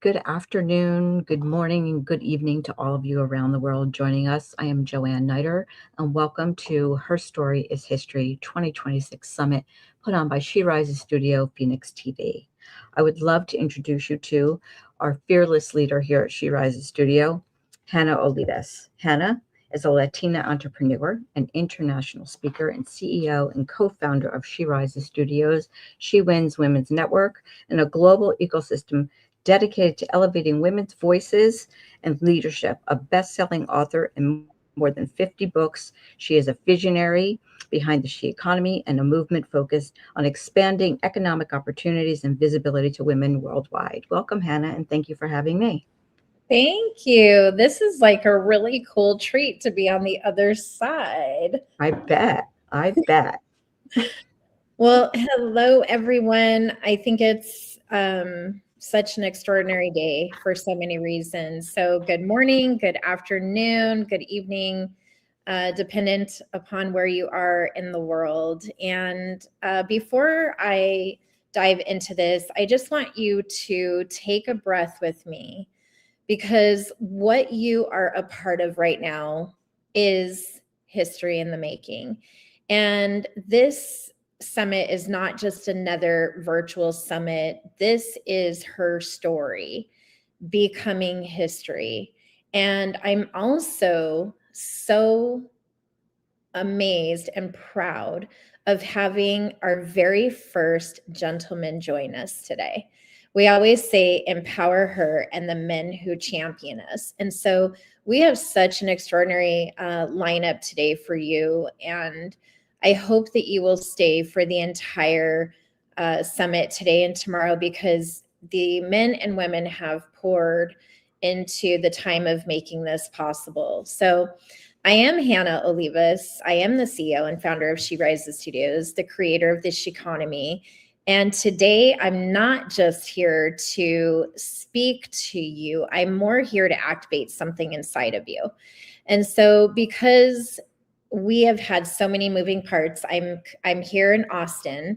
Good afternoon, good morning, and good evening to all of you around the world joining us. I am Joanne Niter, and welcome to Her Story is History 2026 Summit, put on by She Rises Studio Phoenix TV. I would love to introduce you to our fearless leader here at She Rises Studio, Hannah Olivas. Hannah is a Latina entrepreneur, an international speaker, and CEO and co-founder of She Rises Studios, She Wins Women's Network, and a global ecosystem dedicated to elevating women's voices and leadership, a best-selling author in more than 50 books. She is a visionary behind the She economy and a movement focused on expanding economic opportunities and visibility to women worldwide. Welcome, Hannah, and thank you for having me. Thank you. This is like a really cool treat to be on the other side. I bet. Well, hello, everyone. I think it's such an extraordinary day for so many reasons. So good morning, good afternoon, good evening, dependent upon where you are in the world. And before I dive into this, I just want you to take a breath with me, because what you are a part of right now is history in the making. And this summit is not just another virtual summit. This is her story becoming history. And I'm also so amazed and proud of having our very first gentleman join us today. We always say empower her and the men who champion us. And so we have such an extraordinary lineup today for you. And I hope that you will stay for the entire summit today and tomorrow, because the men and women have poured into the time of making this possible. So I am Hannah Olivas. I am the CEO and founder of She Rises Studios, the creator of the She economy. And today I'm not just here to speak to you, I'm more here to activate something inside of you. And so because we have had so many moving parts, I'm here in Austin.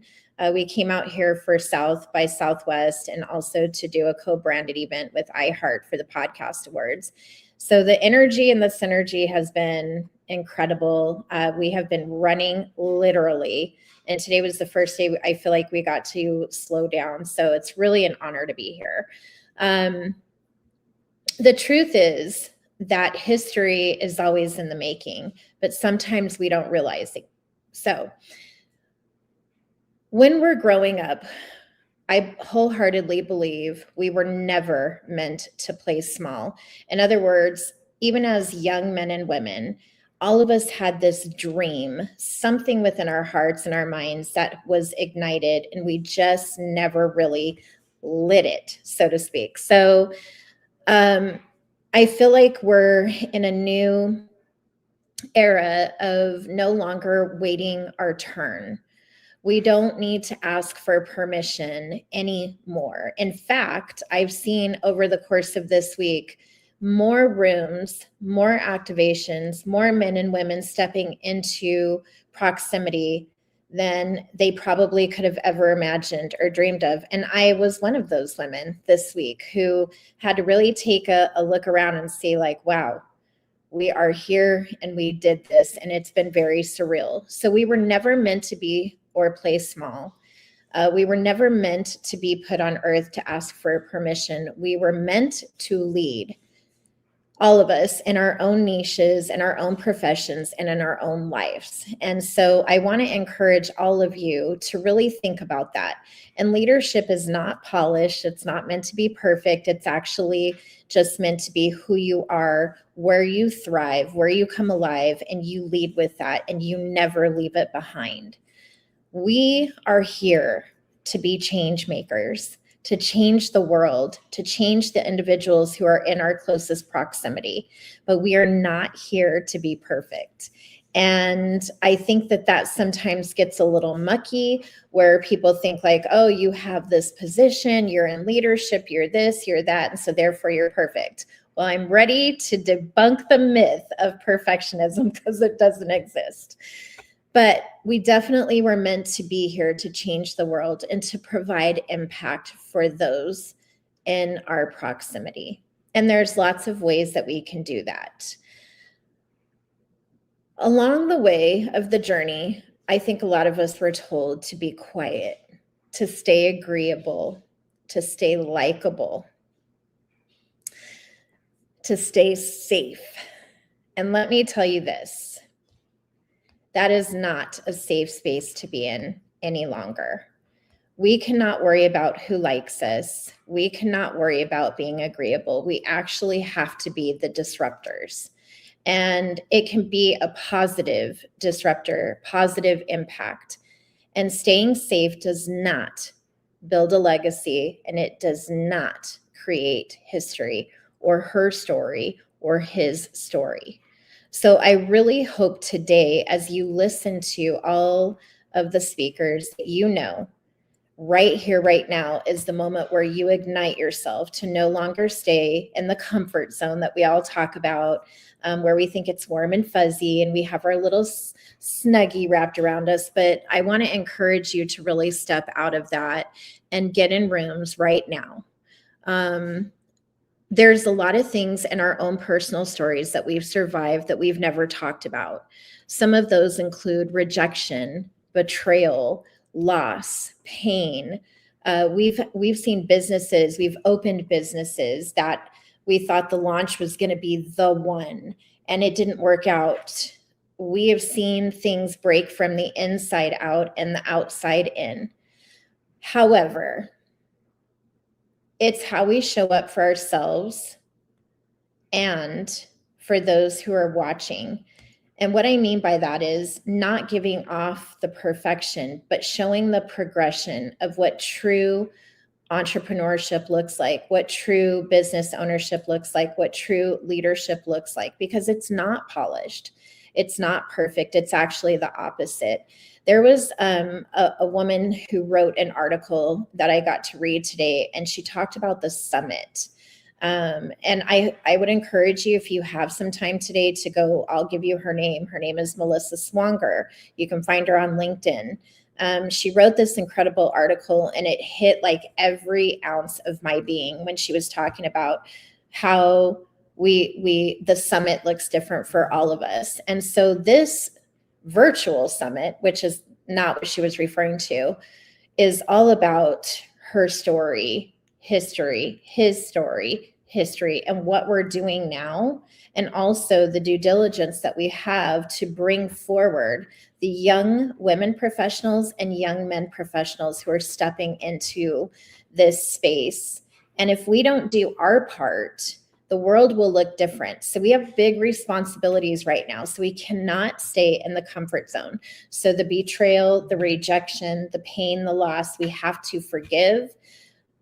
We came out here for South by Southwest and also to do a co-branded event with iHeart for the Podcast Awards. So the energy and the synergy has been incredible. We have been running literally, and today was the first day I feel like we got to slow down. So it's really an honor to be here. The truth is that history is always in the making, but sometimes we don't realize it. So when we're growing up, I wholeheartedly believe we were never meant to play small. In other words, even as young men and women, all of us had this dream, something within our hearts and our minds that was ignited, and we just never really lit it, so to speak. So I feel like we're in a new era of no longer waiting our turn. We don't need to ask for permission anymore. In fact, I've seen over the course of this week more rooms, more activations, more men and women stepping into proximity than they probably could have ever imagined or dreamed of. And I was one of those women this week who had to really take a look around and see, like, wow, we are here and we did this, and it's been very surreal. So we were never meant to be or play small. We were never meant to be put on earth to ask for permission. We were meant to lead, all of us, in our own niches, in our own professions, and in our own lives. And so I want to encourage all of you to really think about that. And leadership is not polished. It's not meant to be perfect. It's actually just meant to be who you are, where you thrive, where you come alive, and you lead with that, and you never leave it behind. We are here to be change makers, to change the world, to change the individuals who are in our closest proximity, but we are not here to be perfect. And I think that sometimes gets a little mucky, where people think like, oh, you have this position, you're in leadership, you're this, you're that, and so therefore you're perfect. Well, I'm ready to debunk the myth of perfectionism, because it doesn't exist. But we definitely were meant to be here to change the world and to provide impact for those in our proximity. And there's lots of ways that we can do that. Along the way of the journey, I think a lot of us were told to be quiet, to stay agreeable, to stay likable, to stay safe. And let me tell you this, that is not a safe space to be in any longer. We cannot worry about who likes us. We cannot worry about being agreeable. We actually have to be the disruptors. And it can be a positive disruptor, positive impact. And staying safe does not build a legacy, and it does not create history or her story or his story. So I really hope today, as you listen to all of the speakers, you know, right here, right now is the moment where you ignite yourself to no longer stay in the comfort zone that we all talk about, where we think it's warm and fuzzy and we have our little snuggie wrapped around us. But I want to encourage you to really step out of that and get in rooms right now. There's a lot of things in our own personal stories that we've survived that we've never talked about. Some of those include rejection, betrayal, loss, pain. We've seen businesses, we've opened businesses that we thought the launch was going to be the one, and it didn't work out. We have seen things break from the inside out and the outside in. However, it's how we show up for ourselves and for those who are watching. And what I mean by that is not giving off the perfection, but showing the progression of what true entrepreneurship looks like, what true business ownership looks like, what true leadership looks like, because it's not polished. It's not perfect. It's actually the opposite. There was a woman who wrote an article that I got to read today, and she talked about the summit. And I would encourage you, if you have some time today, to go. I'll give you her name. Her name is Melissa Swanger. You can find her on LinkedIn. She wrote this incredible article, and it hit like every ounce of my being when she was talking about how the summit looks different for all of us. And so this virtual summit, which is not what she was referring to, is all about her story, history, his story, history, and what we're doing now, and also the due diligence that we have to bring forward the young women professionals and young men professionals who are stepping into this space. And if we don't do our part, the world will look different. So we have big responsibilities right now. So we cannot stay in the comfort zone. So the betrayal, the rejection, the pain, the loss, we have to forgive,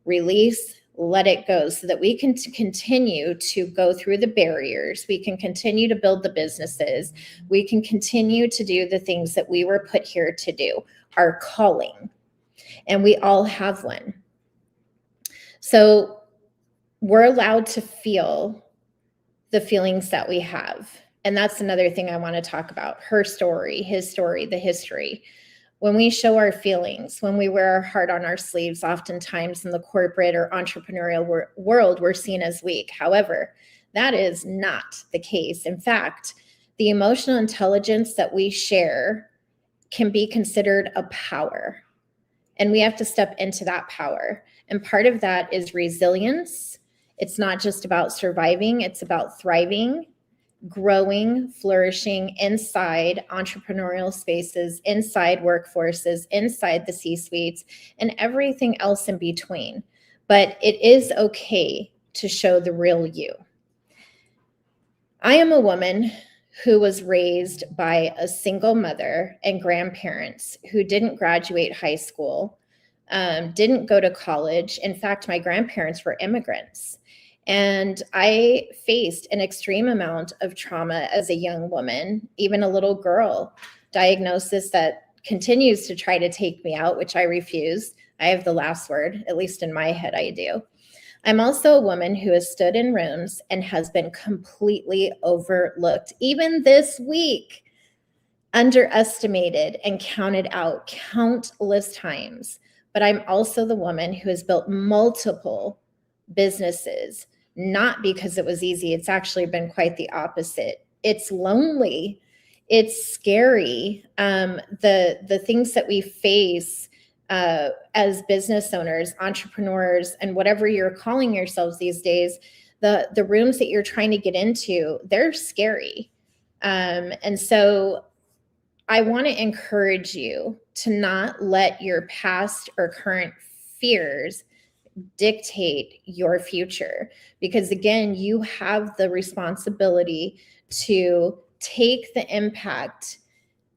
release, let it go, so that we can continue to go through the barriers. We can continue to build the businesses. We can continue to do the things that we were put here to do, our calling. And we all have one. So we're allowed to feel the feelings that we have. And that's another thing I want to talk about. Her story, his story, the history. When we show our feelings, when we wear our heart on our sleeves, oftentimes in the corporate or entrepreneurial world, we're seen as weak. However, that is not the case. In fact, the emotional intelligence that we share can be considered a power. And we have to step into that power. And part of that is resilience. It's not just about surviving, it's about thriving, growing, flourishing inside entrepreneurial spaces, inside workforces, inside the C-suites, and everything else in between. But it is okay to show the real you. I am a woman who was raised by a single mother and grandparents who didn't graduate high school, didn't go to college. In fact, my grandparents were immigrants. And I faced an extreme amount of trauma as a young woman, even a little girl, diagnosis that continues to try to take me out, which I refuse. I have the last word, at least in my head, I do. I'm also a woman who has stood in rooms and has been completely overlooked, even this week, underestimated and counted out countless times. But I'm also the woman who has built multiple businesses, not because it was easy. It's actually been quite the opposite. It's lonely. It's scary. The things that we face as business owners, entrepreneurs, and whatever you're calling yourselves these days, the rooms that you're trying to get into, they're scary. And so I want to encourage you to not let your past or current fears dictate your future, because again, you have the responsibility to take the impact,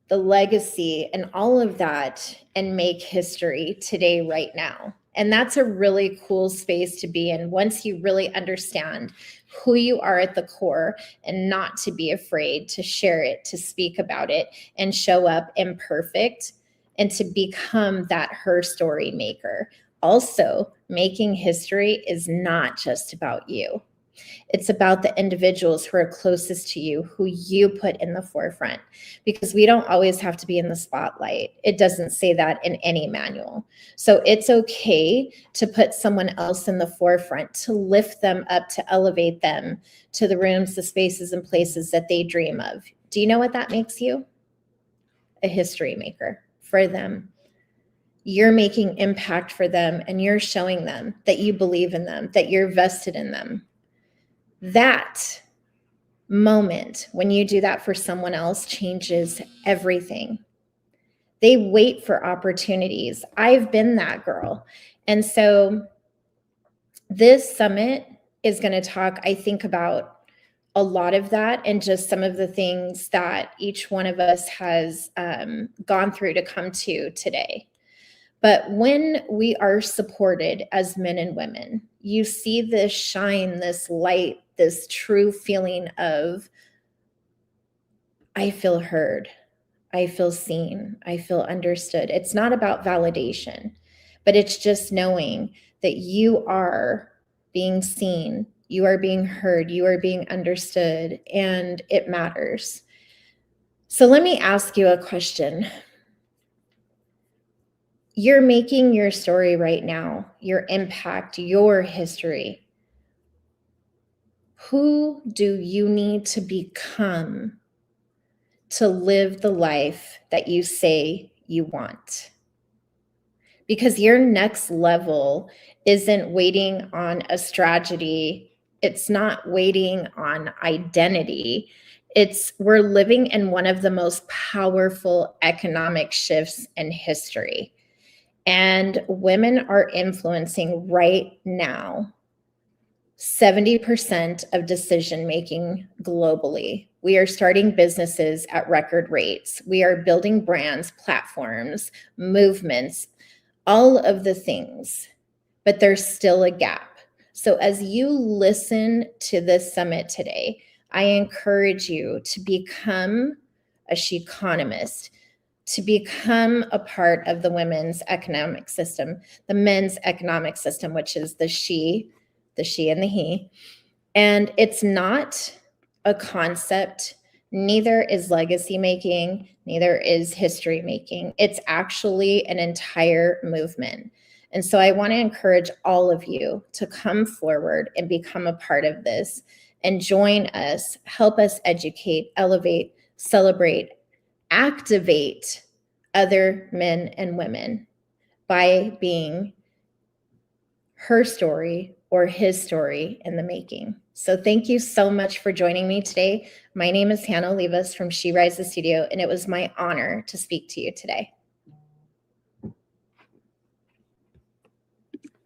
the legacy, and all of that and make history today, right now. And that's a really cool space to be in once you really understand who you are at the core, and not to be afraid to share it, to speak about it, and show up imperfect, and to become that her story maker. Also, making history is not just about you. It's about the individuals who are closest to you, who you put in the forefront, because we don't always have to be in the spotlight. It doesn't say that in any manual. So it's okay to put someone else in the forefront, to lift them up, to elevate them to the rooms, the spaces, and places that they dream of. Do you know what that makes you? A history maker for them. You're making impact for them, and you're showing them that you believe in them, that you're vested in them. That moment when you do that for someone else changes everything. They wait for opportunities. I've been that girl. And so this summit is going to talk, I think, about a lot of that, and just some of the things that each one of us has gone through to come to today. But when we are supported as men and women, you see this shine, this light, this true feeling of, I feel heard, I feel seen, I feel understood. It's not about validation, but it's just knowing that you are being seen, you are being heard, you are being understood, and it matters. So let me ask you a question. You're making your story right now, your impact, your history. Who do you need to become to live the life that you say you want? Because your next level isn't waiting on a strategy. It's not waiting on identity. We're living in one of the most powerful economic shifts in history. And women are influencing right now 70% of decision making globally. We are starting businesses at record rates. We are building brands, platforms, movements, all of the things, but there's still a gap. So as you listen to this summit today, I encourage you to become a sheconomist, to become a part of the women's economic system, the men's economic system, which is the she and the he. And it's not a concept, neither is legacy making, neither is history making. It's actually an entire movement. And so I want to encourage all of you to come forward and become a part of this and join us, help us educate, elevate, celebrate, activate other men and women by being her story or his story in the making. So thank you so much for joining me today. My name is Hannah Olivas from She Rises Studio, and it was my honor to speak to you today.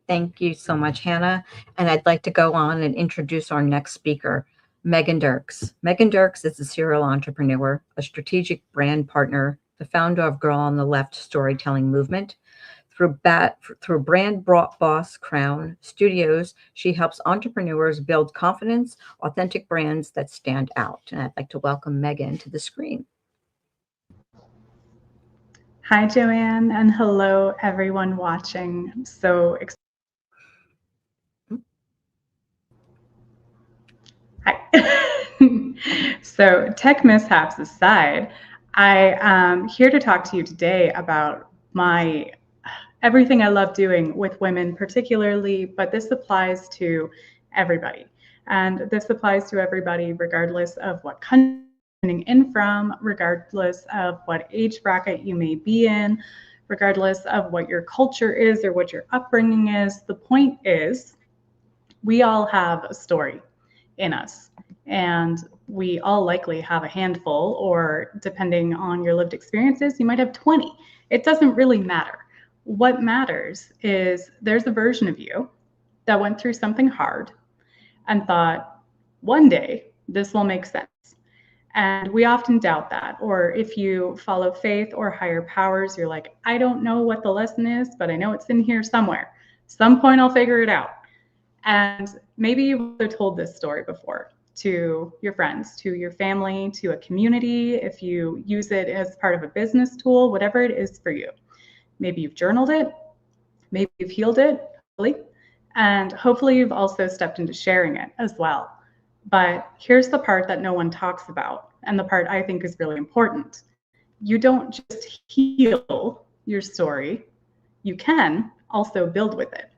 Thank you so much, Hannah. And I'd like to go on and introduce our next speaker, Megan Dirks. Megan Dirks is a serial entrepreneur, a strategic brand partner, the founder of Girl on the Left storytelling movement. Through Brand Boss Crown Studios, she helps entrepreneurs build confidence, authentic brands that stand out. And I'd like to welcome Megan to the screen. Hi, Joanne, and hello, everyone watching. I'm so excited. Hi. So, tech mishaps aside, I am here to talk to you today about my everything I love doing with women particularly, but this applies to everybody. And this applies to everybody regardless of what country you're coming in from, regardless of what age bracket you may be in, regardless of what your culture is or what your upbringing is. The point is, we all have a story in us, and we all likely have a handful, or depending on your lived experiences, you might have 20. It doesn't really matter. What matters is there's a version of you that went through something hard and thought, one day this will make sense. And we often doubt that. Or if you follow faith or higher powers, you're like, I don't know what the lesson is, but I know it's in here somewhere. Some point I'll figure it out. And maybe you've also told this story before to your friends, to your family, to a community, if you use it as part of a business tool, whatever it is for you. Maybe you've journaled it, maybe you've healed it, and hopefully you've also stepped into sharing it as well. But here's the part that no one talks about, and the part I think is really important. You don't just heal your story, you can also build with it.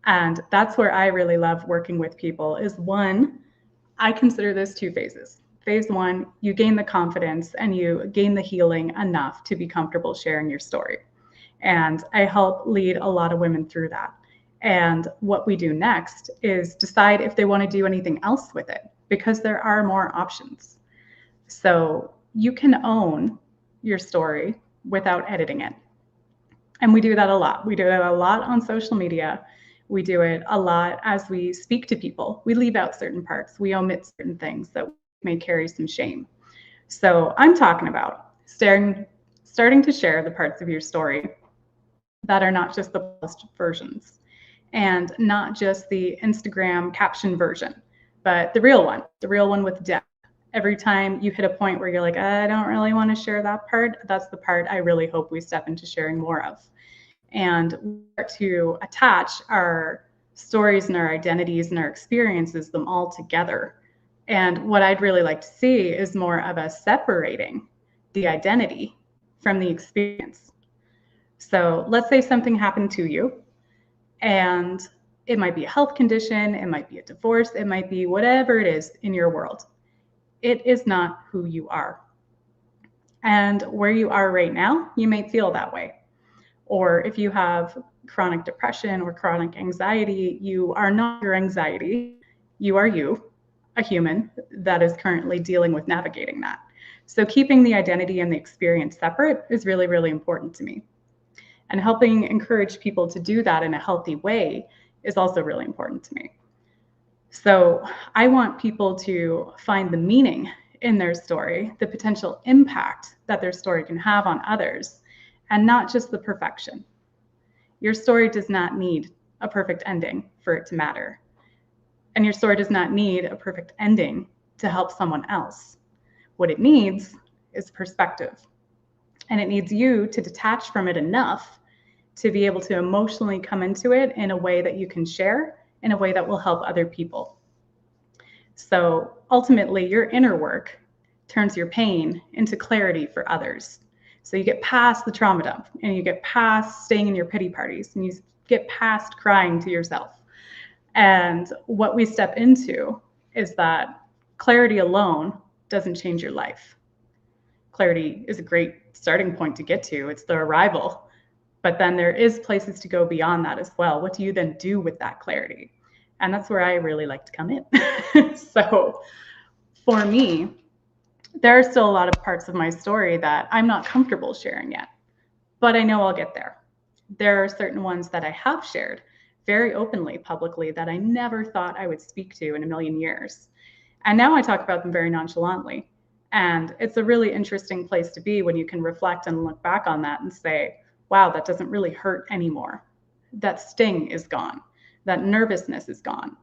And that's where I really love working with people is one, I consider this two phases. Phase one, you gain the confidence and you gain the healing enough to be comfortable sharing your story. And I help lead a lot of women through that. And what we do next is decide if they want to do anything else with it, because there are more options. So you can own your story without editing it. And we do that a lot. We do that a lot on social media. We do it a lot as we speak to people. We leave out certain parts. We omit certain things that may carry some shame. So I'm talking about starting to share the parts of your story that are not just the polished versions and not just the Instagram caption version, but the real one with depth. Every time you hit a point where you're like, I don't really want to share that part, that's the part I really hope we step into sharing more of. And to attach our stories and our identities and our experiences, them all together. And what I'd really like to see is more of a separating the identity from the experience. So let's say something happened to you, and it might be a health condition, it might be a divorce, it might be whatever it is in your world. It is not who you are. And where you are right now, you may feel that way. Or if you have chronic depression or chronic anxiety, you are not your anxiety. You are you, a human that is currently dealing with navigating that. So keeping the identity and the experience separate is really, really important to me. And helping encourage people to do that in a healthy way is also really important to me. So I want people to find the meaning in their story, the potential impact that their story can have on others, and not just the perfection. Your story does not need a perfect ending for it to matter. And your story does not need a perfect ending to help someone else. What it needs is perspective. And it needs you to detach from it enough to be able to emotionally come into it in a way that you can share, in a way that will help other people. So ultimately, your inner work turns your pain into clarity for others. So you get past the trauma dump, and you get past staying in your pity parties, and you get past crying to yourself. And what we step into is that clarity alone doesn't change your life. Clarity is a great starting point to get to. It's the arrival. But then there is places to go beyond that as well. What do you then do with that clarity? And that's where I really like to come in. So for me, there are still a lot of parts of my story that I'm not comfortable sharing yet, but I know I'll get there. There are certain ones that I have shared very openly, publicly, that I never thought I would speak to in a million years. And now I talk about them very nonchalantly. And it's a really interesting place to be when you can reflect and look back on that and say, wow, that doesn't really hurt anymore. That sting is gone. That nervousness is gone.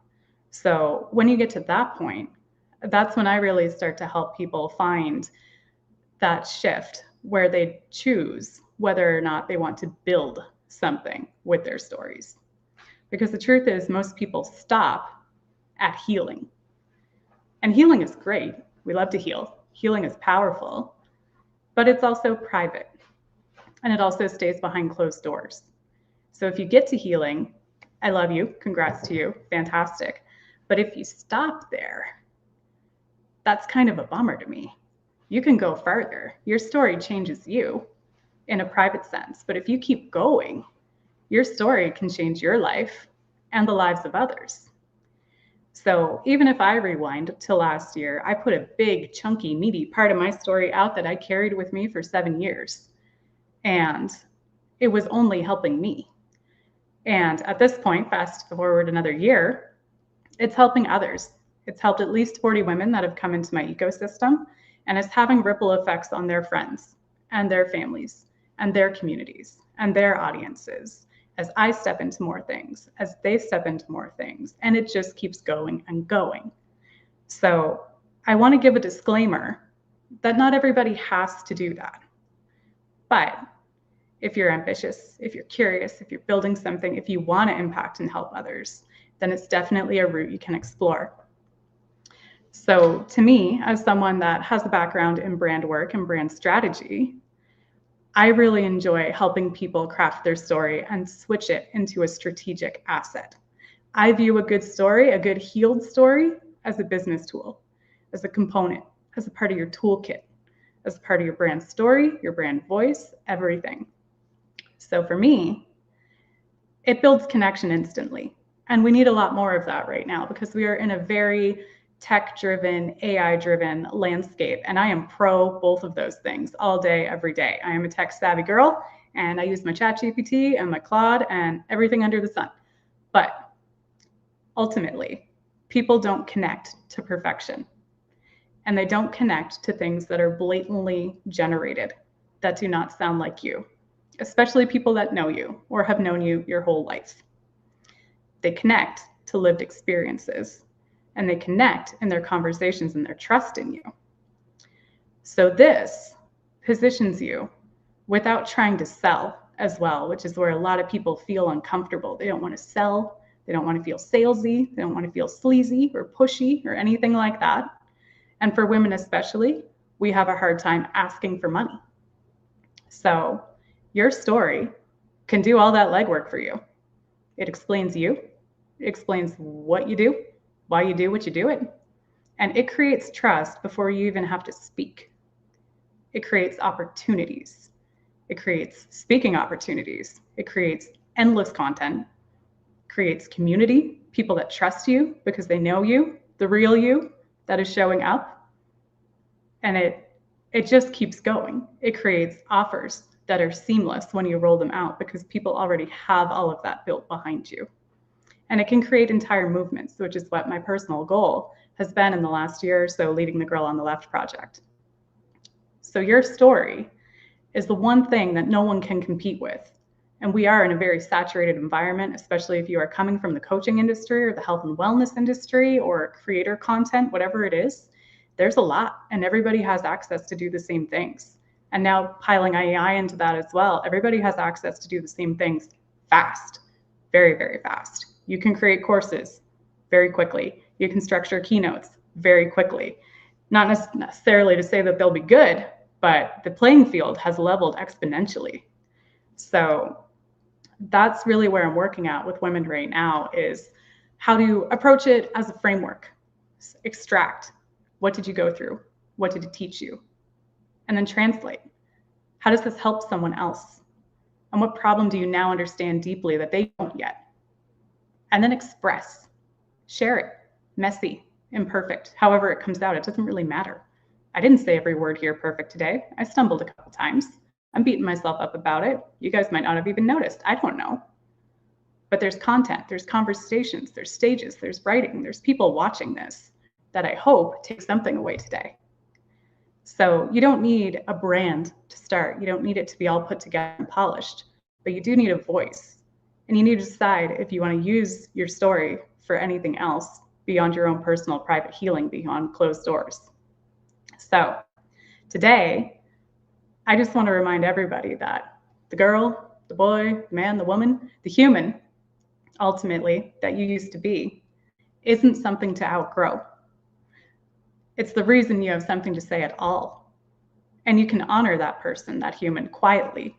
So when you get to that point, that's when I really start to help people find that shift where they choose whether or not they want to build something with their stories. Because the truth is, most people stop at healing. And healing is great. We love to heal. Healing is powerful, but it's also private. and it also stays behind closed doors. So if you get to healing, I love you, congrats to you, fantastic. But if you stop there, that's kind of a bummer to me. You can go further. Your story changes you in a private sense, but if you keep going, your story can change your life and the lives of others. So even if I rewind to last year, I put a big, chunky, meaty part of my story out that I carried with me for 7 years. And it was only helping me. And at this point, fast forward another year, it's helping others. It's helped at least 40 women that have come into my ecosystem, and it's having ripple effects on their friends and their families and their communities and their audiences as I step into more things, as they step into more things, and it just keeps going and going. So I want to give a disclaimer that not everybody has to do that. But if you're ambitious, if you're curious, if you're building something, if you want to impact and help others, then it's definitely a route you can explore. So to me, as someone that has a background in brand work and brand strategy, I really enjoy helping people craft their story and switch it into a strategic asset. I view a good story, a good healed story, as a business tool, as a component, as a part of your toolkit, as a part of your brand story, your brand voice, everything. So for me, it builds connection instantly. And we need a lot more of that right now because we are in a very tech-driven, AI-driven landscape. And I am pro both of those things all day, every day. I am a tech-savvy girl, and I use my ChatGPT and my Claude and everything under the sun. But ultimately, people don't connect to perfection. And they don't connect to things that are blatantly generated, that do not sound like you, especially people that know you or have known you your whole life. They connect to lived experiences, and they connect in their conversations and their trust in you. So this positions you without trying to sell as well, which is where a lot of people feel uncomfortable. They don't want to sell. They don't want to feel salesy. They don't want to feel sleazy or pushy or anything like that. And for women especially, we have a hard time asking for money. So your story can do all that legwork for you. It explains you. It explains what you do, why you do what you do it. And it creates trust before you even have to speak. It creates opportunities. It creates speaking opportunities. It creates endless content, creates community, people that trust you because they know you, the real you that is showing up. And it just keeps going. It creates offers that are seamless when you roll them out because people already have all of that built behind you. And it can create entire movements, which is what my personal goal has been in the last year or so, leading the Girl on the Left project. So your story is the one thing that no one can compete with. And we are in a very saturated environment, especially if you are coming from the coaching industry or the health and wellness industry or creator content, whatever it is. There's a lot, and everybody has access to do the same things. And now piling AI into that as well, everybody has access to do the same things fast, very, very fast. You can create courses very quickly. You can structure keynotes very quickly. Not necessarily to say that they'll be good, but the playing field has leveled exponentially. So that's really where I'm working at with women right now, is how to approach it as a framework. Extract. What did you go through? What did it teach you? And then translate. How does this help someone else? And what problem do you now understand deeply that they don't yet? And then express. Share it. Messy, imperfect, however it comes out, it doesn't really matter. I didn't say every word here perfect today. I stumbled a couple times. I'm beating myself up about it. You guys might not have even noticed. I don't know. But there's content, there's conversations, there's stages, there's writing, there's people watching this that I hope take something away today. So you don't need a brand to start. You don't need it to be all put together and polished, but you do need a voice. And you need to decide if you want to use your story for anything else beyond your own personal private healing, beyond closed doors. So today, I just want to remind everybody that the girl, the boy, the man, the woman, the human, ultimately, that you used to be, isn't something to outgrow. It's the reason you have something to say at all. And you can honor that person, that human, quietly,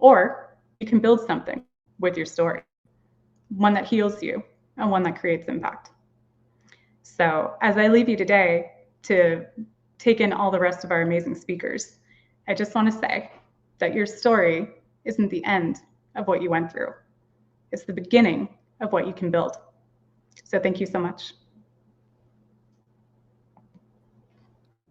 Or you can build something with your story, one that heals you and one that creates impact. So as I leave you today to take in all the rest of our amazing speakers, I just want to say that your story isn't the end of what you went through. It's the beginning of what you can build. So thank you so much.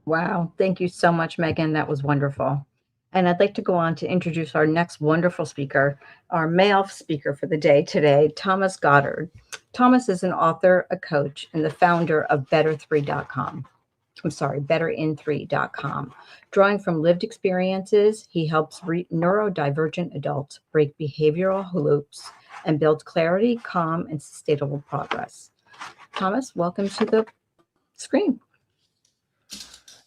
Wow. Thank you so much, Megan. That was wonderful. And I'd like to go on to introduce our next wonderful speaker, our male speaker for the day today, Thomas Goddard. Thomas is an author, a coach, and the founder of better3.com. betterinthread.com. Drawing from lived experiences, he helps neurodivergent adults break behavioral loops and build clarity, calm, and sustainable progress. Thomas, welcome to the screen.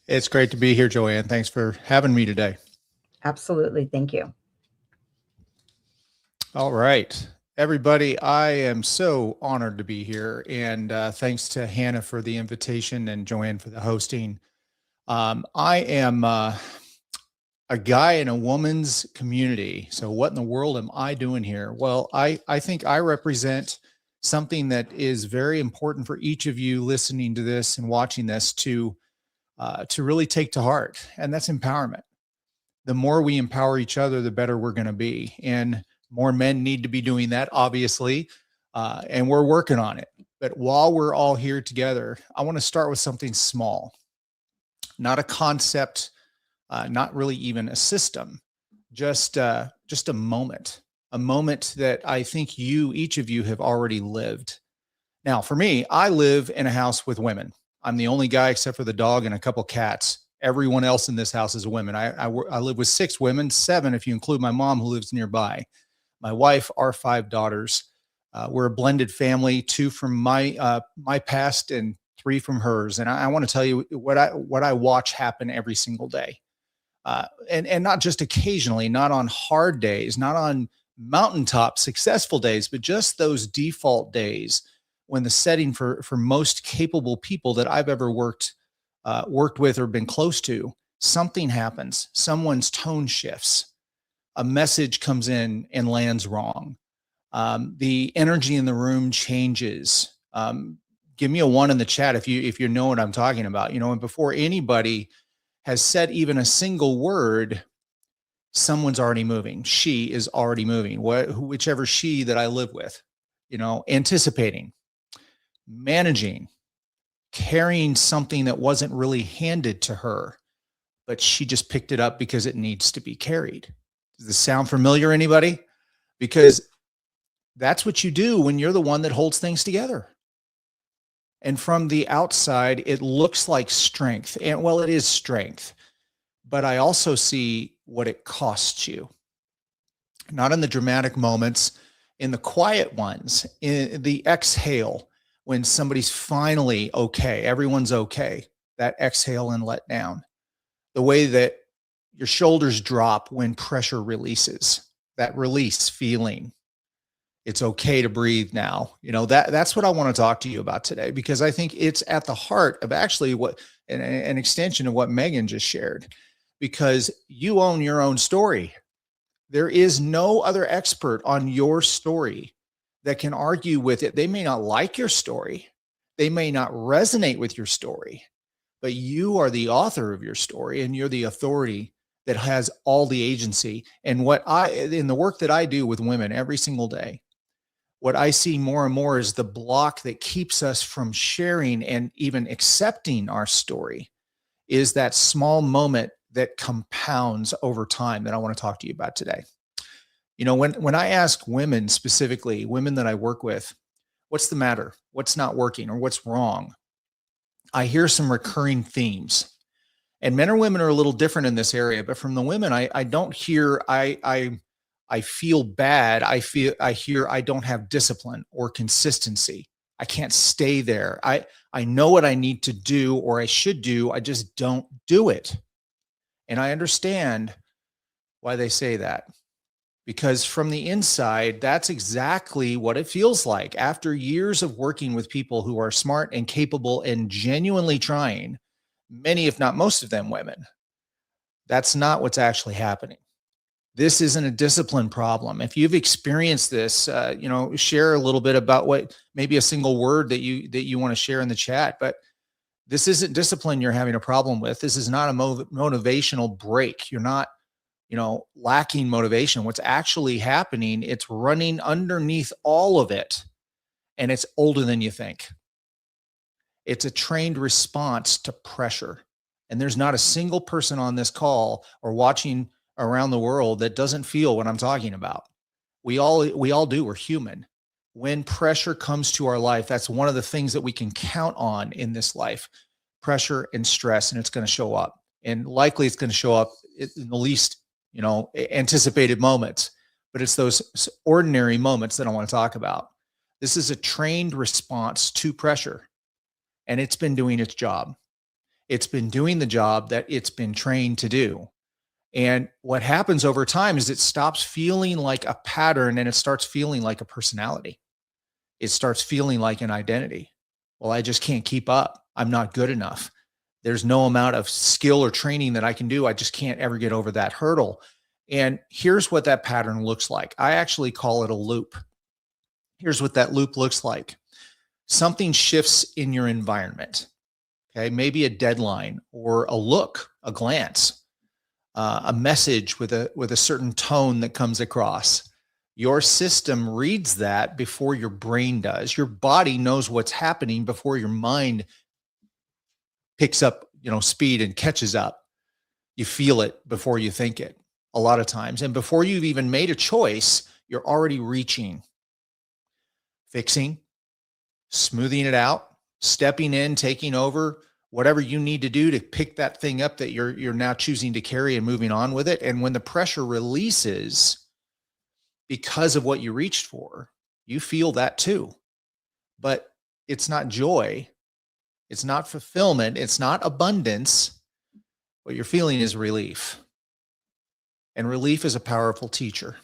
It's great to be here, Joanne. Thanks for having me today. Absolutely. Thank you. All right, everybody, I am so honored to be here. And thanks to Hannah for the invitation and Joanne for the hosting. I am a guy in a woman's community. So what in the world am I doing here? Well, I think I represent something that is very important for each of you listening to this and watching this to really take to heart. And that's empowerment. The more we empower each other, the better we're going to be. And more men need to be doing that, obviously. And we're working on it. But while we're all here together, I want to start with something small, not a concept, not really even a system, just a moment that I think each of you have already lived. Now, for me, I live in a house with women. I'm the only guy except for the dog and a couple cats. Everyone else in this house is a woman. I live with 6 women, 7 if you include my mom who lives nearby. My wife, our 5 daughters. We're a blended family, 2 from my past and 3 from hers. And I want to tell you what I watch happen every single day. And not just occasionally, not on hard days, not on mountaintop successful days, but just those default days when the setting for most capable people that I've ever worked with or been close to, something happens. Someone's tone shifts. A message comes in and lands wrong. The energy in the room changes. Give me a 1 in the chat if you know what I'm talking about. And before anybody has said even a single word, someone's already moving. She is already moving. Whichever she that I live with, anticipating, managing, carrying something that wasn't really handed to her, but she just picked it up because it needs to be carried. Does this sound familiar, anybody? Because that's what you do when you're the one that holds things together. And from the outside, it looks like strength. And well, it is strength, but I also see what it costs you. Not in the dramatic moments, in the quiet ones, in the exhale, when somebody's finally okay, everyone's okay, that exhale and let down. The way that your shoulders drop when pressure releases, that release feeling. It's okay to breathe now. That's what I want to talk to you about today, because I think it's at the heart of actually what an extension of what Megan just shared, because you own your own story. There is no other expert on your story that can argue with it. They may not like your story. They may not resonate with your story, but you are the author of your story and you're the authority that has all the agency. And in the work that I do with women every single day, what I see more and more is the block that keeps us from sharing and even accepting our story is that small moment that compounds over time that I want to talk to you about today. When I ask women, specifically women that I work with, what's the matter? What's not working or what's wrong? I hear some recurring themes. And men or women are a little different in this area, but from the women, I don't hear I feel bad. I hear I don't have discipline or consistency. I can't stay there. I know what I need to do or I should do. I just don't do it. And I understand why they say that, because from the inside, that's exactly what it feels like. After years of working with people who are smart and capable and genuinely trying, many, if not most of them, women, that's not what's actually happening. This isn't a discipline problem. If you've experienced this, share a little bit about what, maybe a single word that you want to share in the chat. But this isn't discipline you're having a problem with. This is not a motivational break. You're not, lacking motivation. What's actually happening, it's running underneath all of it, and it's older than you think. It's a trained response to pressure. And there's not a single person on this call or watching around the world that doesn't feel what I'm talking about. We all do. We're human. When pressure comes to our life, that's one of the things that we can count on in this life: pressure and stress, and it's going to show up. And likely it's going to show up in the least, anticipated moments. But it's those ordinary moments that I want to talk about. This is a trained response to pressure, and it's been doing its job. It's been doing the job that it's been trained to do. And what happens over time is it stops feeling like a pattern and it starts feeling like a personality. It starts feeling like an identity. Well, I just can't keep up. I'm not good enough. There's no amount of skill or training that I can do. I just can't ever get over that hurdle. And here's what that pattern looks like. I actually call it a loop. Here's what that loop looks like. Something shifts in your environment. Okay, maybe a deadline or a look, a glance, a message with a certain tone that comes across. Your system reads that before your brain does. Your body knows what's happening before your mind picks up, speed and catches up. You feel it before you think it a lot of times. And before you've even made a choice, you're already reaching, fixing, smoothing it out, stepping in, taking over, whatever you need to do to pick that thing up that you're now choosing to carry and moving on with it. And when the pressure releases because of what you reached for, you feel that too. But it's not joy. It's not fulfillment. It's not abundance. What you're feeling is relief. And relief is a powerful teacher.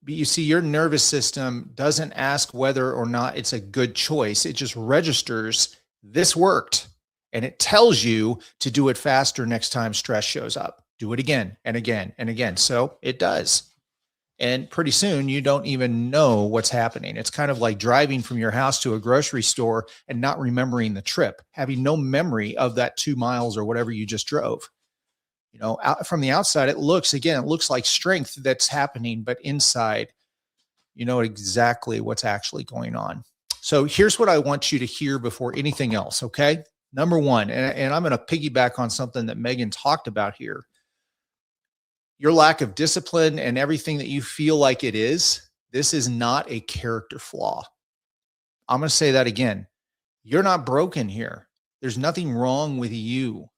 But you see, your nervous system doesn't ask whether or not it's a good choice. It just registers, this worked. And it tells you to do it faster next time stress shows up. Do it again and again and again. So it does. And pretty soon you don't even know what's happening. It's kind of like driving from your house to a grocery store and not remembering the trip, having no memory of that 2 miles or whatever you just drove. From the outside, it looks like strength that's happening, but inside, you know exactly what's actually going on. So here's what I want you to hear before anything else. Okay. Number one, and I'm going to piggyback on something that Megan talked about here. Your lack of discipline and everything that you feel like it is, this is not a character flaw. I'm going to say that again. You're not broken here. There's nothing wrong with you.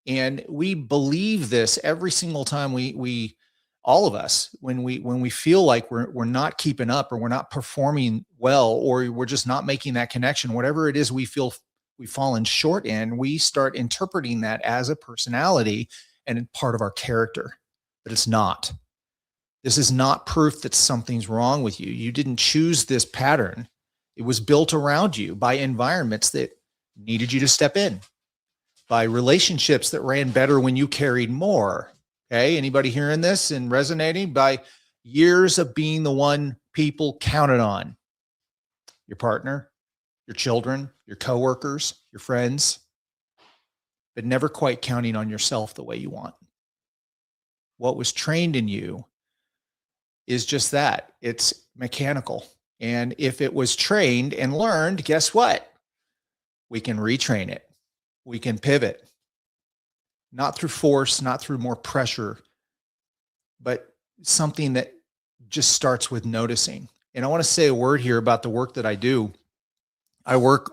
And we believe this every single time we all of us, when we feel like we're not keeping up or we're not performing well, or we're just not making that connection, whatever it is we feel we've fallen short in, we start interpreting that as a personality and part of our character. But it's not. This is not proof that something's wrong with you. You didn't choose this pattern. It was built around you by environments that needed you to step in, by relationships that ran better when you carried more. Okay. Anybody hearing this and resonating? By years of being the one people counted on. Your partner, your children, your coworkers, your friends, but never quite counting on yourself the way you want. What was trained in you is just that. It's mechanical. And if it was trained and learned, guess what? We can retrain it. We can pivot, not through force, not through more pressure, but something that just starts with noticing. And I want to say a word here about the work that I do. I work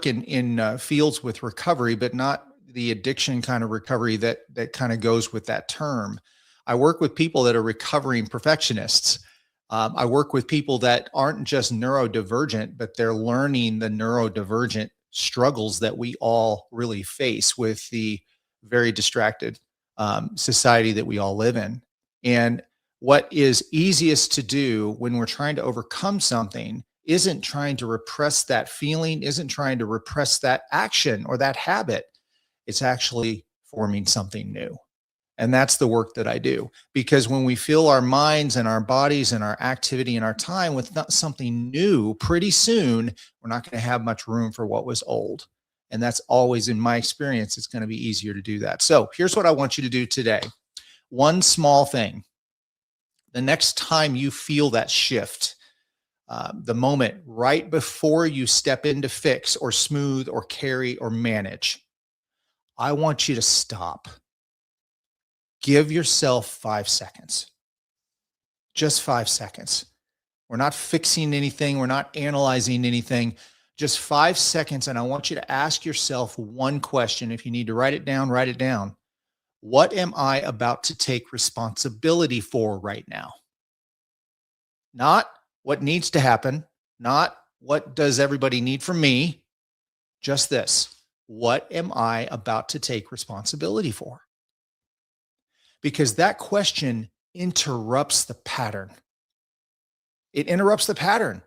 in fields with recovery, but not the addiction kind of recovery that kind of goes with that term. I work with people that are recovering perfectionists. I work with people that aren't just neurodivergent, but they're learning the neurodivergent struggles that we all really face with the very distracted society that we all live in. And what is easiest to do when we're trying to overcome something isn't trying to repress that feeling, isn't trying to repress that action or that habit. It's actually forming something new. And that's the work that I do, because when we fill our minds and our bodies and our activity and our time with not something new, pretty soon we're not going to have much room for what was old. And that's always, in my experience, it's going to be easier to do that. So here's what I want you to do today. One small thing. The next time you feel that shift, the moment right before you step in to fix or smooth or carry or manage, I want you to stop. Give yourself 5 seconds. Just 5 seconds. We're not fixing anything. We're not analyzing anything. Just 5 seconds. And I want you to ask yourself one question. If you need to write it down, write it down. What am I about to take responsibility for right now? Not what needs to happen, not what does everybody need from me, just this. What am I about to take responsibility for? Because that question interrupts the pattern. It interrupts the pattern.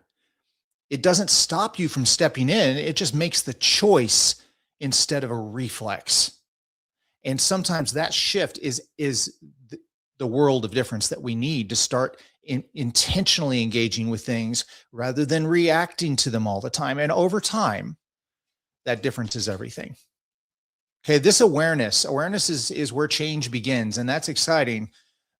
It doesn't stop you from stepping in. It just makes the choice instead of a reflex. And sometimes that shift is the world of difference that we need to start intentionally engaging with things rather than reacting to them all the time. And over time, that difference is everything. Okay, this awareness is where change begins, and that's exciting.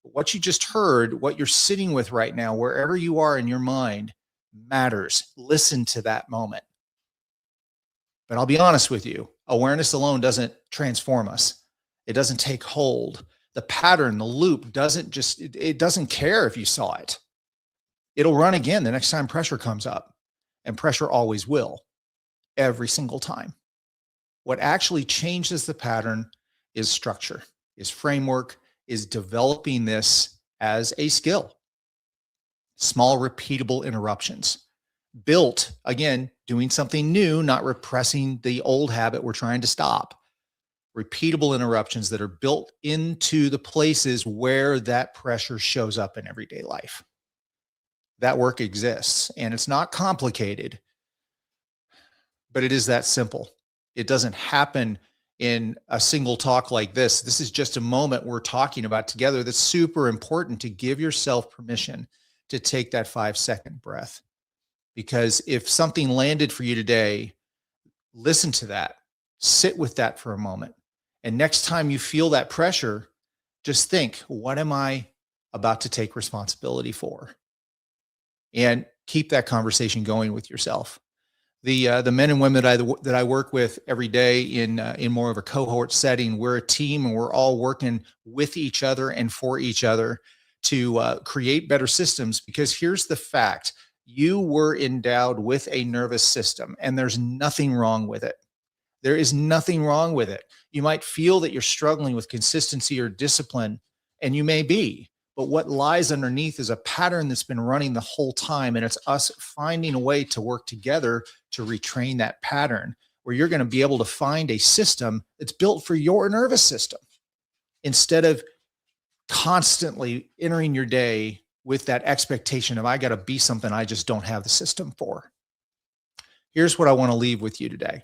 What you just heard, what you're sitting with right now, wherever you are in your mind, matters. Listen to that moment. But I'll be honest with you, awareness alone doesn't transform us. It doesn't take hold. The pattern, the loop it doesn't care if you saw it. It'll run again the next time pressure comes up, and pressure always will, every single time. What actually changes the pattern is structure, is framework, is developing this as a skill. Small, repeatable interruptions. Built, again, doing something new, not repressing the old habit we're trying to stop. Repeatable interruptions that are built into the places where that pressure shows up in everyday life. That work exists, and it's not complicated, but it is that simple. It doesn't happen in a single talk like this. This is just a moment we're talking about together that's super important to give yourself permission to take that 5-second breath. Because if something landed for you today, listen to that, sit with that for a moment. And next time you feel that pressure, just think, what am I about to take responsibility for? And keep that conversation going with yourself. The men and women that I work with every day in more of a cohort setting, we're a team and we're all working with each other and for each other to create better systems. Because here's the fact: you were endowed with a nervous system, and there's nothing wrong with it. There is nothing wrong with it. You might feel that you're struggling with consistency or discipline, and you may be. But what lies underneath is a pattern that's been running the whole time. And it's us finding a way to work together to retrain that pattern, where you're going to be able to find a system that's built for your nervous system, instead of constantly entering your day with that expectation of, I got to be something I just don't have the system for. Here's what I want to leave with you today.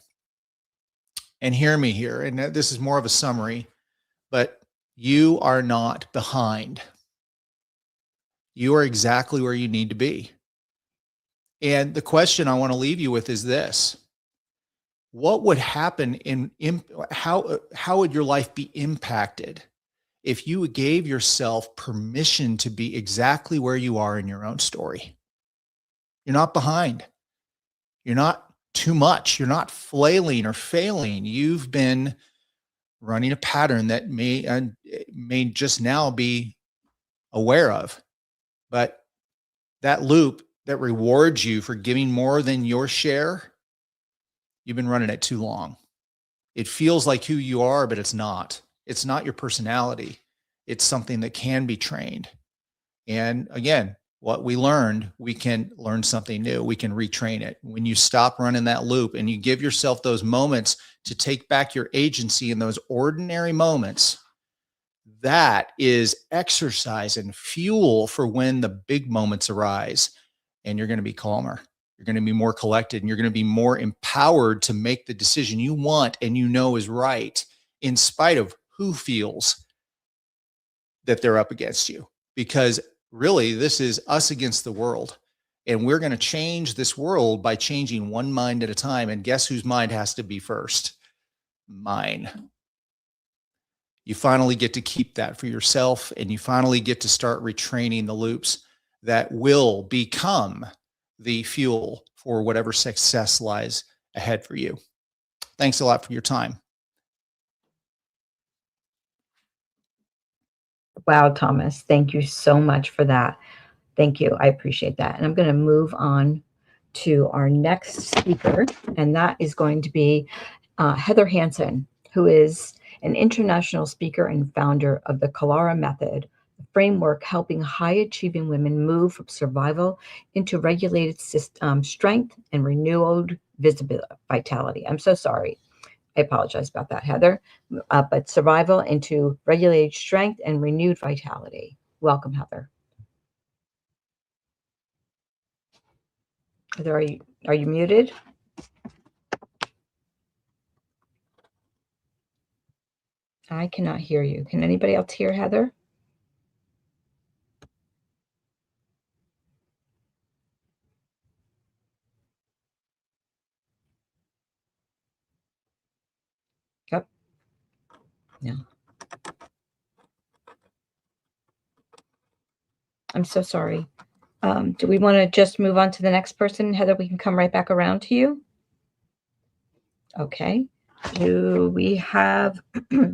And hear me here. And this is more of a summary, but you are not behind. You are exactly where you need to be. And the question I want to leave you with is this: what would happen how would your life be impacted if you gave yourself permission to be exactly where you are in your own story? You're not behind. You're not too much. You're not flailing or failing. You've been running a pattern that may just now be aware of. But that loop that rewards you for giving more than your share, you've been running it too long. It feels like who you are, but it's not. It's not your personality. It's something that can be trained. And again, what we learned, we can learn something new. We can retrain it. When you stop running that loop and you give yourself those moments to take back your agency in those ordinary moments, that is exercise and fuel for when the big moments arise. And you're going to be calmer. You're going to be more collected, and you're going to be more empowered to make the decision you want and you know is right, in spite of who feels that they're up against you, because really this is us against the world. And we're going to change this world by changing one mind at a time. And guess whose mind has to be first? Mine. You finally get to keep that for yourself, and you finally get to start retraining the loops that will become the fuel for whatever success lies ahead for you. Thanks a lot for your time. Wow, Thomas, thank you so much for that. Thank you. I appreciate that. And I'm going to move on to our next speaker, and that is going to be Heather Hansen, who is an international speaker and founder of the Kalara Method, a framework helping high-achieving women move from survival into regulated strength and renewed vitality. I'm so sorry. I apologize about that, Heather. But survival into regulated strength and renewed vitality. Welcome, Heather. Heather, are you muted? I cannot hear you. Can anybody else hear Heather? Yep. No. I'm so sorry. Do we want to just move on to the next person? Heather, we can come right back around to you. Okay. Do we have,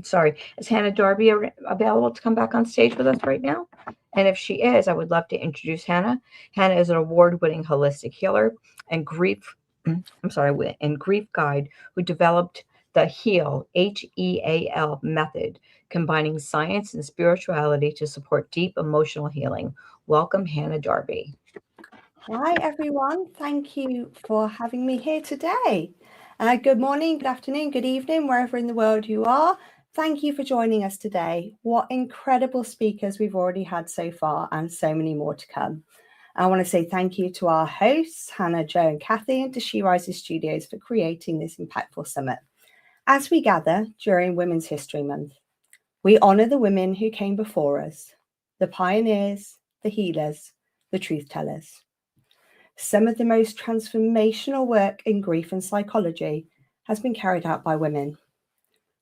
sorry, is Hannah Darby available to come back on stage with us right now? And if she is, I would love to introduce Hannah. Hannah is an award-winning holistic healer and grief guide who developed the HEAL, HEAL method, combining science and spirituality to support deep emotional healing. Welcome, Hannah Darby. Hi, everyone. Thank you for having me here today. Good morning, good afternoon, good evening, wherever in the world you are. Thank you for joining us today. What incredible speakers we've already had so far, and so many more to come. I want to say thank you to our hosts, Hannah, Joe, and Kathy, and to She Rises Studios for creating this impactful summit. As we gather during Women's History Month, we honor the women who came before us, the pioneers, the healers, the truth tellers. Some of the most transformational work in grief and psychology has been carried out by women.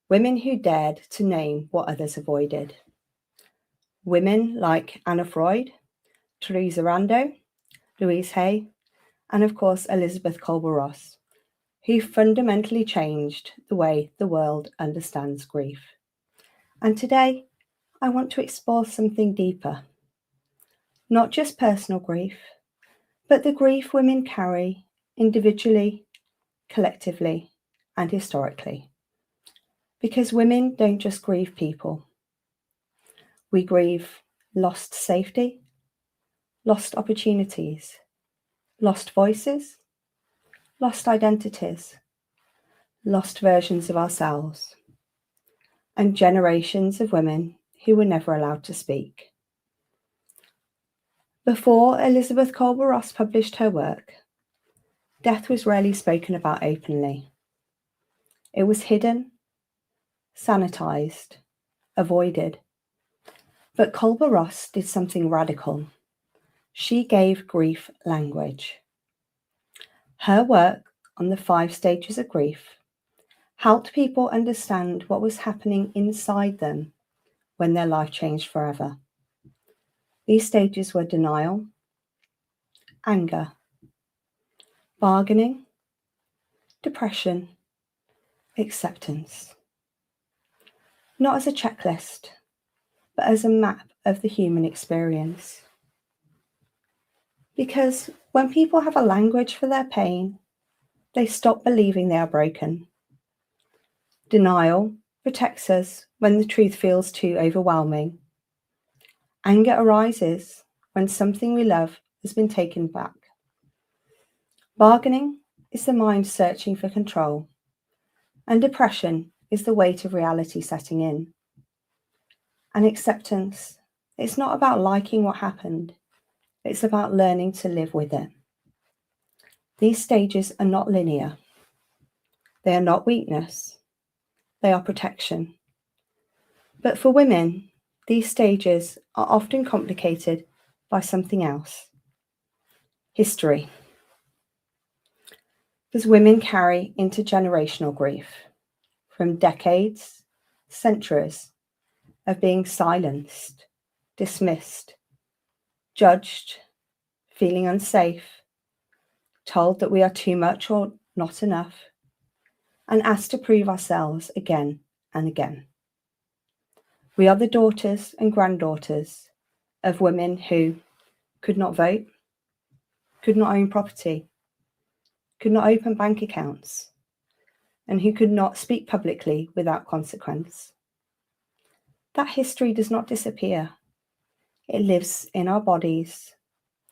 Women who dared to name what others avoided. Women like Anna Freud, Teresa Rando, Louise Hay, and of course Elizabeth Kolber-Ross, who fundamentally changed the way the world understands grief. And today, I want to explore something deeper. Not just personal grief, but the grief women carry individually, collectively, and historically. Because women don't just grieve people. We grieve lost safety, lost opportunities, lost voices, lost identities, lost versions of ourselves, and generations of women who were never allowed to speak. Before Elizabeth Kolber-Ross published her work, death was rarely spoken about openly. It was hidden, sanitized, avoided. But Kolber-Ross did something radical. She gave grief language. Her work on the 5 stages of grief helped people understand what was happening inside them when their life changed forever. These stages were denial, anger, bargaining, depression, acceptance. Not as a checklist, but as a map of the human experience. Because when people have a language for their pain, they stop believing they are broken. Denial protects us when the truth feels too overwhelming. Anger arises when something we love has been taken back. Bargaining is the mind searching for control, and depression is the weight of reality setting in. And acceptance, it's not about liking what happened, it's about learning to live with it. These stages are not linear. They are not weakness. They are protection. But for women, these stages are often complicated by something else: history. Because women carry intergenerational grief from decades, centuries of being silenced, dismissed, judged, feeling unsafe, told that we are too much or not enough, and asked to prove ourselves again and again. We are the daughters and granddaughters of women who could not vote, could not own property, could not open bank accounts, and who could not speak publicly without consequence. That history does not disappear. It lives in our bodies,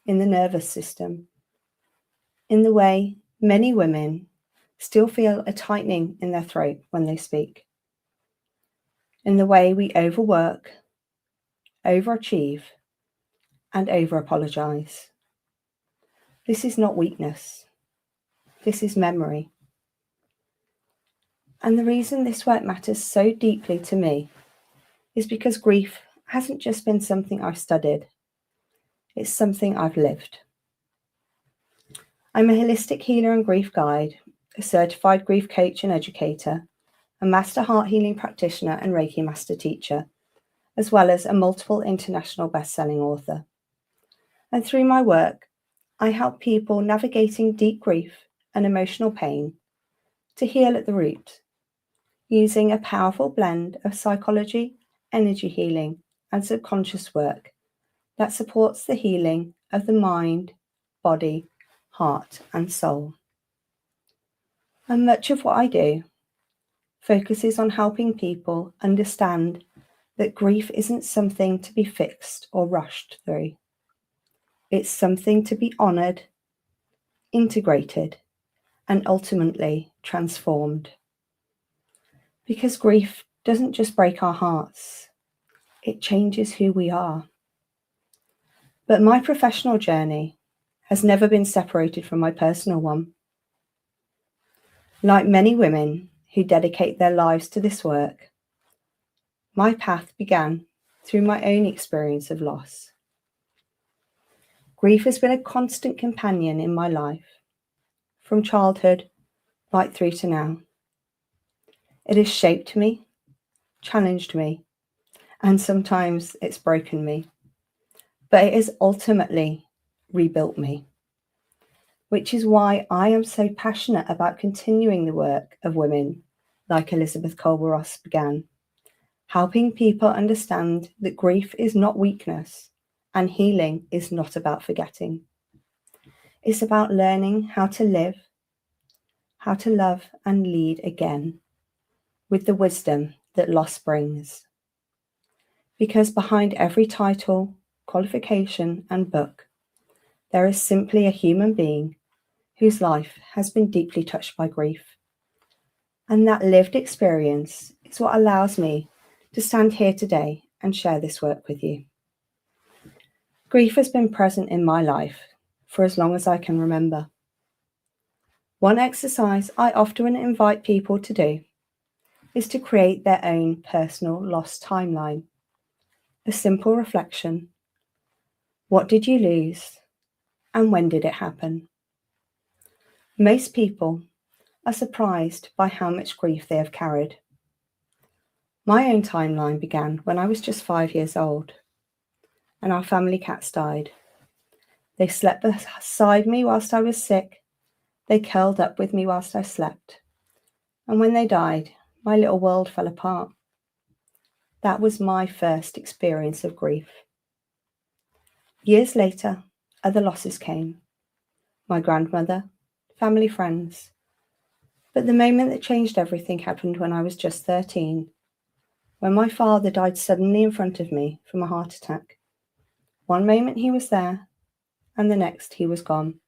in the nervous system, in the way many women still feel a tightening in their throat when they speak, in the way we overwork, overachieve, and over-apologize. This is not weakness. This is memory. And the reason this work matters so deeply to me is because grief hasn't just been something I've studied. It's something I've lived. I'm a holistic healer and grief guide, a certified grief coach and educator, a master heart healing practitioner and Reiki master teacher, as well as a multiple international best-selling author. And through my work, I help people navigating deep grief and emotional pain to heal at the root, using a powerful blend of psychology, energy healing, and subconscious work that supports the healing of the mind, body, heart, and soul. And much of what I do focuses on helping people understand that grief isn't something to be fixed or rushed through. It's something to be honoured, integrated, and ultimately transformed. Because grief doesn't just break our hearts, it changes who we are. But my professional journey has never been separated from my personal one. Like many women who dedicate their lives to this work, my path began through my own experience of loss. Grief has been a constant companion in my life, from childhood right through to now. It has shaped me, challenged me, and sometimes it's broken me. But it has ultimately rebuilt me, which is why I am so passionate about continuing the work of women like Elizabeth Kolber-Ross began, helping people understand that grief is not weakness and healing is not about forgetting. It's about learning how to live, how to love and lead again with the wisdom that loss brings. Because behind every title, qualification, and book, there is simply a human being whose life has been deeply touched by grief. And that lived experience is what allows me to stand here today and share this work with you. Grief has been present in my life for as long as I can remember. One exercise I often invite people to do is to create their own personal loss timeline. A simple reflection. What did you lose? And when did it happen? Most people are surprised by how much grief they have carried. My own timeline began when I was just 5 years old, and our family cats died. They slept beside me whilst I was sick. They curled up with me whilst I slept. And when they died, my little world fell apart. That was my first experience of grief. Years later, other losses came. My grandmother, family friends. But the moment that changed everything happened when I was just 13, when my father died suddenly in front of me from a heart attack. One moment he was there, and the next he was gone.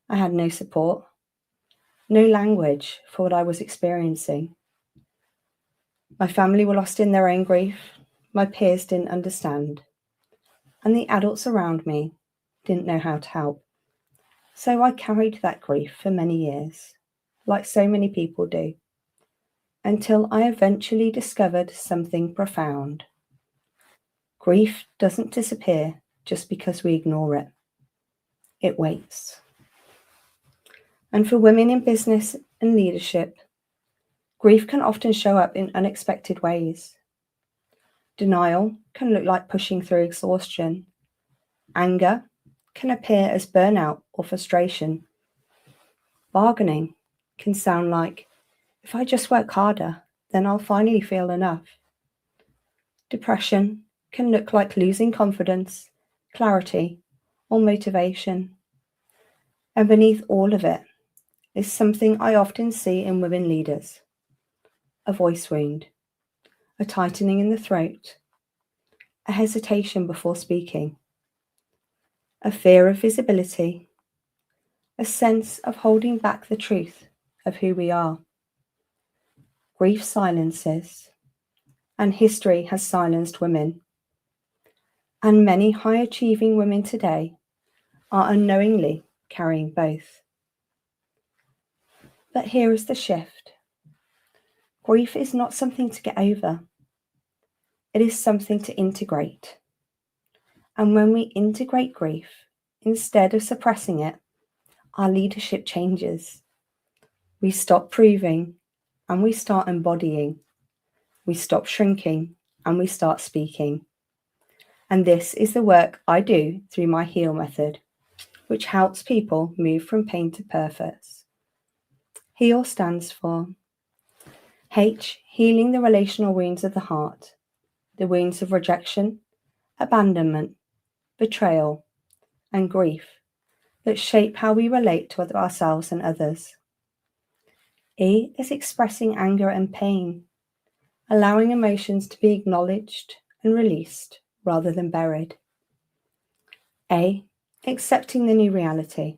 I had no support, no language for what I was experiencing. My family were lost in their own grief. My peers didn't understand. And the adults around me didn't know how to help. So I carried that grief for many years, like so many people do, until I eventually discovered something profound. Grief doesn't disappear just because we ignore it. It waits. And for women in business and leadership, grief can often show up in unexpected ways. Denial can look like pushing through exhaustion. Anger can appear as burnout or frustration. Bargaining can sound like, if I just work harder, then I'll finally feel enough. Depression can look like losing confidence, clarity, or motivation. And beneath all of it is something I often see in women leaders: a voice wound, a tightening in the throat, a hesitation before speaking, a fear of visibility, a sense of holding back the truth of who we are. Grief silences, and history has silenced women. And many high-achieving women today are unknowingly carrying both. But here is the shift. Grief is not something to get over. It is something to integrate. And when we integrate grief, instead of suppressing it, our leadership changes. We stop proving and we start embodying. We stop shrinking and we start speaking. And this is the work I do through my HEAL method, which helps people move from pain to purpose. HEAL stands for H, healing the relational wounds of the heart, the wounds of rejection, abandonment, betrayal, and grief that shape how we relate to ourselves and others. E is expressing anger and pain, allowing emotions to be acknowledged and released rather than buried. A, accepting the new reality,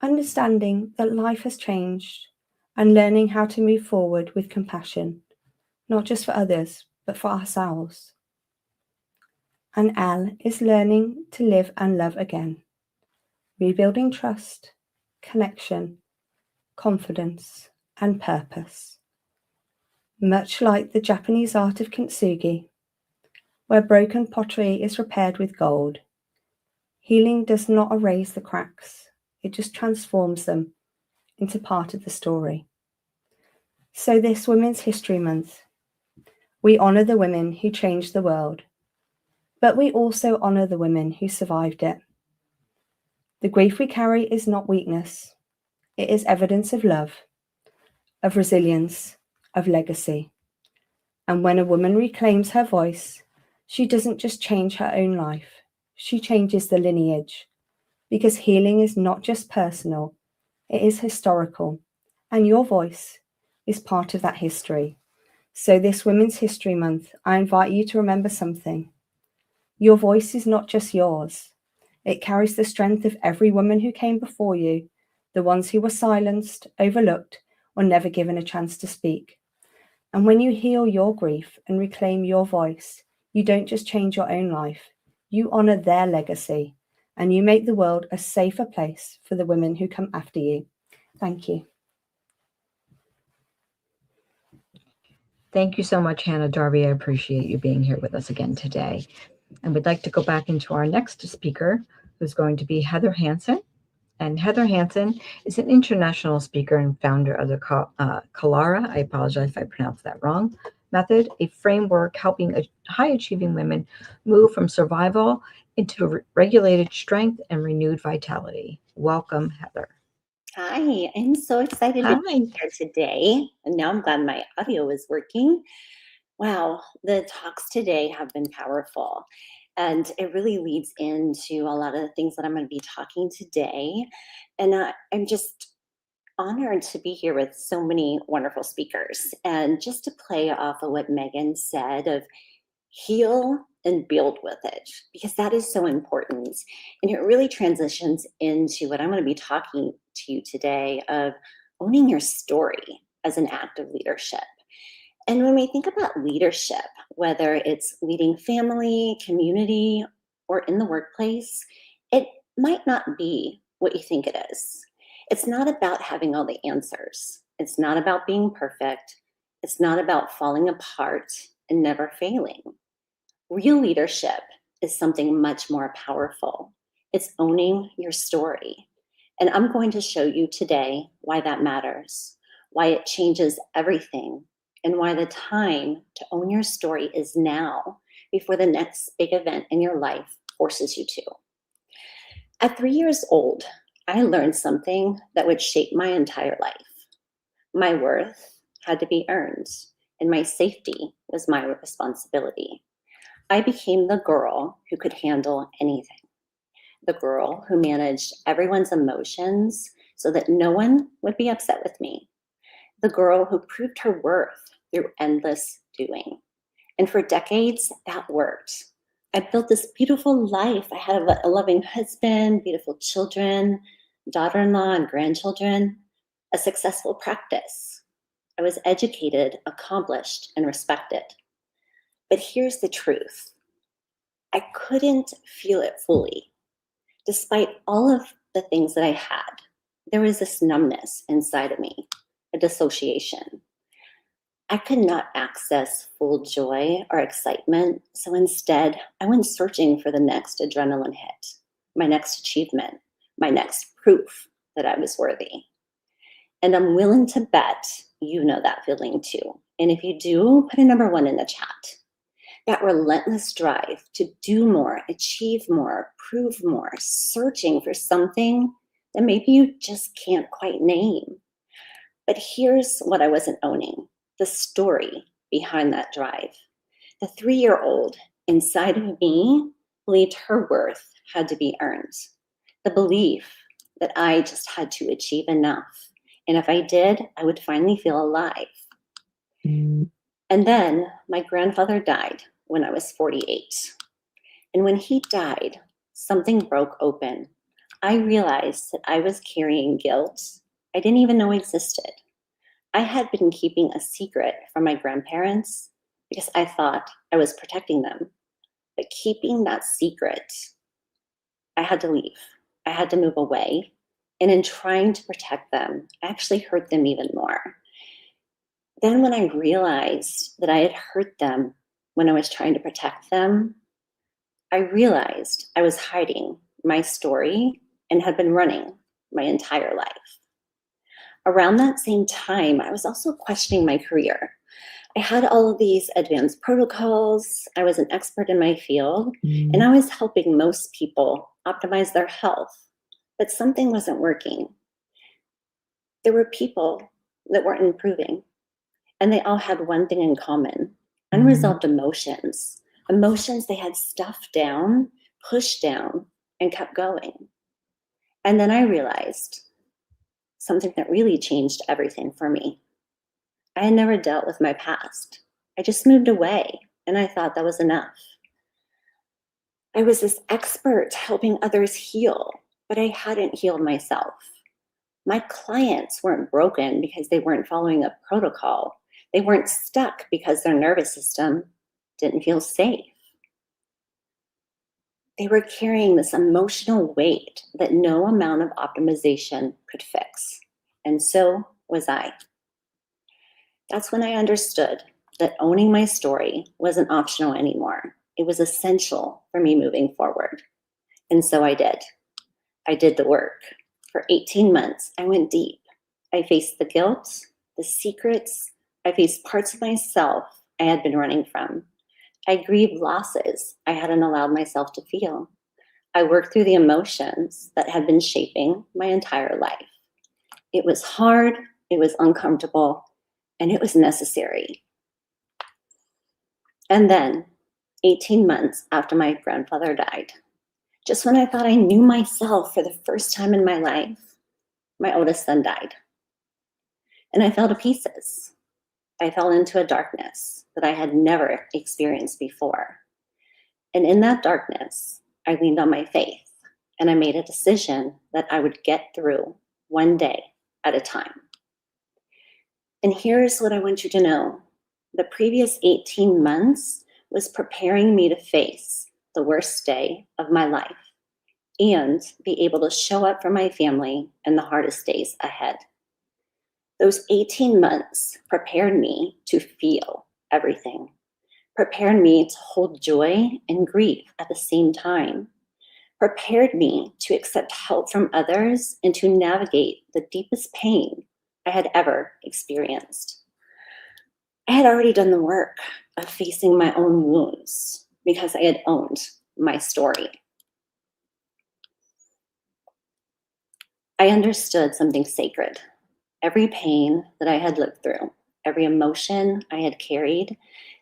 understanding that life has changed and learning how to move forward with compassion, not just for others, but for ourselves. And L is learning to live and love again, rebuilding trust, connection, confidence, and purpose. Much like the Japanese art of kintsugi, where broken pottery is repaired with gold, healing does not erase the cracks, it just transforms them into part of the story. So this Women's History Month, we honour the women who changed the world, but we also honour the women who survived it. The grief we carry is not weakness, it is evidence of love, of resilience, of legacy. And when a woman reclaims her voice, she doesn't just change her own life, she changes the lineage. Because healing is not just personal, it is historical, and your voice is part of that history. So this Women's History Month, I invite you to remember something. Your voice is not just yours. It carries the strength of every woman who came before you, the ones who were silenced, overlooked, or never given a chance to speak. And when you heal your grief and reclaim your voice, you don't just change your own life, you honour their legacy, and you make the world a safer place for the women who come after you. Thank you. Thank you so much, Hannah Darby. I appreciate you being here with us again today. And we'd like to go back into our next speaker, who's going to be Heather Hansen. And Heather Hansen is an international speaker and founder of the Kalara, I apologize if I pronounced that wrong, method, a framework helping high-achieving women move from survival into regulated strength and renewed vitality. Welcome, Heather. Hi, I'm so excited to be here today. And now I'm glad my audio is working. Wow, the talks today have been powerful. And it really leads into a lot of the things that I'm going to be talking today. And I'm just honored to be here with so many wonderful speakers. And just to play off of what Megan said of heal and build with it, because that is so important. And it really transitions into what I'm going to be talking to you today of owning your story as an act of leadership. And when we think about leadership, whether it's leading family, community, or in the workplace, it might not be what you think it is. It's not about having all the answers. It's not about being perfect. It's not about falling apart and never failing. Real leadership is something much more powerful. It's owning your story. And I'm going to show you today why that matters, why it changes everything, and why the time to own your story is now before the next big event in your life forces you to. At 3 years old, I learned something that would shape my entire life. My worth had to be earned, and my safety was my responsibility. I became the girl who could handle anything, the girl who managed everyone's emotions so that no one would be upset with me, the girl who proved her worth through endless doing. And for decades, that worked. I built this beautiful life. I had a loving husband, beautiful children, daughter-in-law and grandchildren, a successful practice. I was educated, accomplished, and respected. But here's the truth. I couldn't feel it fully. Despite all of the things that I had, there was this numbness inside of me, a dissociation. I could not access full joy or excitement, so instead, I went searching for the next adrenaline hit, my next achievement, my next proof that I was worthy. And I'm willing to bet you know that feeling too. And if you do, put a number 1 in the chat. That relentless drive to do more, achieve more, prove more, searching for something that maybe you just can't quite name. But here's what I wasn't owning, the story behind that drive. The 3-year-old inside of me believed her worth had to be earned. The belief that I just had to achieve enough. And if I did, I would finally feel alive. And then my grandfather died when I was 48. And when he died, something broke open. I realized that I was carrying guilt I didn't even know existed. I had been keeping a secret from my grandparents because I thought I was protecting them. But keeping that secret, I had to leave. I had to move away. And in trying to protect them, I actually hurt them even more. Then when I realized that I had hurt them when I was trying to protect them, I realized I was hiding my story and had been running my entire life. Around that same time, I was also questioning my career. I had all of these advanced protocols. I was an expert in my field, and I was helping most people optimize their health, but something wasn't working. There were people that weren't improving, and they all had one thing in common: unresolved emotions. Emotions they had stuffed down, pushed down, and kept going. And then I realized something that really changed everything for me. I had never dealt with my past. I just moved away, and I thought that was enough. I was this expert helping others heal, but I hadn't healed myself. My clients weren't broken because they weren't following a protocol. They weren't stuck because their nervous system didn't feel safe. They were carrying this emotional weight that no amount of optimization could fix. And so was I. That's when I understood that owning my story wasn't optional anymore. It was essential for me moving forward. And so I did. I did the work. For 18 months, I went deep. I faced the guilt, the secrets. I faced parts of myself I had been running from. I grieved losses I hadn't allowed myself to feel. I worked through the emotions that had been shaping my entire life. It was hard, it was uncomfortable, and it was necessary. And then, 18 months after my grandfather died, just when I thought I knew myself for the first time in my life, my oldest son died. And I fell to pieces. I fell into a darkness that I had never experienced before. And in that darkness, I leaned on my faith, and I made a decision that I would get through one day at a time. And here's what I want you to know. The previous 18 months was preparing me to face the worst day of my life and be able to show up for my family in the hardest days ahead. Those 18 months prepared me to feel everything. prepared me to hold joy and grief at the same time, prepared me to accept help from others and to navigate the deepest pain I had ever experienced. I had already done the work of facing my own wounds because I had owned my story. I understood something sacred. Every pain that I had lived through, every emotion I had carried,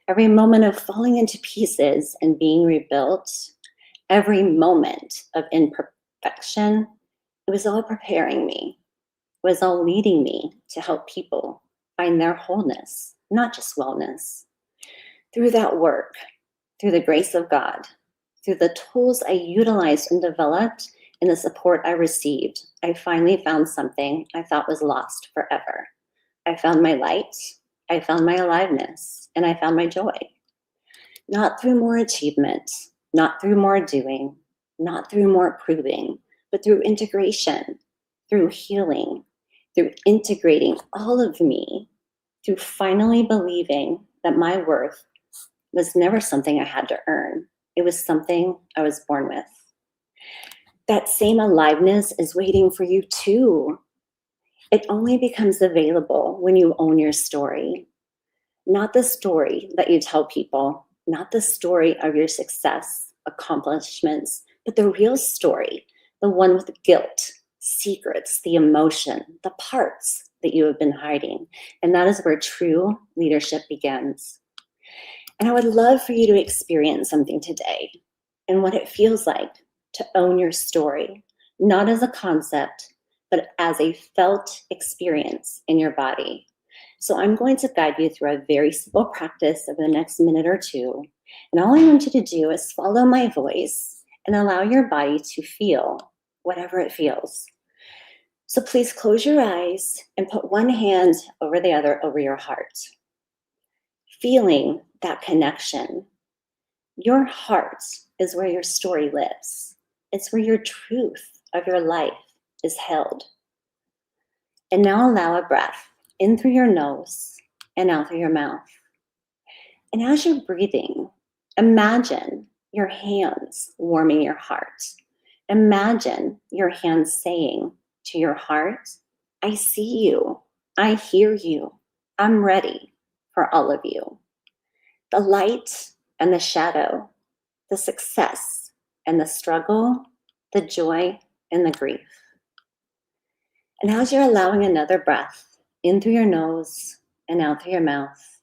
every moment of falling into pieces and being rebuilt, every moment of imperfection, it was all preparing me. It was all leading me to help people find their wholeness, not just wellness. Through that work, through the grace of God, through the tools I utilized and developed, and the support I received, I finally found something I thought was lost forever. I found my light, I found my aliveness, and I found my joy. Not through more achievement, not through more doing, not through more proving, but through integration, through healing, through integrating all of me, through finally believing that my worth was never something I had to earn. It was something I was born with. That same aliveness is waiting for you too. It only becomes available when you own your story. Not the story that you tell people, not the story of your success, accomplishments, but the real story, the one with the guilt, secrets, the emotion, the parts that you have been hiding. And that is where true leadership begins. And I would love for you to experience something today and what it feels like to own your story, not as a concept, but as a felt experience in your body. So I'm going to guide you through a very simple practice over the next minute or two. And all I want you to do is follow my voice and allow your body to feel whatever it feels. So please close your eyes and put one hand over the other over your heart. Feeling that connection. Your heart is where your story lives. It's where your truth of your life is held. And now allow a breath in through your nose and out through your mouth. And as you're breathing, imagine your hands warming your heart. Imagine your hands saying to your heart, I see you, I hear you, I'm ready for all of you. The light and the shadow, the success and the struggle, the joy and the grief. And as you're allowing another breath in through your nose and out through your mouth,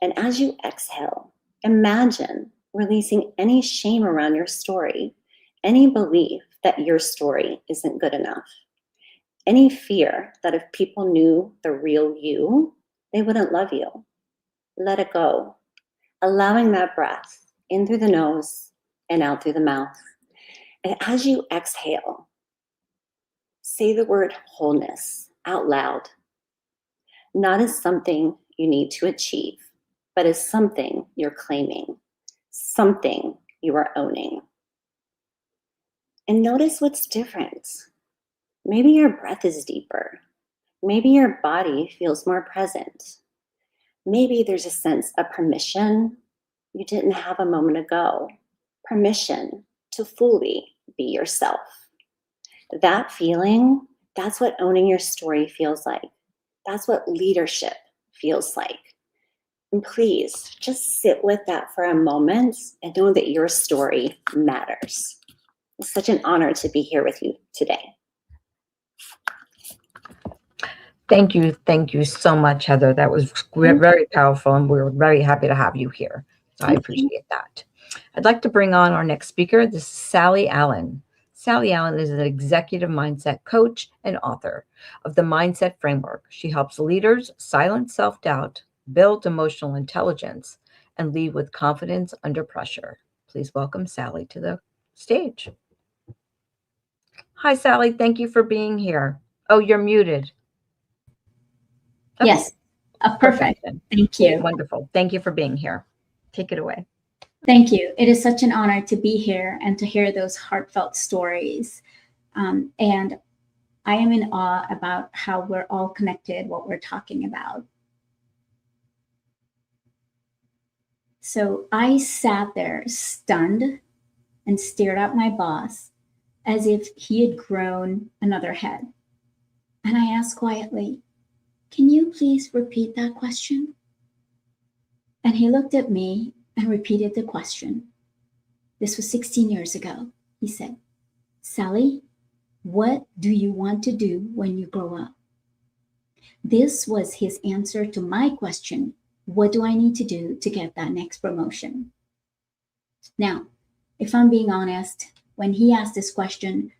and as you exhale, imagine releasing any shame around your story, any belief that your story isn't good enough, any fear that if people knew the real you, they wouldn't love you. Let it go. Allowing that breath in through the nose and out through the mouth. And as you exhale, say the word wholeness out loud, not as something you need to achieve, but as something you're claiming, something you are owning. And notice what's different. Maybe your breath is deeper. Maybe your body feels more present. Maybe there's a sense of permission you didn't have a moment ago. Permission to fully be yourself. That feeling, that's what owning your story feels like. That's what leadership feels like. And please just sit with that for a moment and know that your story matters. It's such an honor to be here with you today. Thank you. Thank you so much, Heather. That was very powerful, and we're very happy to have you here. So I appreciate that. I'd like to bring on our next speaker. This is Sally Allen. Sally Allen is an executive mindset coach and author of the Mindset Framework. She helps leaders silence self-doubt, build emotional intelligence, and lead with confidence under pressure. Please welcome Sally to the stage. Hi, Sally. Thank you for being here. Oh, you're muted. Okay. Yes. Perfect. Thank you. Wonderful. Thank you for being here. Take it away. Thank you. It is such an honor to be here and to hear those heartfelt stories. And I am in awe about how we're all connected, what we're talking about. So I sat there stunned and stared at my boss as if he had grown another head. And I asked quietly, "Can you please repeat that question?" And he looked at me and repeated the question. This was 16 years ago. He said, "Sally, what do you want to do when you grow up?" This was his answer to my question, what do I need to do to get that next promotion? Now, if I'm being honest, when he asked this question,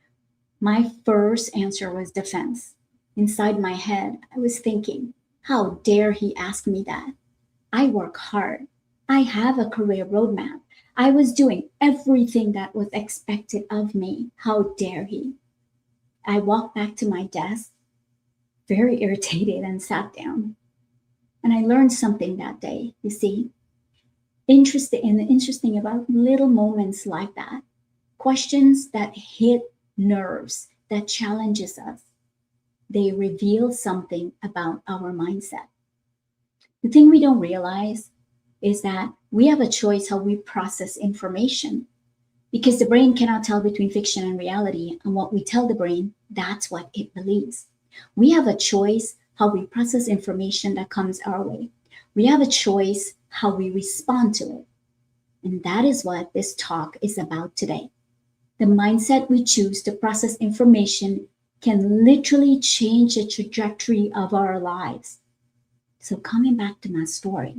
my first answer was defense. Inside my head, I was thinking, how dare he ask me that? I work hard. I have a career roadmap. I was doing everything that was expected of me. How dare he? I walked back to my desk, very irritated, and sat down. And I learned something that day. You see, interesting about little moments like that, questions that hit nerves, that challenges us. They reveal something about our mindset. The thing we don't realize is that we have a choice how we process information, because the brain cannot tell between fiction and reality, and what we tell the brain, that's what it believes. We have a choice how we process information that comes our way. We have a choice how we respond to it. And that is what this talk is about today. The mindset we choose to process information can literally change the trajectory of our lives. So coming back to my story,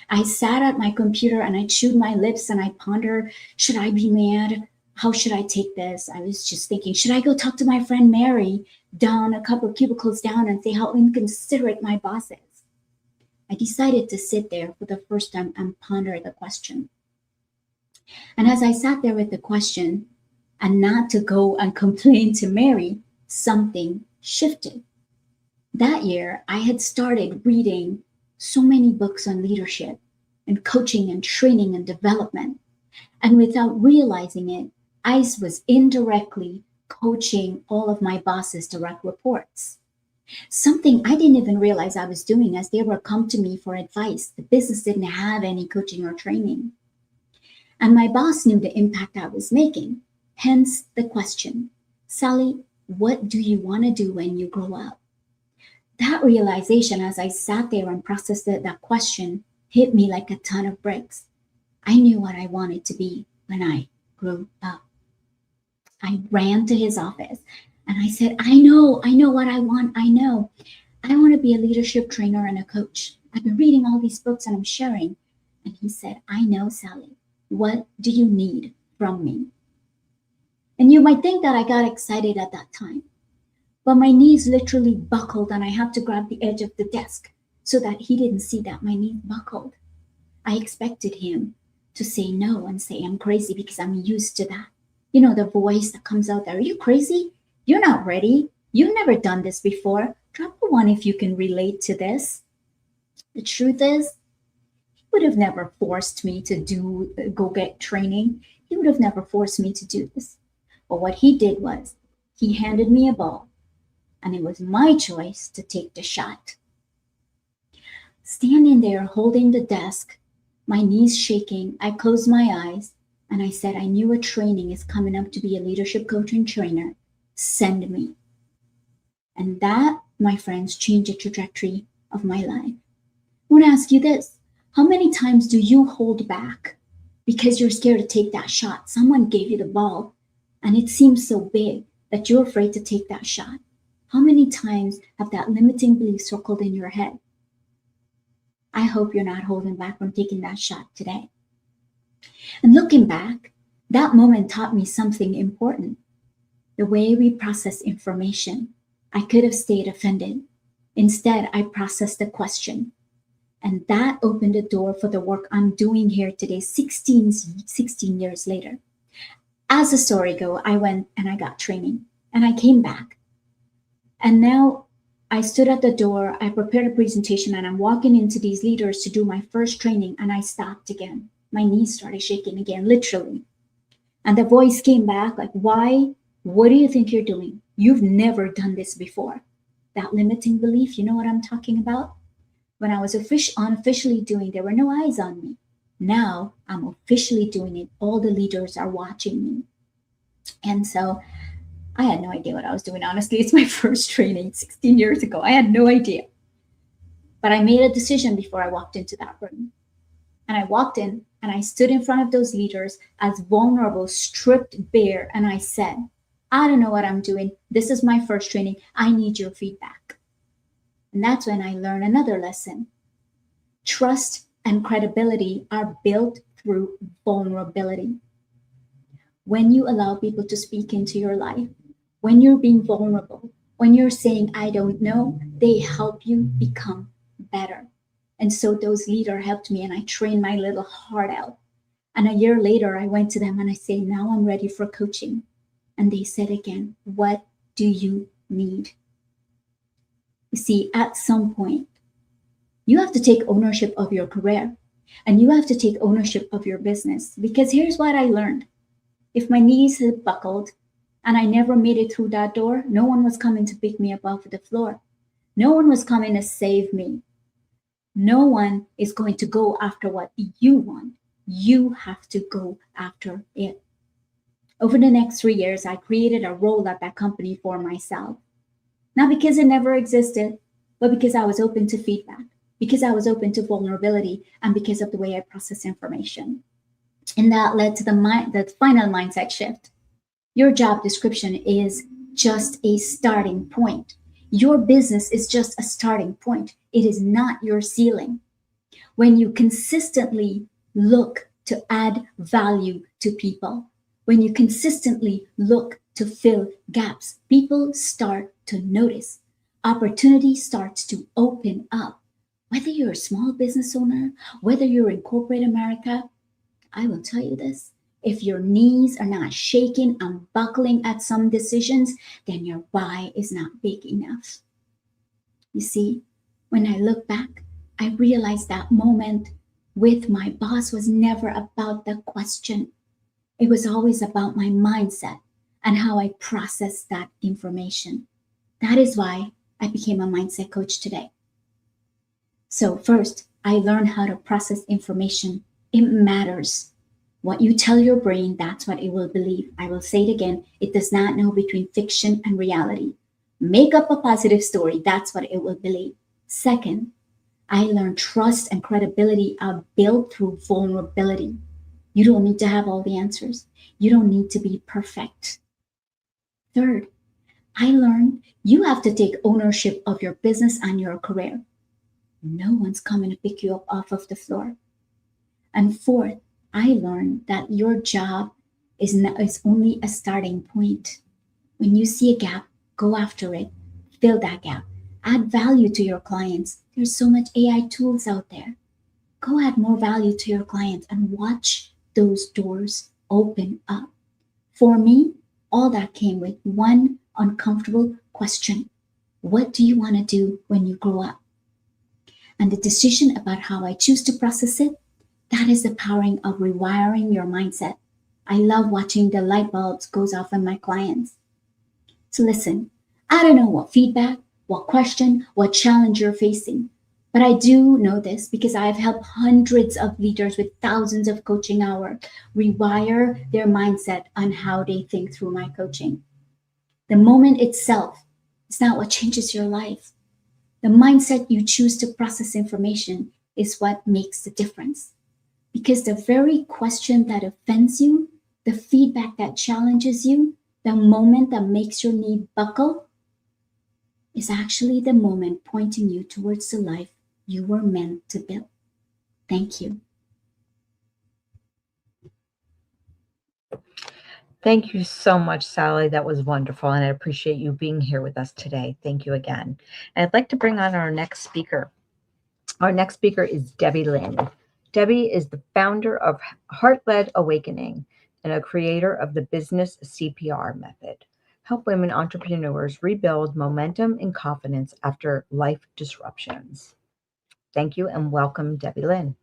I sat at my computer and I chewed my lips and I pondered, should I be mad? How should I take this? I was just thinking, should I go talk to my friend Mary down a couple of cubicles down and say how inconsiderate my boss is? I decided to sit there for the first time and ponder the question. And as I sat there with the question, and not to go and complain to Mary, something shifted. That year, I had started reading so many books on leadership and coaching and training and development. And without realizing it, I was indirectly coaching all of my boss's direct reports. Something I didn't even realize I was doing, as they would come to me for advice. The business didn't have any coaching or training. And my boss knew the impact I was making. Hence the question, Sally, what do you want to do when you grow up? That realization, as I sat there and processed that question, hit me like a ton of bricks. I knew what I wanted to be when I grew up. I ran to his office and I said, I know what I want. I want to be a leadership trainer and a coach. I've been reading all these books and I'm sharing. And he said, I know, Sally. What do you need from me? And you might think that I got excited at that time, but my knees literally buckled and I had to grab the edge of the desk so that he didn't see that my knees buckled. I expected him to say no and say I'm crazy because I'm used to that. You know, the voice that comes out there, are you crazy? You're not ready. You've never done this before. Drop a one if you can relate to this. The truth is, he would have never forced me to go get training. He would have never forced me to do this. But what he did was he handed me a ball and it was my choice to take the shot. Standing there holding the desk, my knees shaking, I closed my eyes and I said, I knew a training is coming up to be a leadership coach and trainer. Send me. And that, my friends, changed the trajectory of my life. I want to ask you this. How many times do you hold back because you're scared to take that shot? Someone gave you the ball and it seems so big that you're afraid to take that shot. How many times have that limiting belief circled in your head? I hope you're not holding back from taking that shot today. And looking back, that moment taught me something important. The way we process information. I could have stayed offended. Instead, I processed the question. And that opened the door for the work I'm doing here today, 16 years later. As the story goes, I went and I got training and I came back. And now I stood at the door, I prepared a presentation and I'm walking into these leaders to do my first training and I stopped again. My knees started shaking again, literally. And the voice came back like, why? What do you think you're doing? You've never done this before. That limiting belief, you know what I'm talking about? When I was unofficially doing, there were no eyes on me. Now I'm officially doing it. All the leaders are watching me. And so I had no idea what I was doing. Honestly, it's my first training 16 years ago. I had no idea. But I made a decision before I walked into that room. And I walked in and I stood in front of those leaders as vulnerable, stripped bare. And I said, I don't know what I'm doing. This is my first training. I need your feedback. And that's when I learned another lesson. Trust and credibility are built through vulnerability. When you allow people to speak into your life, when you're being vulnerable, when you're saying, I don't know, they help you become better. And so those leaders helped me, and I trained my little heart out. And a year later, I went to them and I said, now I'm ready for coaching. And they said again, what do you need? You see, at some point, you have to take ownership of your career and you have to take ownership of your business. Because here's what I learned. If my knees had buckled and I never made it through that door, no one was coming to pick me up off the floor. No one was coming to save me. No one is going to go after what you want. You have to go after it. Over the next 3 years, I created a role at that company for myself. Not because it never existed, but because I was open to feedback, because I was open to vulnerability, and because of the way I process information. And that led to the final mindset shift. Your job description is just a starting point. Your business is just a starting point. It is not your ceiling. When you consistently look to add value to people, when you consistently look to fill gaps, people start to notice. Opportunity starts to open up. Whether you're a small business owner, whether you're in corporate America, I will tell you this. If your knees are not shaking and buckling at some decisions, then your why is not big enough. You see, when I look back, I realized that moment with my boss was never about the question. It was always about my mindset and how I processed that information. That is why I became a mindset coach today. So first, I learned how to process information. It matters. What you tell your brain, that's what it will believe. I will say it again. It does not know between fiction and reality. Make up a positive story. That's what it will believe. Second, I learned trust and credibility are built through vulnerability. You don't need to have all the answers. You don't need to be perfect. Third, I learned you have to take ownership of your business and your career. No one's coming to pick you up off of the floor. And fourth, I learned that your job is only a starting point. When you see a gap, go after it, fill that gap, add value to your clients. There's so much AI tools out there. Go add more value to your clients and watch those doors open up. For me, all that came with one uncomfortable question. What do you want to do when you grow up? And the decision about how I choose to process it, that is the powering of rewiring your mindset. I love watching the light bulbs goes off in my clients. So listen, I don't know what feedback, what question, what challenge you're facing, but I do know this because I've helped hundreds of leaders with thousands of coaching hours rewire their mindset on how they think through my coaching. The moment itself is not what changes your life. The mindset you choose to process information is what makes the difference. Because the very question that offends you, the feedback that challenges you, the moment that makes your knee buckle, is actually the moment pointing you towards the life you were meant to build. Thank you. Thank you so much, Sally. That was wonderful, and I appreciate you being here with us today. Thank you again. And I'd like to bring on our next speaker. Our next speaker is Debbie Lynn. Debbie is the founder of Heart-Led Awakening and a creator of the Business CPR method. Help women entrepreneurs rebuild momentum and confidence after life disruptions. Thank you and welcome, Debbie Lynn.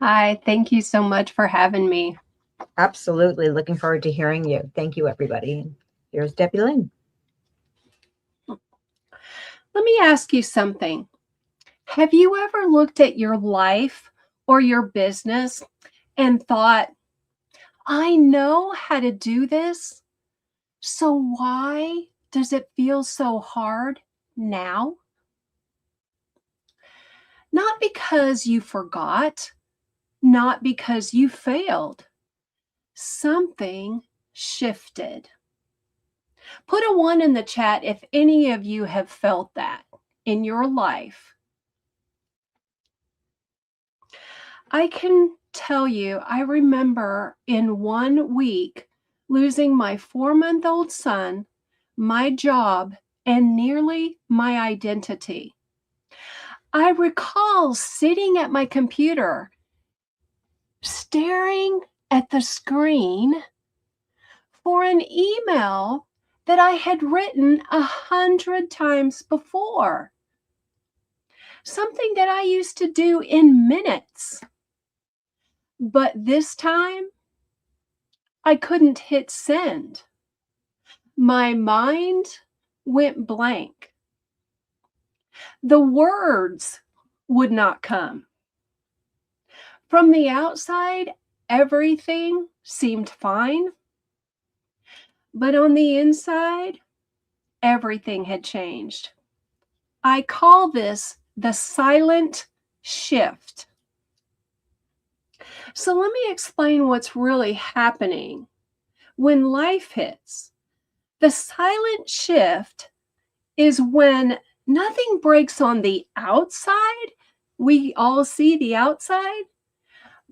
Hi, thank you so much for having me. Absolutely. Looking forward to hearing you. Thank you, everybody. Here's Debbie Lynn. Let me ask you something. Have you ever looked at your life or your business and thought, I know how to do this, so why does it feel so hard now? Not because you forgot, not because you failed. Something shifted. Put a 1 in the chat if any of you have felt that in your life. I can tell you, I remember in 1 week losing my 4-month-old son, my job, and nearly my identity. I recall sitting at my computer, staring at the screen for an email that I had written 100 times before. Something that I used to do in minutes. But this time, I couldn't hit send. My mind went blank. The words would not come. From the outside, everything seemed fine. But on the inside, everything had changed. I call this the silent shift. So let me explain what's really happening when life hits. The silent shift is when nothing breaks on the outside. We all see the outside,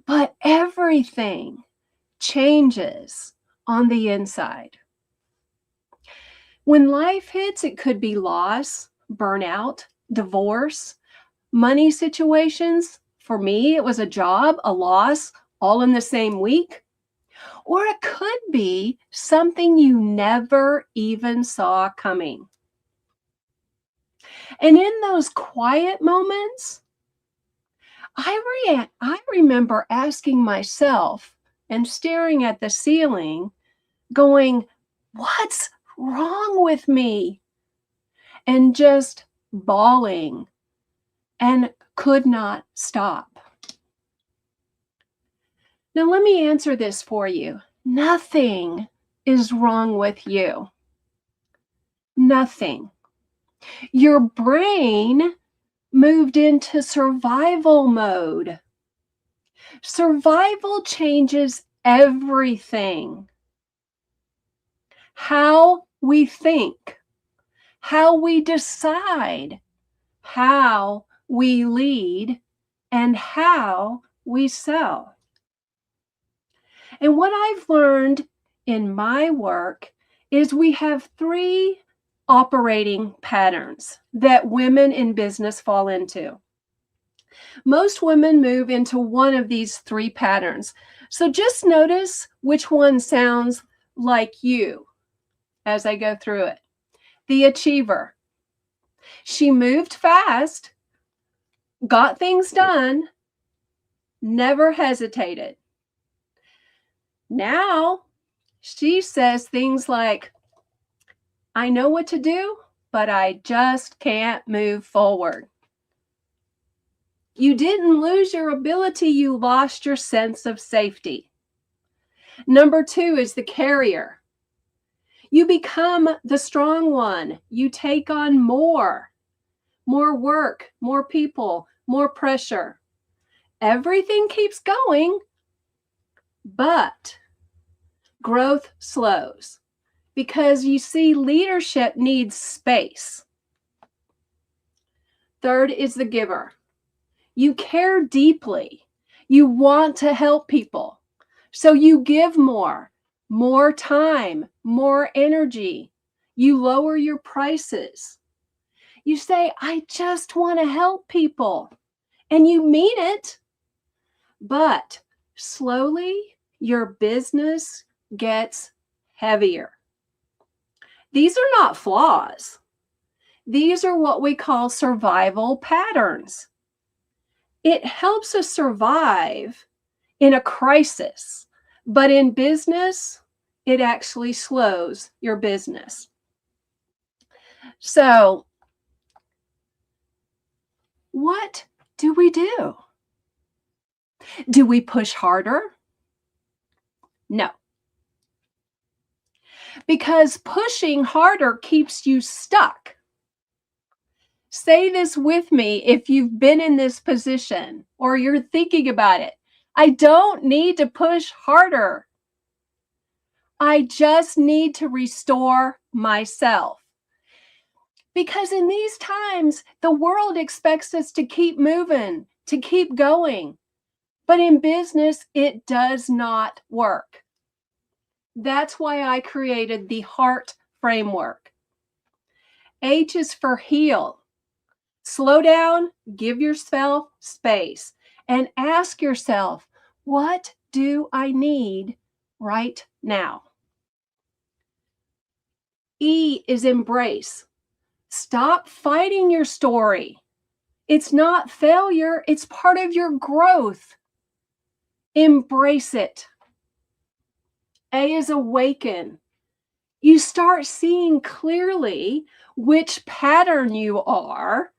but everything changes on the inside. When life hits, it could be loss, burnout, divorce, money situations. For me, it was a job, a loss, all in the same week. Or it could be something you never even saw coming. And in those quiet moments, I remember asking myself and staring at the ceiling, going, what's wrong with me? And just bawling and could not stop. Now, let me answer this for you. Nothing is wrong with you. Nothing. Your brain moved into survival mode. Survival changes everything. How we think, how we decide, how we lead, and how we sell. And what I've learned in my work is we have 3 operating patterns that women in business fall into. Most women move into one of these 3 patterns. So just notice which one sounds like you as I go through it. The achiever. She moved fast, got things done, never hesitated. Now she says things like, I know what to do, but I just can't move forward. You didn't lose your ability, you lost your sense of safety. Number 2 is the carrier. You become the strong one. You take on more work, more people, more pressure. Everything keeps going, but growth slows because you see, leadership needs space. Third is the giver. You care deeply. You want to help people. So you give more time, more energy. You lower your prices. You say, I just want to help people. And you mean it. But slowly, your business gets heavier. These are not flaws. These are what we call survival patterns. It helps us survive in a crisis, but in business, it actually slows your business. So, what do we do? Do we push harder? No. Because pushing harder keeps you stuck. Say this with me if you've been in this position or you're thinking about it. I don't need to push harder. I just need to restore myself. Because in these times, the world expects us to keep moving, to keep going. But in business, it does not work. That's why I created the HEART framework. H is for heal. Slow down, give yourself space, and ask yourself, what do I need right now? E is embrace. Stop fighting your story. It's not failure, it's part of your growth. Embrace it. A is awaken. You start seeing clearly which pattern you are,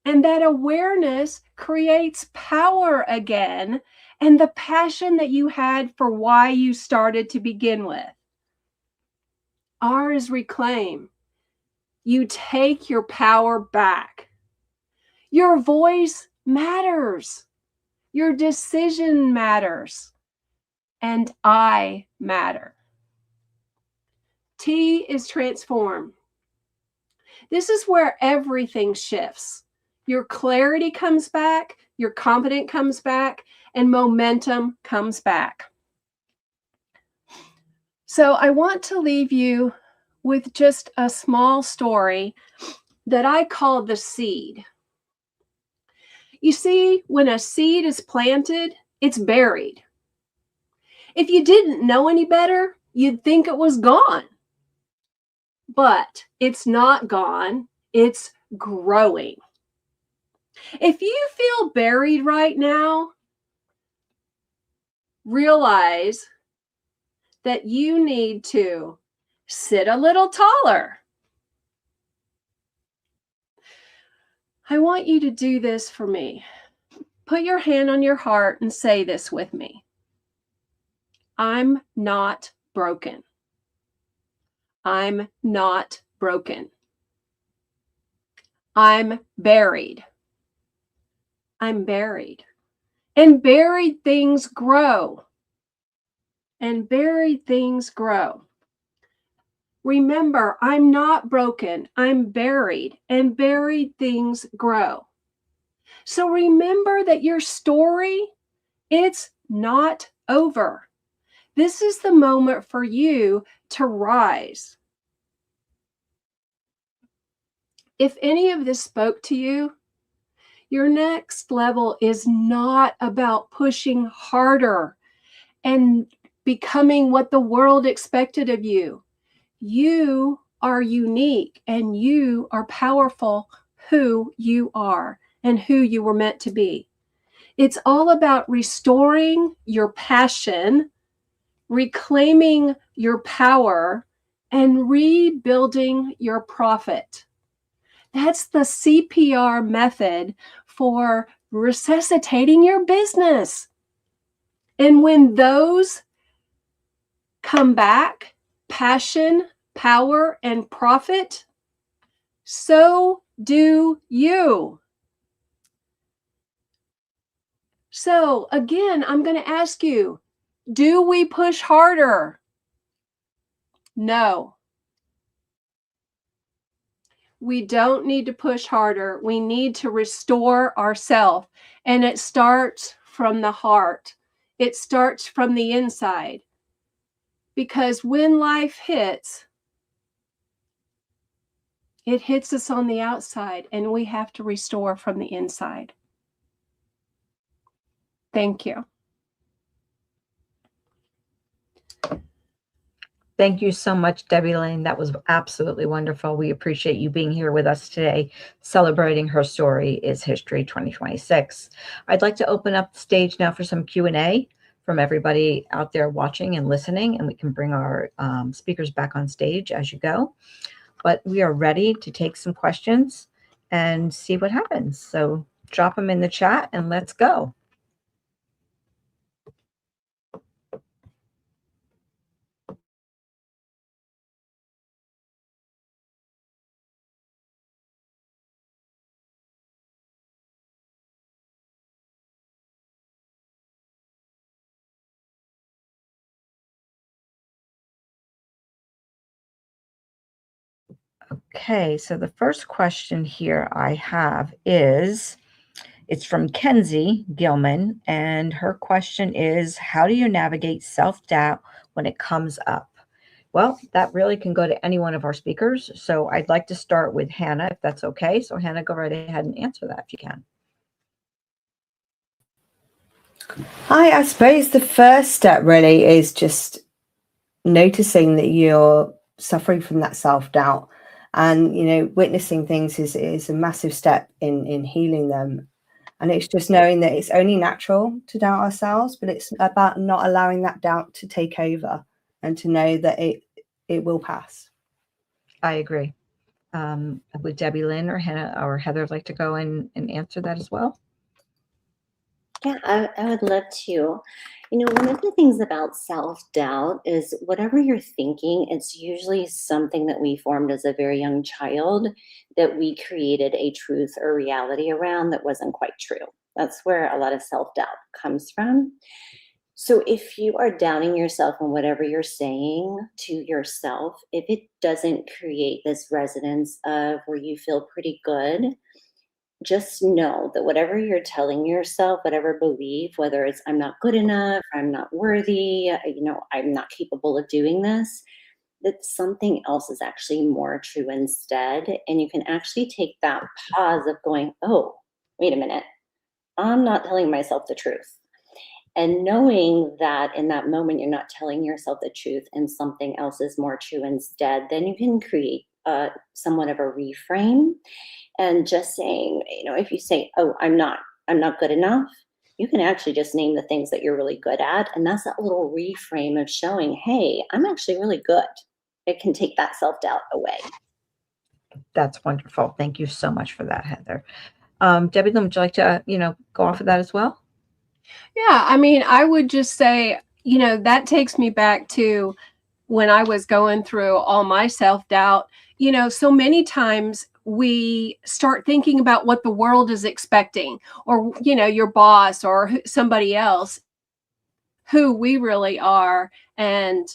and that awareness creates power again and the passion that you had for why you started to begin with. R is reclaim. You take your power back. Your voice matters. Your decision matters. And I matter. T is transform. This is where everything shifts. Your clarity comes back, your confidence comes back, and momentum comes back. So I want to leave you with just a small story that I call the seed. You see, when a seed is planted, it's buried. If you didn't know any better, you'd think it was gone. But it's not gone, it's growing. If you feel buried right now, realize that you need to sit a little taller. I want you to do this for me. Put your hand on your heart and say this with me. I'm not broken. I'm not broken. I'm buried. I'm buried. And buried things grow. And buried things grow. Remember, I'm not broken. I'm buried. And buried things grow. So remember that your story, it's not over. This is the moment for you to rise. If any of this spoke to you, your next level is not about pushing harder and becoming what the world expected of you. You are unique and you are powerful who you are and who you were meant to be. It's all about restoring your passion, reclaiming your power, and rebuilding your profit. That's the CPR method for resuscitating your business. And when those come back, passion, power, and profit, so do you. So again, I'm going to ask you, do we push harder? No. We don't need to push harder. We need to restore ourselves. And it starts from the heart. It starts from the inside. Because when life hits, it hits us on the outside, and we have to restore from the inside. Thank you. Thank you so much, Debbie Lane. That was absolutely wonderful. We appreciate you being here with us today, celebrating Her Story is History 2026. I'd like to open up the stage now for some Q&A from everybody out there watching and listening, and we can bring our speakers back on stage as you go. But we are ready to take some questions and see what happens. So drop them in the chat and let's go. Okay, so the first question here I have is, it's from Kenzie Gilman, and her question is, how do you navigate self-doubt when it comes up? Well, that really can go to any one of our speakers. So I'd like to start with Hannah, if that's okay. So Hannah, go right ahead and answer that if you can. Hi, I suppose the first step really is just noticing that you're suffering from that self-doubt, and witnessing things is a massive step in healing them. And it's just knowing that it's only natural to doubt ourselves, but it's about not allowing that doubt to take over, and to know that it will pass. I agree. Would Debbie Lynn or Hannah or Heather like to go and answer that as well? Yeah, I would love to. One of the things about self-doubt is whatever you're thinking, it's usually something that we formed as a very young child that we created a truth or reality around that wasn't quite true. That's where a lot of self-doubt comes from. So if you are doubting yourself on whatever you're saying to yourself, if it doesn't create this resonance of where you feel pretty good, just know that whatever you're telling yourself, whatever belief, whether it's I'm not good enough, I'm not worthy, I'm not capable of doing this, that something else is actually more true instead. And you can actually take that pause of going, oh, wait a minute, I'm not telling myself the truth. And knowing that in that moment you're not telling yourself the truth and something else is more true instead, then you can create somewhat of a reframe. And just saying, if you say, oh, I'm not good enough, you can actually just name the things that you're really good at. And that's that little reframe of showing, hey, I'm actually really good. It can take that self-doubt away. That's wonderful. Thank you so much for that, Heather. Debbie Lynn, would you like to, go off of that as well? Yeah, I mean, I would just say, that takes me back to when I was going through all my self-doubt. So many times we start thinking about what the world is expecting, or, your boss or somebody else, who we really are and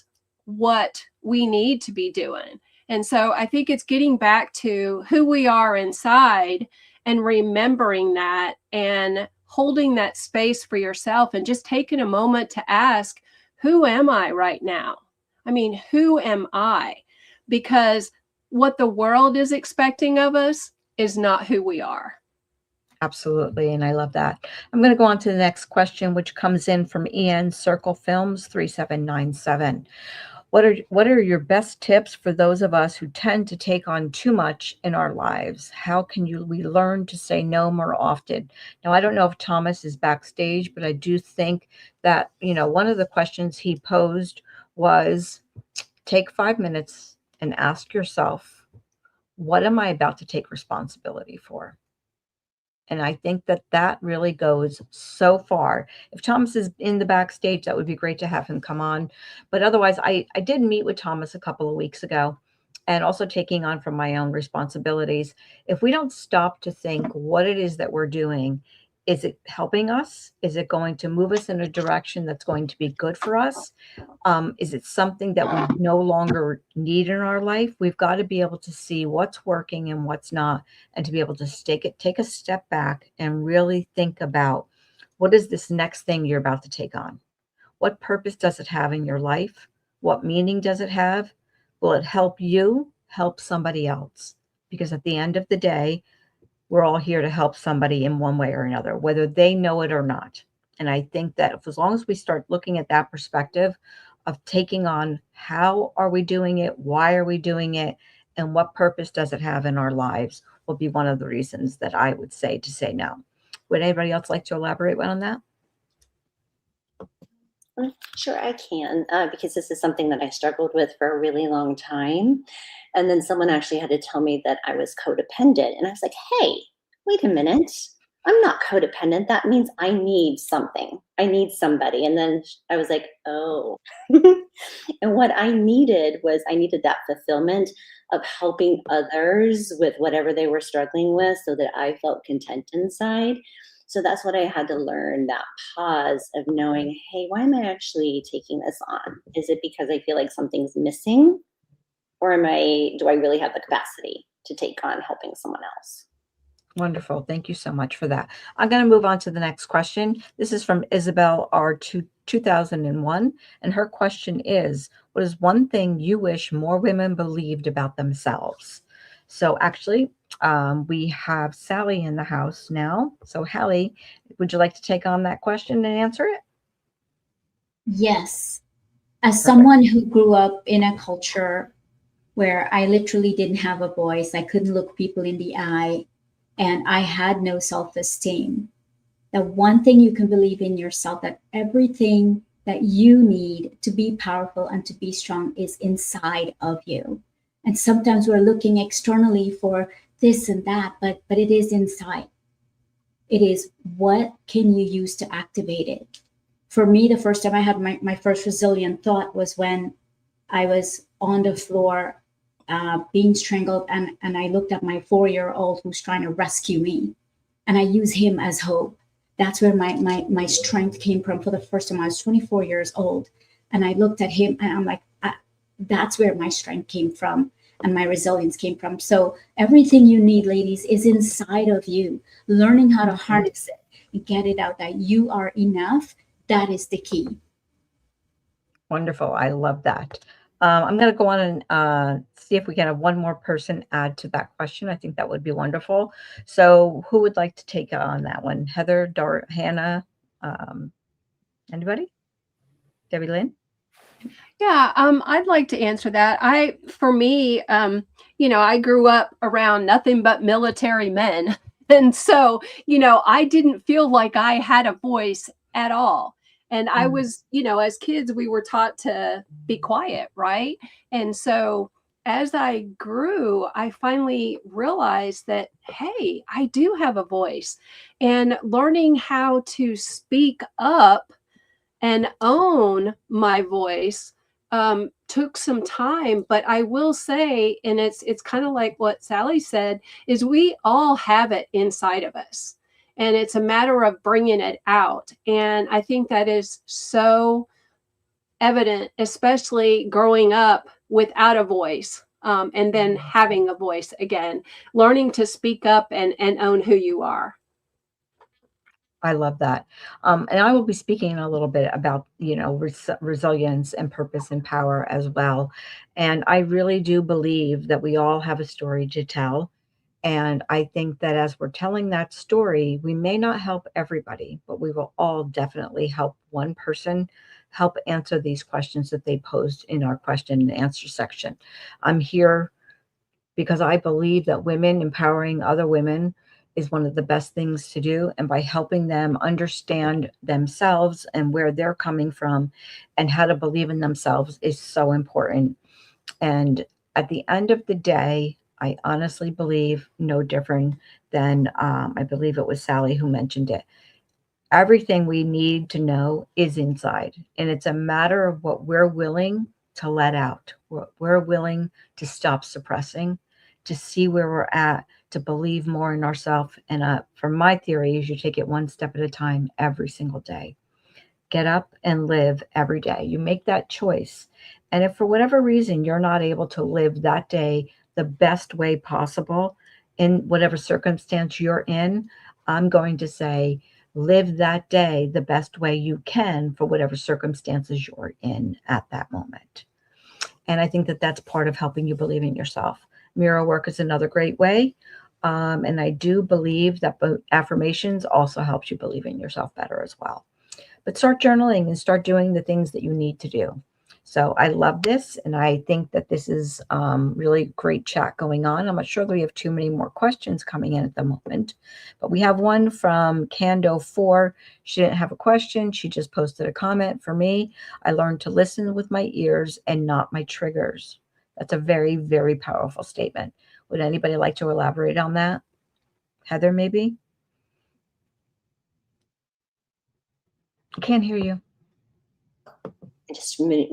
what we need to be doing. And so I think it's getting back to who we are inside and remembering that and holding that space for yourself and just taking a moment to ask, who am I right now? I mean, who am I? Because what the world is expecting of us is not who we are. Absolutely, and I love that. I'm going to go on to the next question, which comes in from Ian Circle Films 3797. What are your best tips for those of us who tend to take on too much in our lives? How can we learn to say no more often? Now, I don't know if Thomas is backstage, but I do think that, one of the questions he posed was, take 5 minutes and ask yourself, what am I about to take responsibility for? And I think that really goes so far. If Thomas is in the backstage, that would be great to have him come on. But otherwise, I did meet with Thomas a couple of weeks ago, and also taking on from my own responsibilities. If we don't stop to think what it is that we're doing, is it helping us? Is it going to move us in a direction that's going to be good for us? Is it something that we no longer need in our life? We've got to be able to see what's working and what's not, and to be able to take a step back and really think about, what is this next thing you're about to take on? What purpose does it have in your life? What meaning does it have? Will it help you, help somebody else? Because at the end of the day, we're all here to help somebody in one way or another, whether they know it or not. And I think that as long as we start looking at that perspective of taking on, how are we doing it? Why are we doing it? And what purpose does it have in our lives, will be one of the reasons that I would say to say no. Would anybody else like to elaborate on that? Sure, I can, because this is something that I struggled with for a really long time. And then someone actually had to tell me that I was codependent. And I was like, hey, wait a minute. I'm not codependent. That means I need something. I need somebody. And then I was like, oh. And what I needed that fulfillment of helping others with whatever they were struggling with, so that I felt content inside. So that's what I had to learn, that pause of knowing, hey, why am I actually taking this on? Is it because I feel like something's missing? or do I really have the capacity to take on helping someone else? Wonderful. Thank you so much for that. I'm going to move on to the next question. This is from Isabel R. 2001. And her question is, what is one thing you wish more women believed about themselves? So actually, we have Sally in the house now. So Hallie, would you like to take on that question and answer it? Yes. As someone who grew up in a culture where I literally didn't have a voice, I couldn't look people in the eye, and I had no self-esteem. The one thing you can believe in yourself, that everything that you need to be powerful and to be strong is inside of you. And sometimes we're looking externally for this and that, but it is inside. It is, what can you use to activate it? For me, the first time I had my first resilient thought was when I was on the floor being strangled, and I looked at my 4-year-old who's trying to rescue me, and I use him as hope. That's where my strength came from. For the first time, I was 24 years old, and I looked at him, and I'm like, that's where my strength came from, and my resilience came from. So everything you need, ladies, is inside of you. Learning how to harness it and get it out, that you are enough, that is the key. Wonderful. I love that. I'm going to go on and see if we can have one more person add to that question. I think that would be wonderful. So who would like to take on that one? Heather, Hannah, anybody? Debbie Lynn? Yeah, I'd like to answer that. For me, I grew up around nothing but military men. And so, I didn't feel like I had a voice at all. And I was, as kids, we were taught to be quiet, right? And so as I grew, I finally realized that, hey, I do have a voice. And learning how to speak up and own my voice took some time, but I will say, and it's kind of like what Sally said, is we all have it inside of us, and it's a matter of bringing it out. And I think that is so evident, especially growing up without a voice, and then having a voice again, learning to speak up and own who you are. I love that. And I will be speaking a little bit about, resilience and purpose and power as well. And I really do believe that we all have a story to tell. And I think that as we're telling that story, we may not help everybody, but we will all definitely help one person help answer these questions that they posed in our question and answer section. I'm here because I believe that women empowering other women is one of the best things to do. And by helping them understand themselves and where they're coming from and how to believe in themselves is so important. And at the end of the day, I honestly believe no different than, I believe it was Sally who mentioned it. Everything we need to know is inside. And it's a matter of what we're willing to let out, what we're willing to stop suppressing, to see where we're at, to believe more in ourselves. And for my theory is you take it one step at a time every single day. Get up and live every day. You make that choice. And if for whatever reason you're not able to live that day the best way possible in whatever circumstance you're in, I'm going to say live that day the best way you can for whatever circumstances you're in at that moment. And I think that that's part of helping you believe in yourself. Mirror work is another great way. And I do believe that affirmations also helps you believe in yourself better as well. But start journaling and start doing the things that you need to do. So I love this, and I think that this is really great chat going on. I'm not sure that we have too many more questions coming in at the moment, but we have one from Cando4. She didn't have a question. She just posted a comment. For me, I learned to listen with my ears and not my triggers. That's a very, very powerful statement. Would anybody like to elaborate on that? Heather, maybe? I can't hear you. Just a minute.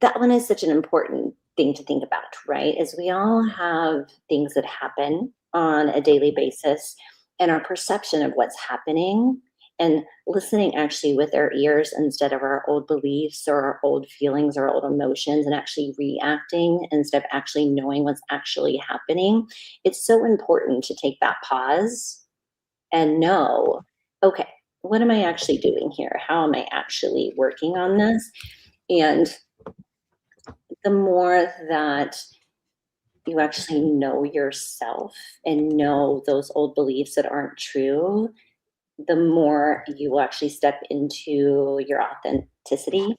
That one is such an important thing to think about, right? Is we all have things that happen on a daily basis, and our perception of what's happening and listening actually with our ears instead of our old beliefs or our old feelings or old emotions, and actually reacting instead of actually knowing what's actually happening. It's so important to take that pause and know, okay, what am I actually doing here? How am I actually working on this? And the more that you actually know yourself and know those old beliefs that aren't true, the more you will actually step into your authenticity,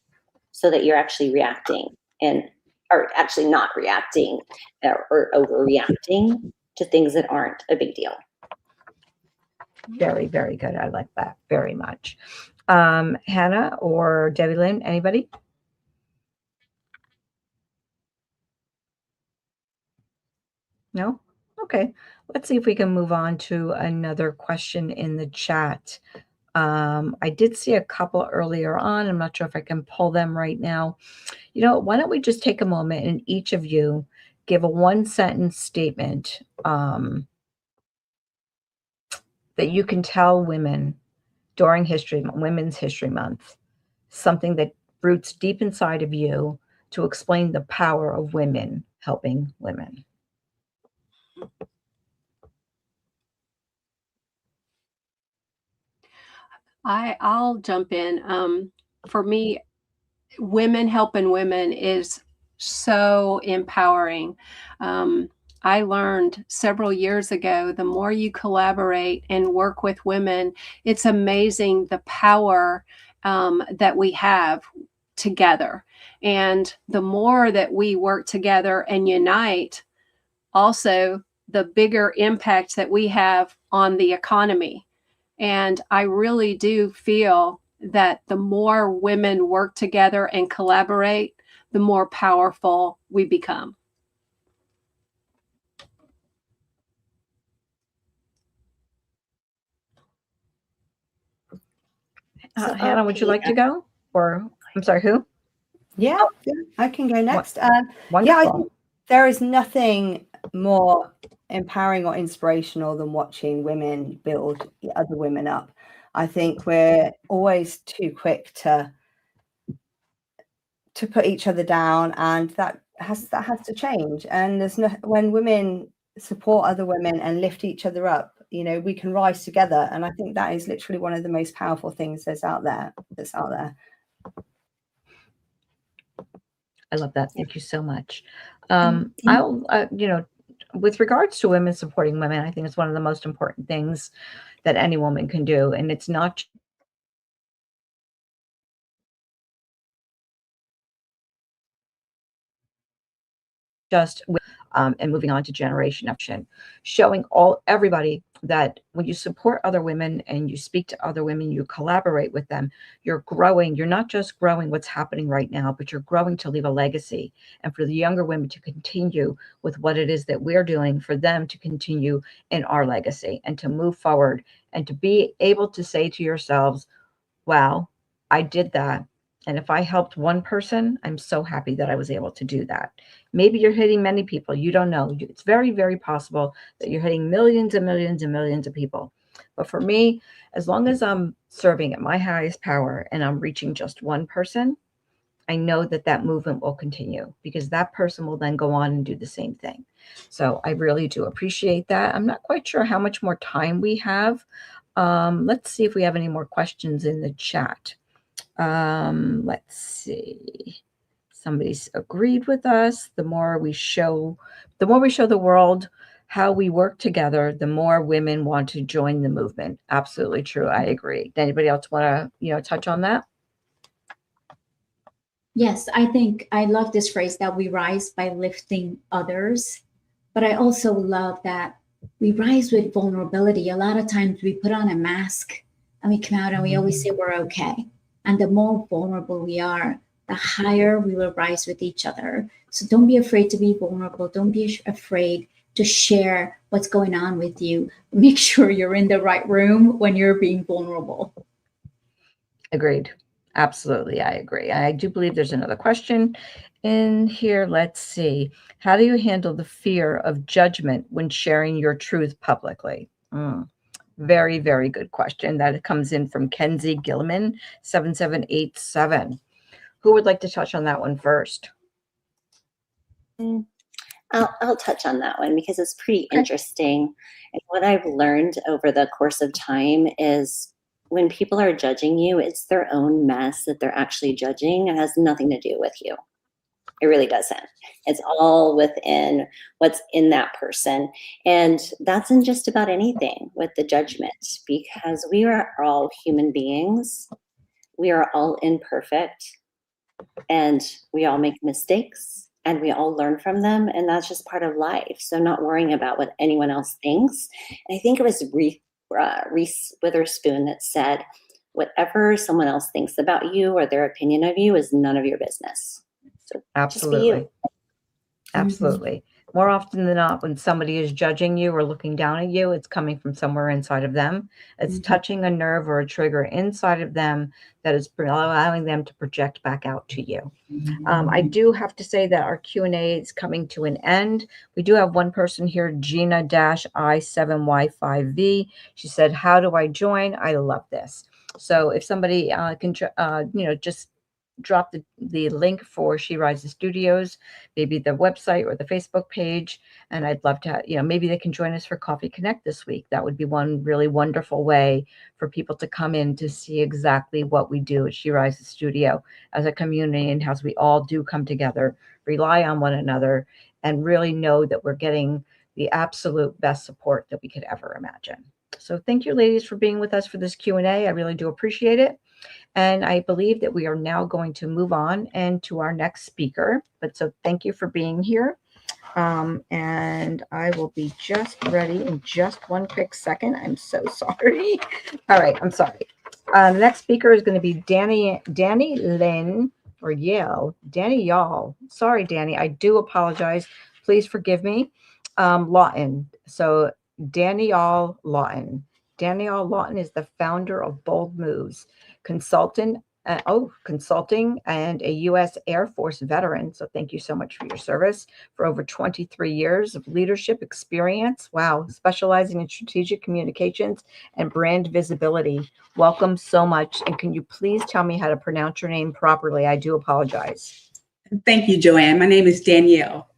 so that you're actually reacting and or actually not reacting or overreacting to things that aren't a big deal. Very, very good. I like that very much. Hannah or Debbie Lynn, anybody? No? Okay. Let's see if we can move on to another question in the chat. I did see a couple earlier on. I'm not sure if I can pull them right now. Why don't we just take a moment and each of you give a one-sentence statement that you can tell women during Women's History Month, something that roots deep inside of you to explain the power of women helping women. I'll jump in. For me, women helping women is so empowering. I learned several years ago, the more you collaborate and work with women, it's amazing the power that we have together. And the more that we work together and unite, also the bigger impact that we have on the economy. And I really do feel that the more women work together and collaborate, the more powerful we become. Hannah, would you like to go? Or, I'm sorry, who? Yeah, I can go next. Wonderful. Yeah, I think there is nothing more empowering or inspirational than watching women build other women up. I think we're always too quick to put each other down, and that has to change. And when women support other women and lift each other up, we can rise together. And I think that is literally one of the most powerful things that's out there. I love that. Thank you so much. I'll, with regards to women supporting women, I think it's one of the most important things that any woman can do. And it's not just and moving on to generation action, showing everybody that when you support other women and you speak to other women, you collaborate with them, you're growing. You're not just growing what's happening right now, but you're growing to leave a legacy, and for the younger women to continue with what it is that we're doing, for them to continue in our legacy and to move forward, and to be able to say to yourselves, wow, I did that. And if I helped one person, I'm so happy that I was able to do that. Maybe you're hitting many people. You don't know. It's very, very possible that you're hitting millions and millions and millions of people. But for me, as long as I'm serving at my highest power and I'm reaching just one person, I know that that movement will continue, because that person will then go on and do the same thing. So I really do appreciate that. I'm not quite sure how much more time we have. Let's see if we have any more questions in the chat. Let's see. Somebody's agreed with us. The more we show the world how we work together, the more women want to join the movement. Absolutely true. I agree. Anybody else want to, touch on that? Yes, I think I love this phrase that we rise by lifting others, but I also love that we rise with vulnerability. A lot of times we put on a mask and we come out and we always say we're okay. And the more vulnerable we are, the higher we will rise with each other. So don't be afraid to be vulnerable. Don't be afraid to share what's going on with you. Make sure you're in the right room when you're being vulnerable. Agreed. Absolutely. I agree. I do believe there's another question in here. Let's see. How do you handle the fear of judgment when sharing your truth publicly? Very, very good question. That comes in from Kenzie Gilliman, 7787. Who would like to touch on that one first? I'll touch on that one because it's pretty interesting. And what I've learned over the course of time is when people are judging you, it's their own mess that they're actually judging. It has nothing to do with you. It really doesn't. It's all within what's in that person. And that's in just about anything with the judgment, because we are all human beings. We are all imperfect, and we all make mistakes, and we all learn from them. And that's just part of life. So not worrying about what anyone else thinks. And I think it was Reese Witherspoon that said, whatever someone else thinks about you or their opinion of you is none of your business. So Absolutely. just be you. Absolutely. More often than not, when somebody is judging you or looking down at you, it's coming from somewhere inside of them. It's touching a nerve or a trigger inside of them that is allowing them to project back out to you. I do have to say that our Q&A is coming to an end. We do have one person here, Gina-I7Y5V. She said, how do I join? I love this. So if somebody can, just drop the link for She Rises Studios, maybe the website or the Facebook page. And I'd love to, maybe they can join us for Coffee Connect this week. That would be one really wonderful way for people to come in to see exactly what we do at She Rises Studio as a community, and how we all do come together, rely on one another, and really know that we're getting the absolute best support that we could ever imagine. So thank you, ladies, for being with us for this Q&A. I really do appreciate it. And I believe that we are now going to move on and to our next speaker. But so thank you for being here. And I will be just ready in just one quick second. I'm so sorry. All right, I'm sorry. The next speaker is going to be Danny Lynn, or Yale. Danny Y'all. Sorry, Danny. I do apologize. Please forgive me. Lawton. So Danielle Lawton. Danielle Lawton is the founder of Bold Moves, consulting and a U.S. Air Force veteran. So thank you so much for your service for over 23 years of leadership experience. Wow. Specializing in strategic communications and brand visibility. Welcome so much. And can you please tell me how to pronounce your name properly? I do apologize. Thank you, Joanne. My name is Danielle.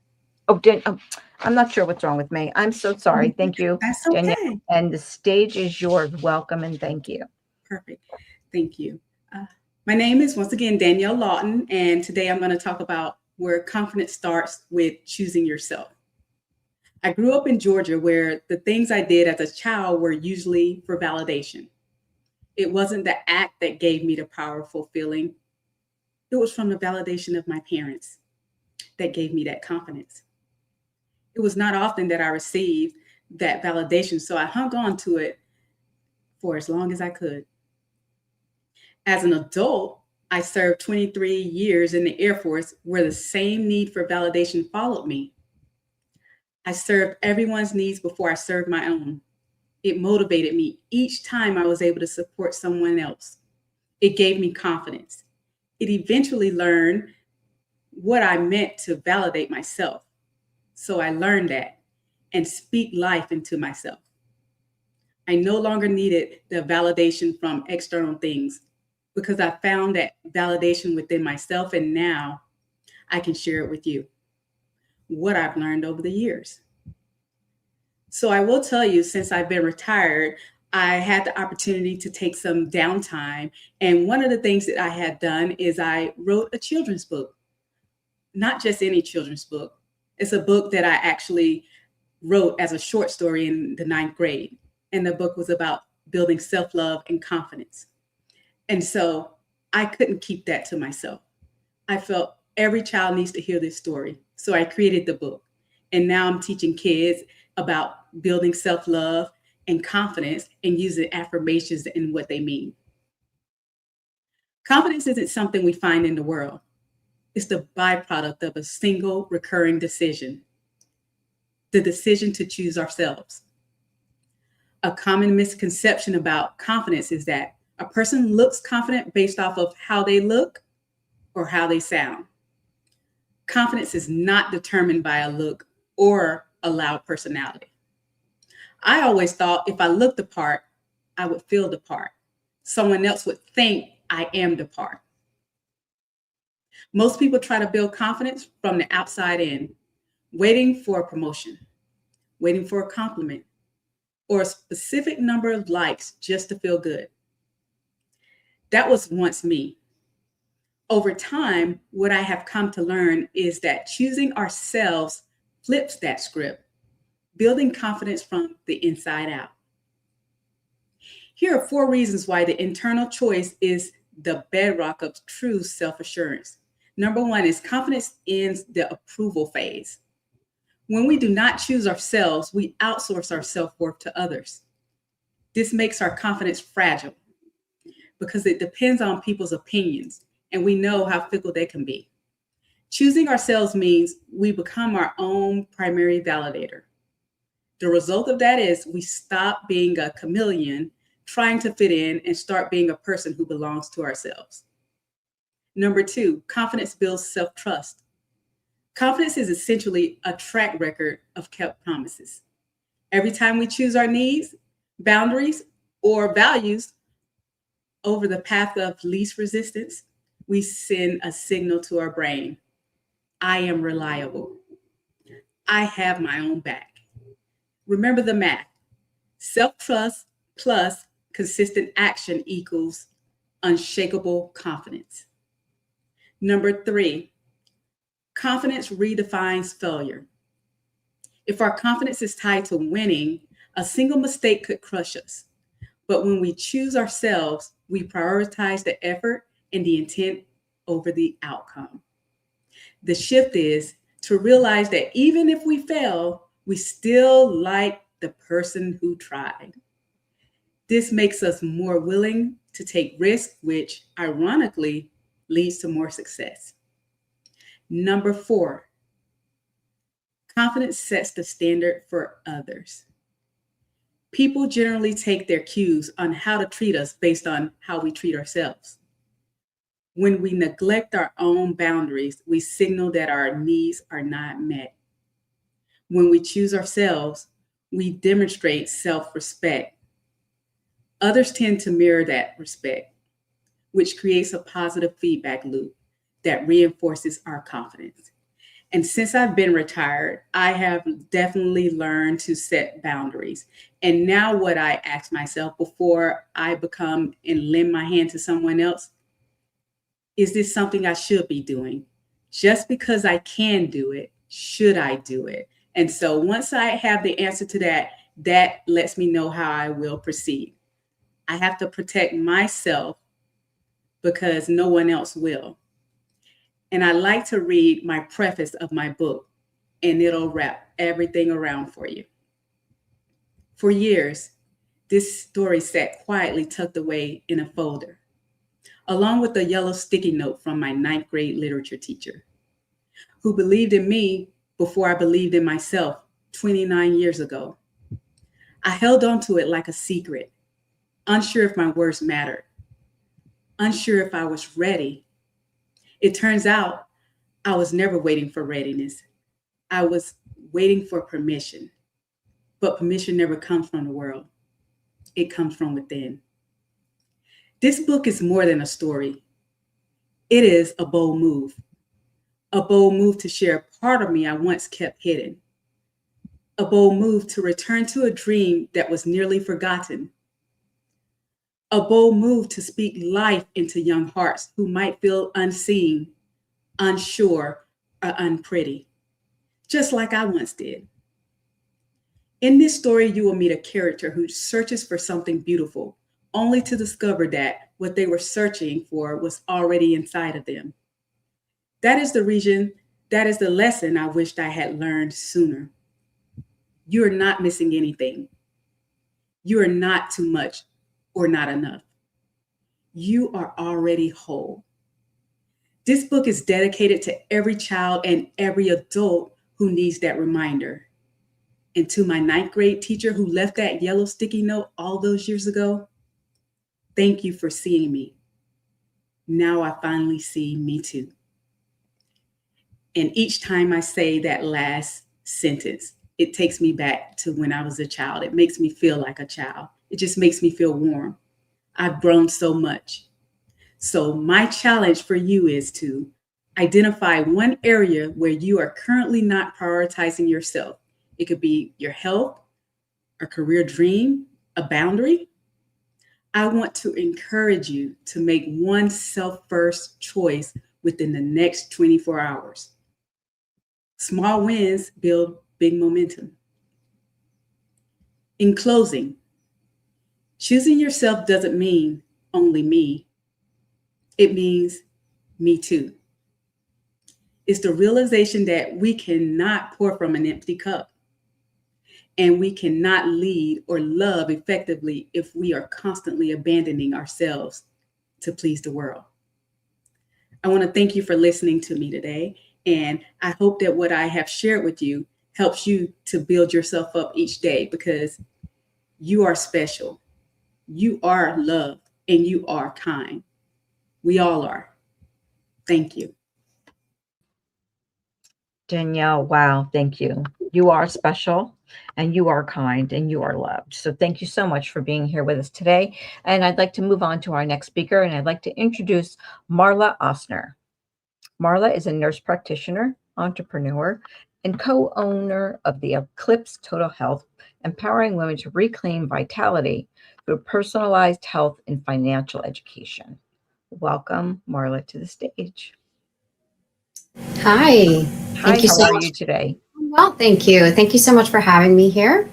I'm not sure what's wrong with me. I'm so sorry. Thank you. That's okay. Danielle. And the stage is yours. Welcome and thank you. Perfect. Thank you. My name is, once again, Danielle Lawton, and today I'm going to talk about where confidence starts with choosing yourself. I grew up in Georgia, where the things I did as a child were usually for validation. It wasn't the act that gave me the powerful feeling. It was from the validation of my parents that gave me that confidence. It was not often that I received that validation, so I hung on to it for as long as I could. As an adult, I served 23 years in the Air Force, where the same need for validation followed me. I served everyone's needs before I served my own. It motivated me each time I was able to support someone else. It gave me confidence. It eventually learned what I meant to validate myself. So I learned that and speak life into myself. I no longer needed the validation from external things, because I found that validation within myself, and now I can share it with you, what I've learned over the years. So I will tell you, since I've been retired, I had the opportunity to take some downtime. And one of the things that I had done is I wrote a children's book, not just any children's book. It's a book that I actually wrote as a short story in the 9th grade. And the book was about building self-love and confidence. And so I couldn't keep that to myself. I felt every child needs to hear this story. So I created the book. And now I'm teaching kids about building self-love and confidence and using affirmations and what they mean. Confidence isn't something we find in the world. It's the byproduct of a single recurring decision, the decision to choose ourselves. A common misconception about confidence is that a person looks confident based off of how they look or how they sound. Confidence is not determined by a look or a loud personality. I always thought if I looked the part, I would feel the part. Someone else would think I am the part. Most people try to build confidence from the outside in, waiting for a promotion, waiting for a compliment, or a specific number of likes just to feel good. That was once me. Over time, what I have come to learn is that choosing ourselves flips that script, building confidence from the inside out. Here are 4 reasons why the internal choice is the bedrock of true self-assurance. Number 1 is confidence ends the approval phase. When we do not choose ourselves, we outsource our self-worth to others. This makes our confidence fragile because it depends on people's opinions, and we know how fickle they can be. Choosing ourselves means we become our own primary validator. The result of that is we stop being a chameleon trying to fit in and start being a person who belongs to ourselves. Number 2, confidence builds self-trust. Confidence is essentially a track record of kept promises. Every time we choose our needs, boundaries, or values over the path of least resistance, we send a signal to our brain. I am reliable. I have my own back. Remember the math. Self-trust plus consistent action equals unshakable confidence. Number 3, confidence redefines failure. If our confidence is tied to winning, a single mistake could crush us. But when we choose ourselves, we prioritize the effort and the intent over the outcome. The shift is to realize that even if we fail, we still like the person who tried. This makes us more willing to take risks, which ironically leads to more success. Number 4, confidence sets the standard for others. People generally take their cues on how to treat us based on how we treat ourselves. When we neglect our own boundaries, we signal that our needs are not met. When we choose ourselves, we demonstrate self-respect. Others tend to mirror that respect, which creates a positive feedback loop that reinforces our confidence. And since I've been retired, I have definitely learned to set boundaries. And now what I ask myself before I become and lend my hand to someone else, is this something I should be doing? Just because I can do it, should I do it? And so once I have the answer to that, that lets me know how I will proceed. I have to protect myself because no one else will. And I like to read my preface of my book, and it'll wrap everything around for you. For years, this story sat quietly tucked away in a folder, along with a yellow sticky note from my 9th grade literature teacher, who believed in me before I believed in myself 29 years ago. I held on to it like a secret, unsure if my words mattered, unsure if I was ready. It turns out I was never waiting for readiness. I was waiting for permission. But permission never comes from the world. It comes from within. This book is more than a story. It is a bold move to share a part of me I once kept hidden, a bold move to return to a dream that was nearly forgotten, a bold move to speak life into young hearts who might feel unseen, unsure, or unpretty, just like I once did. In this story, you will meet a character who searches for something beautiful, only to discover that what they were searching for was already inside of them. That is the lesson I wished I had learned sooner. You are not missing anything. You are not too much or not enough. You are already whole. This book is dedicated to every child and every adult who needs that reminder. And to my 9th grade teacher who left that yellow sticky note all those years ago, thank you for seeing me. Now I finally see me too. And each time I say that last sentence, it takes me back to when I was a child. It makes me feel like a child. It just makes me feel warm. I've grown so much. So my challenge for you is to identify one area where you are currently not prioritizing yourself. It could be your health, a career dream, a boundary. I want to encourage you to make one self-first choice within the next 24 hours. Small wins build big momentum. In closing, choosing yourself doesn't mean only me. It means me too. It's the realization that we cannot pour from an empty cup. And we cannot lead or love effectively if we are constantly abandoning ourselves to please the world. I want to thank you for listening to me today. And I hope that what I have shared with you helps you to build yourself up each day, because you are special, you are loved, and you are kind. We all are. Thank you. Danielle, wow, thank you. You are special, and you are kind, and you are loved. So thank you so much for being here with us today. And I'd like to move on to our next speaker, and I'd like to introduce Marla Osner. Marla is a nurse practitioner, entrepreneur, and co-owner of the Eclipse Total Health, empowering women to reclaim vitality through personalized health and financial education. Welcome, Marla, to the stage. Hi. Hi, how are you today? Well, thank you. Thank you so much for having me here.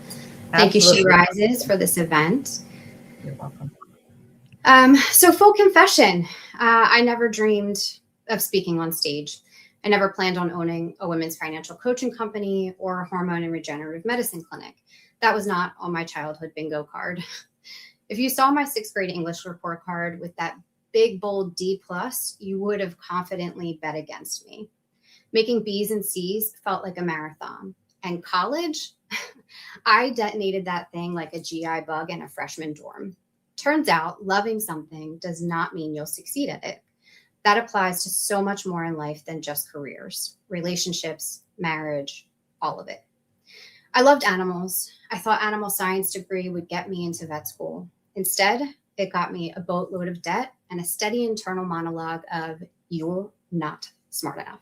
Thank you, She Absolutely. Rises, for this event. You're welcome. So full confession, I never dreamed of speaking on stage. I never planned on owning a women's financial coaching company or a hormone and regenerative medicine clinic. That was not on my childhood bingo card. If you saw my 6th grade English report card with that big, bold D+, you would have confidently bet against me. Making B's and C's felt like a marathon. And college, I detonated that thing like a GI bug in a freshman dorm. Turns out loving something does not mean you'll succeed at it. That applies to so much more in life than just careers, relationships, marriage, all of it. I loved animals. I thought animal science degree would get me into vet school. Instead, it got me a boatload of debt and a steady internal monologue of, "You're not smart enough."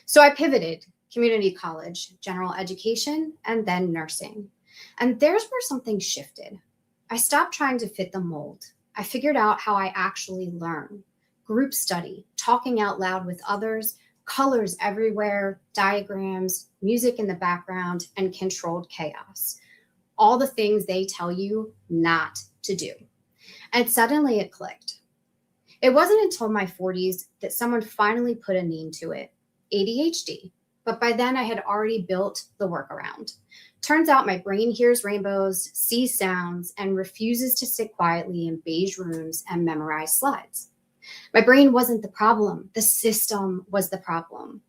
So I pivoted: community college, general education, and then nursing. And there's where something shifted. I stopped trying to fit the mold. I figured out how I actually learn. Group study, talking out loud with others, colors everywhere, diagrams, music in the background, and controlled chaos. All the things they tell you not to do. And suddenly it clicked. It wasn't until my 40s that someone finally put a name to it: ADHD. But by then I had already built the workaround. Turns out my brain hears rainbows, sees sounds, and refuses to sit quietly in beige rooms and memorize slides. My brain wasn't the problem. The system was the problem.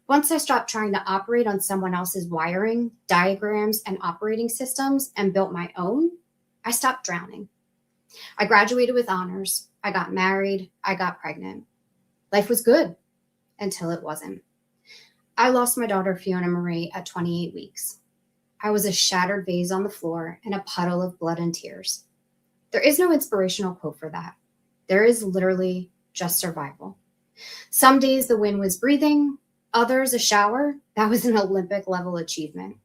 Once I stopped trying to operate on someone else's wiring, diagrams, and operating systems and built my own, I stopped drowning. I graduated with honors. I got married. I got pregnant. Life was good until it wasn't. I lost my daughter, Fiona Marie, at 28 weeks. I was a shattered vase on the floor and a puddle of blood and tears. There is no inspirational quote for that. There is literally just survival. Some days the wind was breathing, others a shower. That was an Olympic level achievement.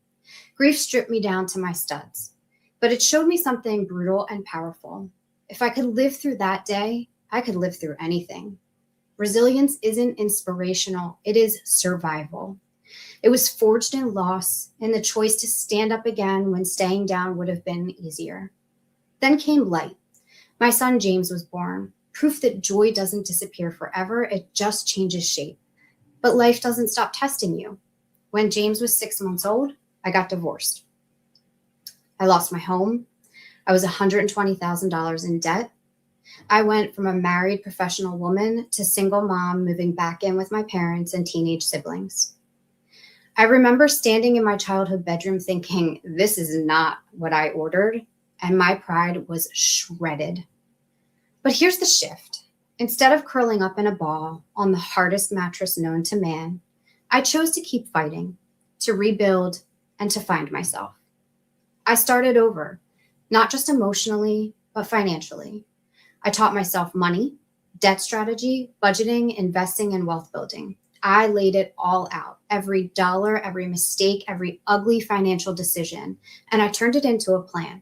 Grief stripped me down to my studs, but it showed me something brutal and powerful. If I could live through that day, I could live through anything. Resilience isn't inspirational, it is survival. It was forged in loss and the choice to stand up again when staying down would have been easier. Then came light. My son James was born, proof that joy doesn't disappear forever, it just changes shape. But life doesn't stop testing you. When James was 6 months old, I got divorced. I lost my home. I was $120,000 in debt. I went from a married professional woman to single mom, moving back in with my parents and teenage siblings. I remember standing in my childhood bedroom thinking, this is not what I ordered, and my pride was shredded. But here's the shift. Instead of curling up in a ball on the hardest mattress known to man, I chose to keep fighting, to rebuild, and to find myself. I started over, not just emotionally, but financially. I taught myself money, debt strategy, budgeting, investing, and wealth building. I laid it all out, every dollar, every mistake, every ugly financial decision, and I turned it into a plan.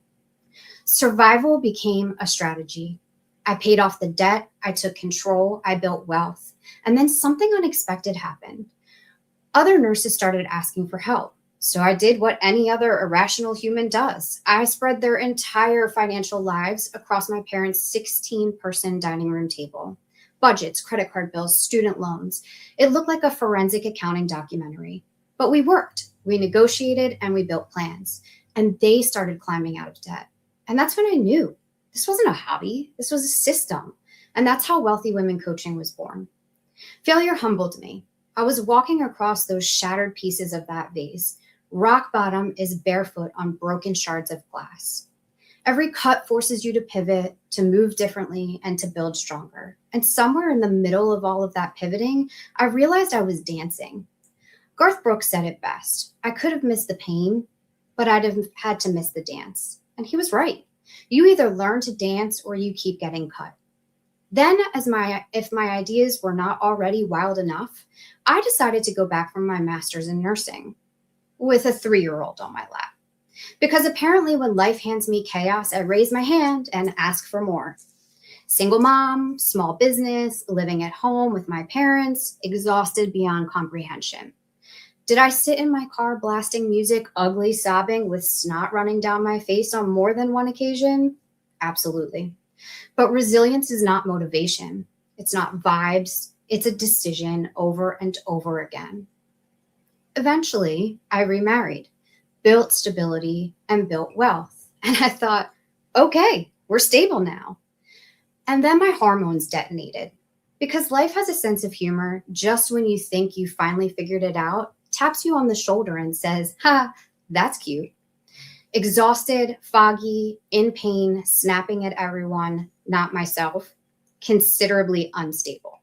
Survival became a strategy. I paid off the debt, I took control, I built wealth, and then something unexpected happened. Other nurses started asking for help. So I did what any other irrational human does. I spread their entire financial lives across my parents' 16-person dining room table. Budgets, credit card bills, student loans. It looked like a forensic accounting documentary. But we worked, we negotiated, and we built plans. And they started climbing out of debt. And that's when I knew this wasn't a hobby, this was a system. And that's how Wealthy Women Coaching was born. Failure humbled me. I was walking across those shattered pieces of that vase. Rock bottom is barefoot on broken shards of glass. Every cut forces you to pivot, to move differently, and to build stronger. And somewhere in the middle of all of that pivoting, I realized I was dancing. Garth Brooks said it best. I could have missed the pain, but I'd have had to miss the dance. And he was right. You either learn to dance or you keep getting cut. Then, if my ideas were not already wild enough, I decided to go back for my master's in nursing with a 3-year-old on my lap. Because apparently when life hands me chaos, I raise my hand and ask for more. Single mom, small business, living at home with my parents, exhausted beyond comprehension. Did I sit in my car blasting music, ugly sobbing with snot running down my face on more than one occasion? Absolutely. But resilience is not motivation. It's not vibes. It's a decision over and over again. Eventually, I remarried, built stability, and built wealth. And I thought, okay, we're stable now. And then my hormones detonated. Because life has a sense of humor, just when you think you finally figured it out, taps you on the shoulder and says, ha, that's cute. Exhausted, foggy, in pain, snapping at everyone, not myself, considerably unstable.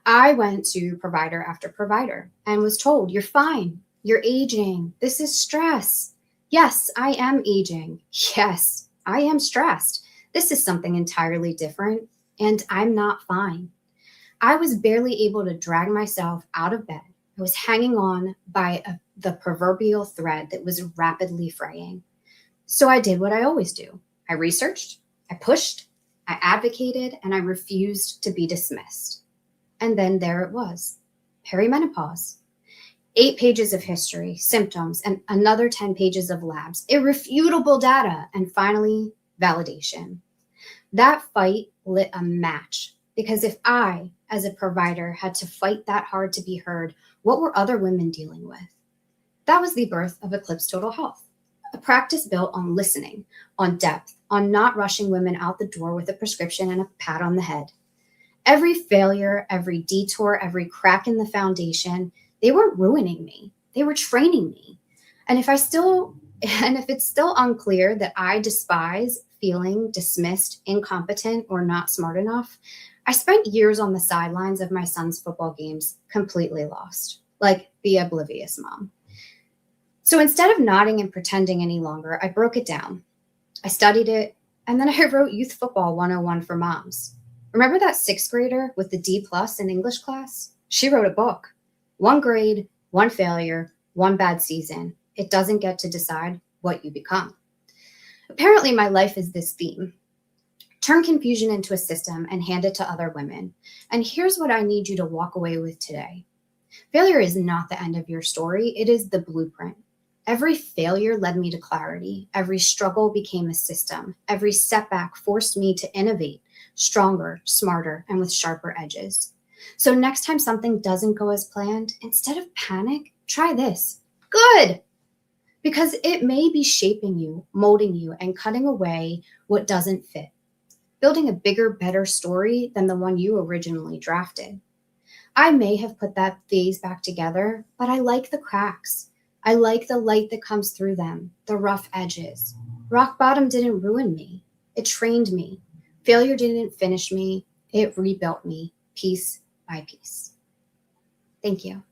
I went to provider after provider and was told, you're fine, you're aging, this is stress. Yes, I am aging. Yes, I am stressed. This is something entirely different, and I'm not fine. I was barely able to drag myself out of bed. I was hanging on by the proverbial thread that was rapidly fraying. So I did what I always do. I researched, I pushed, I advocated, and I refused to be dismissed. And then there it was, perimenopause. 8 pages of history, symptoms, and another 10 pages of labs, irrefutable data, and finally, validation. That fight lit a match, because if I, as a provider, had to fight that hard to be heard, what were other women dealing with? That was the birth of Eclipse Total Health, a practice built on listening, on depth, on not rushing women out the door with a prescription and a pat on the head. Every failure, every detour, every crack in the foundation, they weren't ruining me. They were training me. And if it's still unclear that I despise feeling dismissed, incompetent, or not smart enough, I spent years on the sidelines of my son's football games, completely lost, like the oblivious mom. So instead of nodding and pretending any longer, I broke it down. I studied it, and then I wrote Youth Football 101 for Moms. Remember that 6th grader with the D+ in English class? She wrote a book. 1 grade, 1 failure, 1 bad season. It doesn't get to decide what you become. Apparently, my life is this theme. Turn confusion into a system and hand it to other women. And here's what I need you to walk away with today. Failure is not the end of your story. It is the blueprint. Every failure led me to clarity. Every struggle became a system. Every setback forced me to innovate, stronger, smarter, and with sharper edges. So next time something doesn't go as planned, instead of panic, try this. Good! Because it may be shaping you, molding you, and cutting away what doesn't fit. Building a bigger, better story than the one you originally drafted. I may have put that phase back together, but I like the cracks. I like the light that comes through them, the rough edges. Rock bottom didn't ruin me. It trained me. Failure didn't finish me. It rebuilt me, piece by piece. Thank you.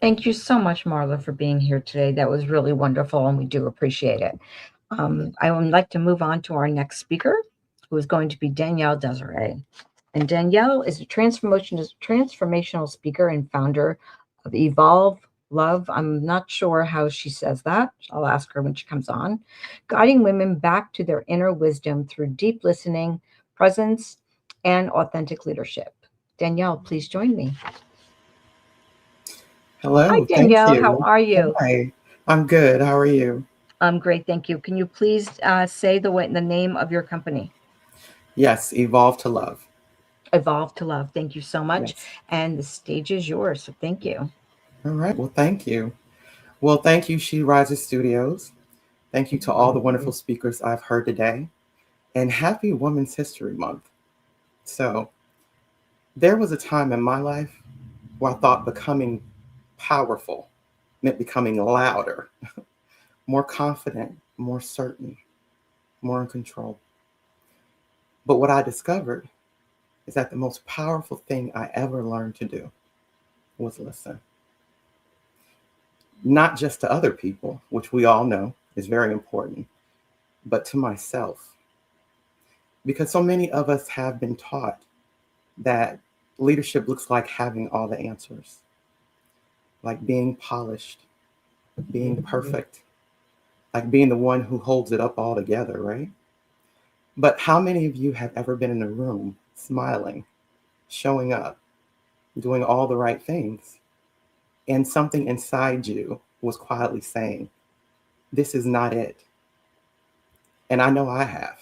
Thank you so much, Marla, for being here today. That was really wonderful, and we do appreciate it. I would like to move on to our next speaker, who is going to be Danielle Desiree. And Danielle is a transformational speaker and founder of Evolve Love. I'm not sure how she says that. I'll ask her when she comes on. Guiding women back to their inner wisdom through deep listening, presence, and authentic leadership. Danielle, please join me. Hello, Hi, thank Danielle. How you. are you? Hi, I'm good. How are you? I'm great, thank you. Can you please say the name of your company? Yes, Evolve to Love. Evolve to Love. Thank you so much. Yes. And the stage is yours. So thank you. All right. Well, thank you. Well, thank you, She Rises Studios. Thank you to all the wonderful speakers I've heard today. And happy Women's History Month. So, there was a time in my life where I thought becoming powerful meant becoming louder, more confident, more certain, more in control. But what I discovered is that the most powerful thing I ever learned to do was listen. Not just to other people, which we all know is very important, but to myself. Because so many of us have been taught that leadership looks like having all the answers, like being polished, being perfect, like being the one who holds it up all together, right? But how many of you have ever been in a room smiling, showing up, doing all the right things, and something inside you was quietly saying, this is not it? And I know I have.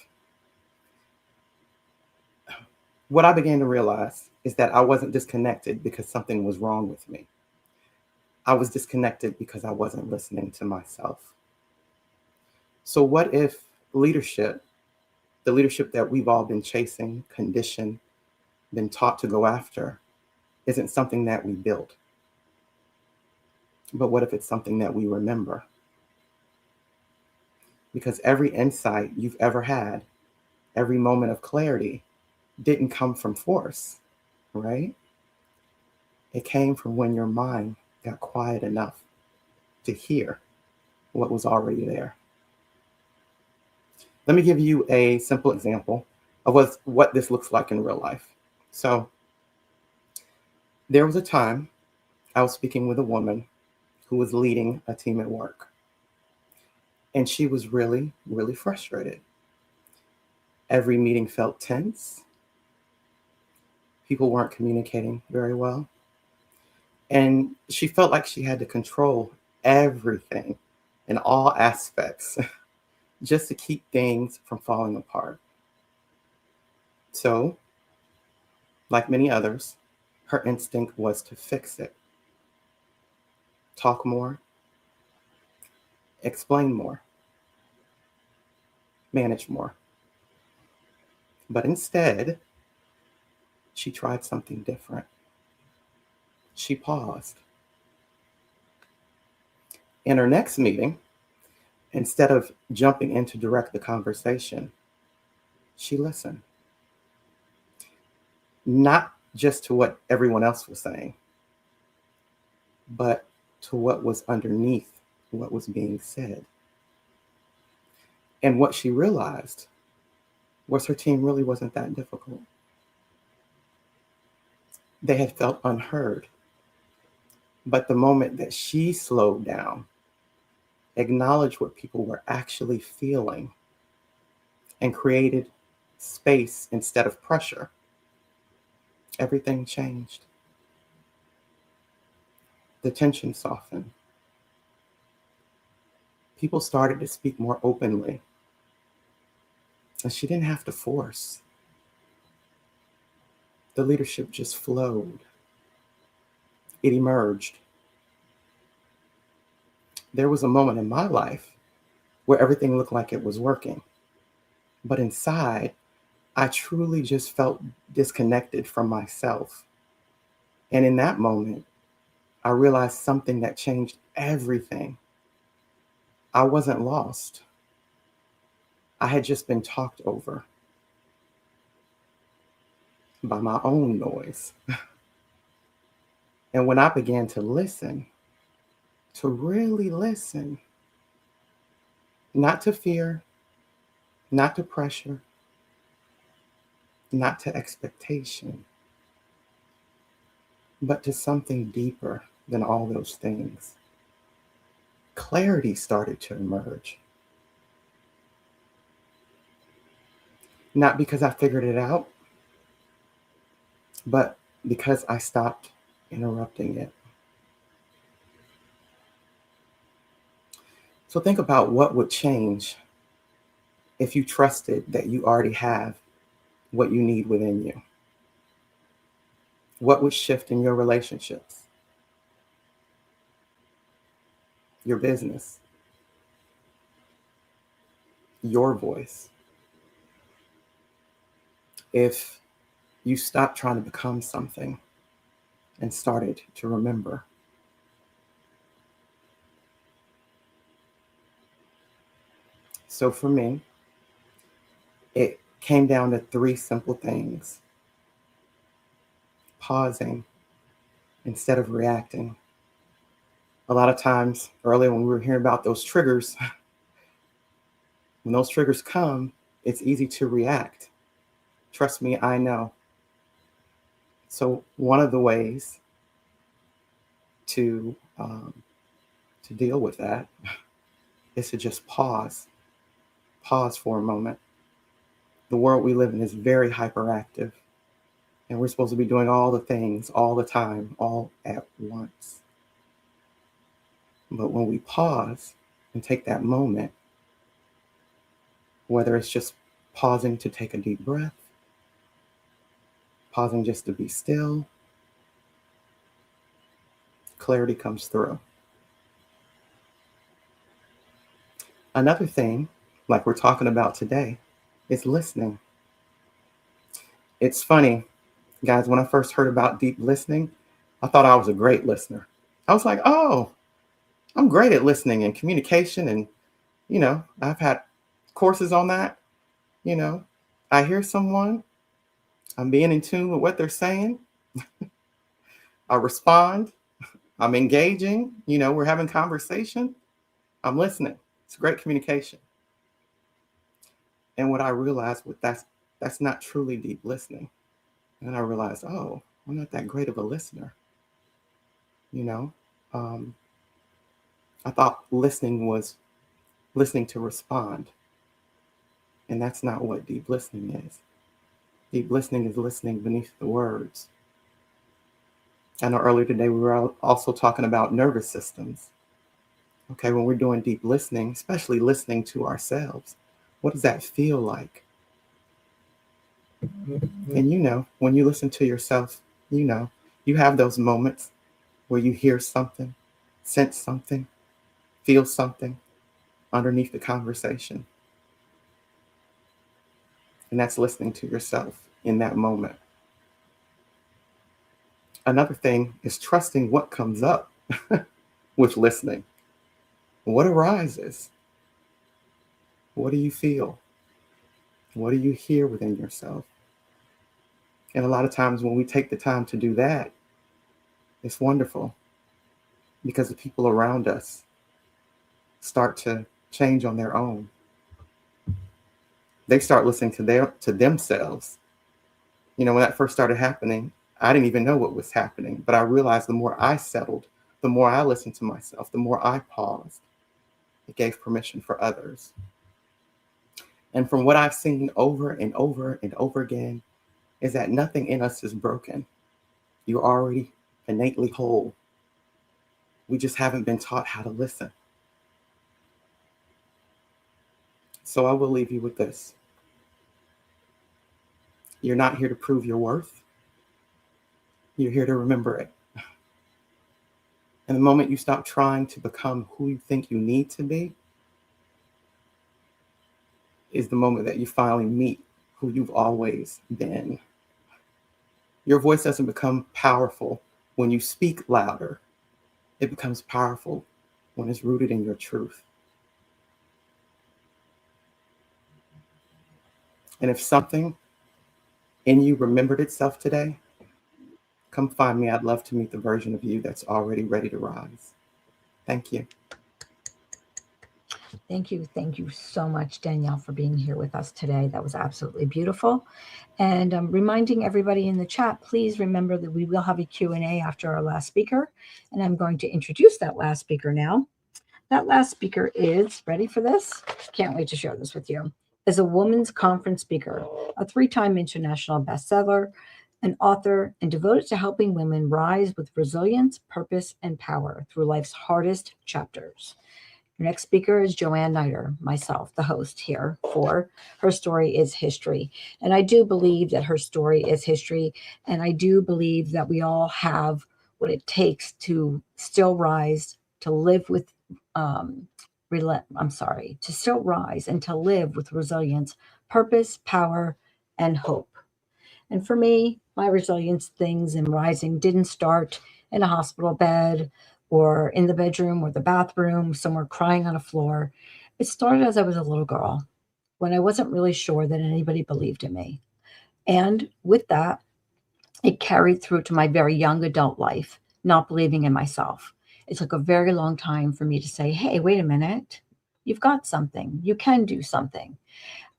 What I began to realize is that I wasn't disconnected because something was wrong with me. I was disconnected because I wasn't listening to myself. So what if leadership, the leadership that we've all been chasing, conditioned, been taught to go after, isn't something that we build? But what if it's something that we remember? Because every insight you've ever had, every moment of clarity, didn't come from force, right? It came from when your mind got quiet enough to hear what was already there. Let me give you a simple example of what this looks like in real life. So there was a time I was speaking with a woman who was leading a team at work. And she was really, really frustrated. Every meeting felt tense. People weren't communicating very well. And she felt like she had to control everything in all aspects just to keep things from falling apart. So, like many others, her instinct was to fix it. Talk more, explain more, manage more. But instead, she tried something different. She paused. In her next meeting, instead of jumping in to direct the conversation, she listened. Not just to what everyone else was saying, but to what was underneath what was being said. And what she realized was her team really wasn't that difficult. They had felt unheard. But the moment that she slowed down, acknowledged what people were actually feeling, and created space instead of pressure, everything changed. The tension softened. People started to speak more openly. And she didn't have to force. The leadership just flowed. It emerged. There was a moment in my life where everything looked like it was working. But inside, I truly just felt disconnected from myself. And in that moment, I realized something that changed everything. I wasn't lost. I had just been talked over by my own noise. And when I began to listen, to really listen, not to fear, not to pressure, not to expectation, but to something deeper than all those things. Clarity started to emerge. Not because I figured it out, but because I stopped interrupting it. So think about what would change if you trusted that you already have what you need within you. What would shift in your relationships, your business, your voice, if you stopped trying to become something and started to remember? So for me, it came down to 3 simple things: pausing instead of reacting. A lot of times earlier when we were hearing about those triggers, when those triggers come, it's easy to react. Trust me, I know. So one of the ways to deal with that is to just pause for a moment. The world we live in is very hyperactive, and we're supposed to be doing all the things all the time, all at once. But when we pause and take that moment, whether it's just pausing to take a deep breath, pausing just to be still, clarity comes through. Another thing, like we're talking about today, is listening. It's funny, guys, when I first heard about deep listening, I thought I was a great listener. I was like, oh, I'm great at listening and communication. And, I've had courses on that. I hear someone, I'm being in tune with what they're saying. I respond, I'm engaging, we're having conversation. I'm listening. It's great communication. And what I realized was that's not truly deep listening. And I realized, oh, I'm not that great of a listener. I thought listening was listening to respond. And that's not what deep listening is. Deep listening is listening beneath the words. I know earlier today we were also talking about nervous systems. Okay, when we're doing deep listening, especially listening to ourselves, what does that feel like? And when you listen to yourself, you have those moments where you hear something, sense something, feel something underneath the conversation. And that's listening to yourself in that moment. Another thing is trusting what comes up with listening. What arises? What do you feel? What do you hear within yourself? And a lot of times when we take the time to do that, it's wonderful because the people around us start to change on their own. They start listening to themselves. When that first started happening, I didn't even know what was happening, but I realized the more I settled, the more I listened to myself, the more I paused. It gave permission for others. And from what I've seen over and over and over again, is that nothing in us is broken. You're already innately whole. We just haven't been taught how to listen. So I will leave you with this. You're not here to prove your worth. You're here to remember it. And the moment you stop trying to become who you think you need to be is the moment that you finally meet who you've always been. Your voice doesn't become powerful when you speak louder. It becomes powerful when it's rooted in your truth. And if something in you remembered itself today, come find me. I'd love to meet the version of you that's already ready to rise. Thank you. Thank you. Thank you so much, Danielle, for being here with us today. That was absolutely beautiful. And reminding everybody in the chat, please remember that we will have a Q&A after our last speaker. And I'm going to introduce that last speaker now. That last speaker is, ready for this? Can't wait to share this with you. Is a women's conference speaker, a 3-time international bestseller, an author, and devoted to helping women rise with resilience, purpose, and power through life's hardest chapters. Your next speaker is Joanne Niter, myself, the host here for Her Story is History. And I do believe that her story is history. And I do believe that we all have what it takes to still rise, to live with, to still rise and to live with resilience, purpose, power, and hope. And for me, my resilience things and rising didn't start in a hospital bed or in the bedroom or the bathroom, somewhere crying on a floor. It started as I was a little girl when I wasn't really sure that anybody believed in me. And with that, it carried through to my very young adult life, not believing in myself. It took a very long time for me to say, hey, wait a minute, you've got something, you can do something.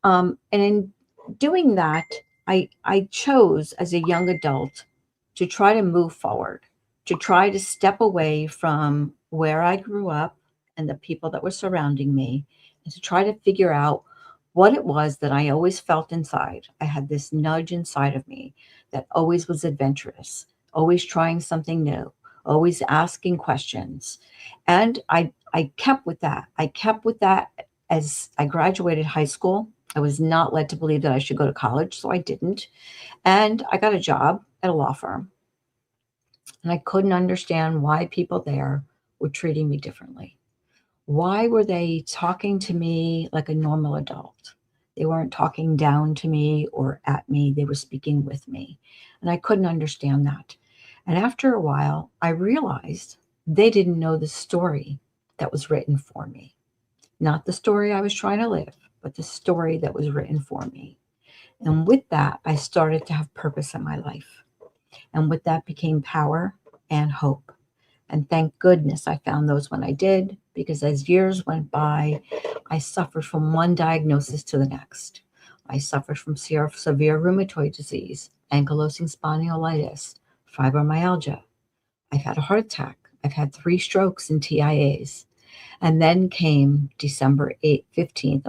And in doing that, I chose as a young adult to try to move forward, to try to step away from where I grew up and the people that were surrounding me, and to try to figure out what it was that I always felt inside. I had this nudge inside of me that always was adventurous, always trying something new, always asking questions. And I kept with that. I kept with that as I graduated high school. I was not led to believe that I should go to college, so I didn't. And I got a job at a law firm. And I couldn't understand why people there were treating me differently. Why were they talking to me like a normal adult? They weren't talking down to me or at me. They were speaking with me. And I couldn't understand that. And after a while, I realized they didn't know the story that was written for me. Not the story I was trying to live, but the story that was written for me. And with that, I started to have purpose in my life. And with that became power and hope. And thank goodness I found those when I did, because as years went by, I suffered from one diagnosis to the next. I suffered from severe rheumatoid disease, ankylosing spondylitis, fibromyalgia. I've had a heart attack. I've had 3 strokes and TIAs. And then came December 14th,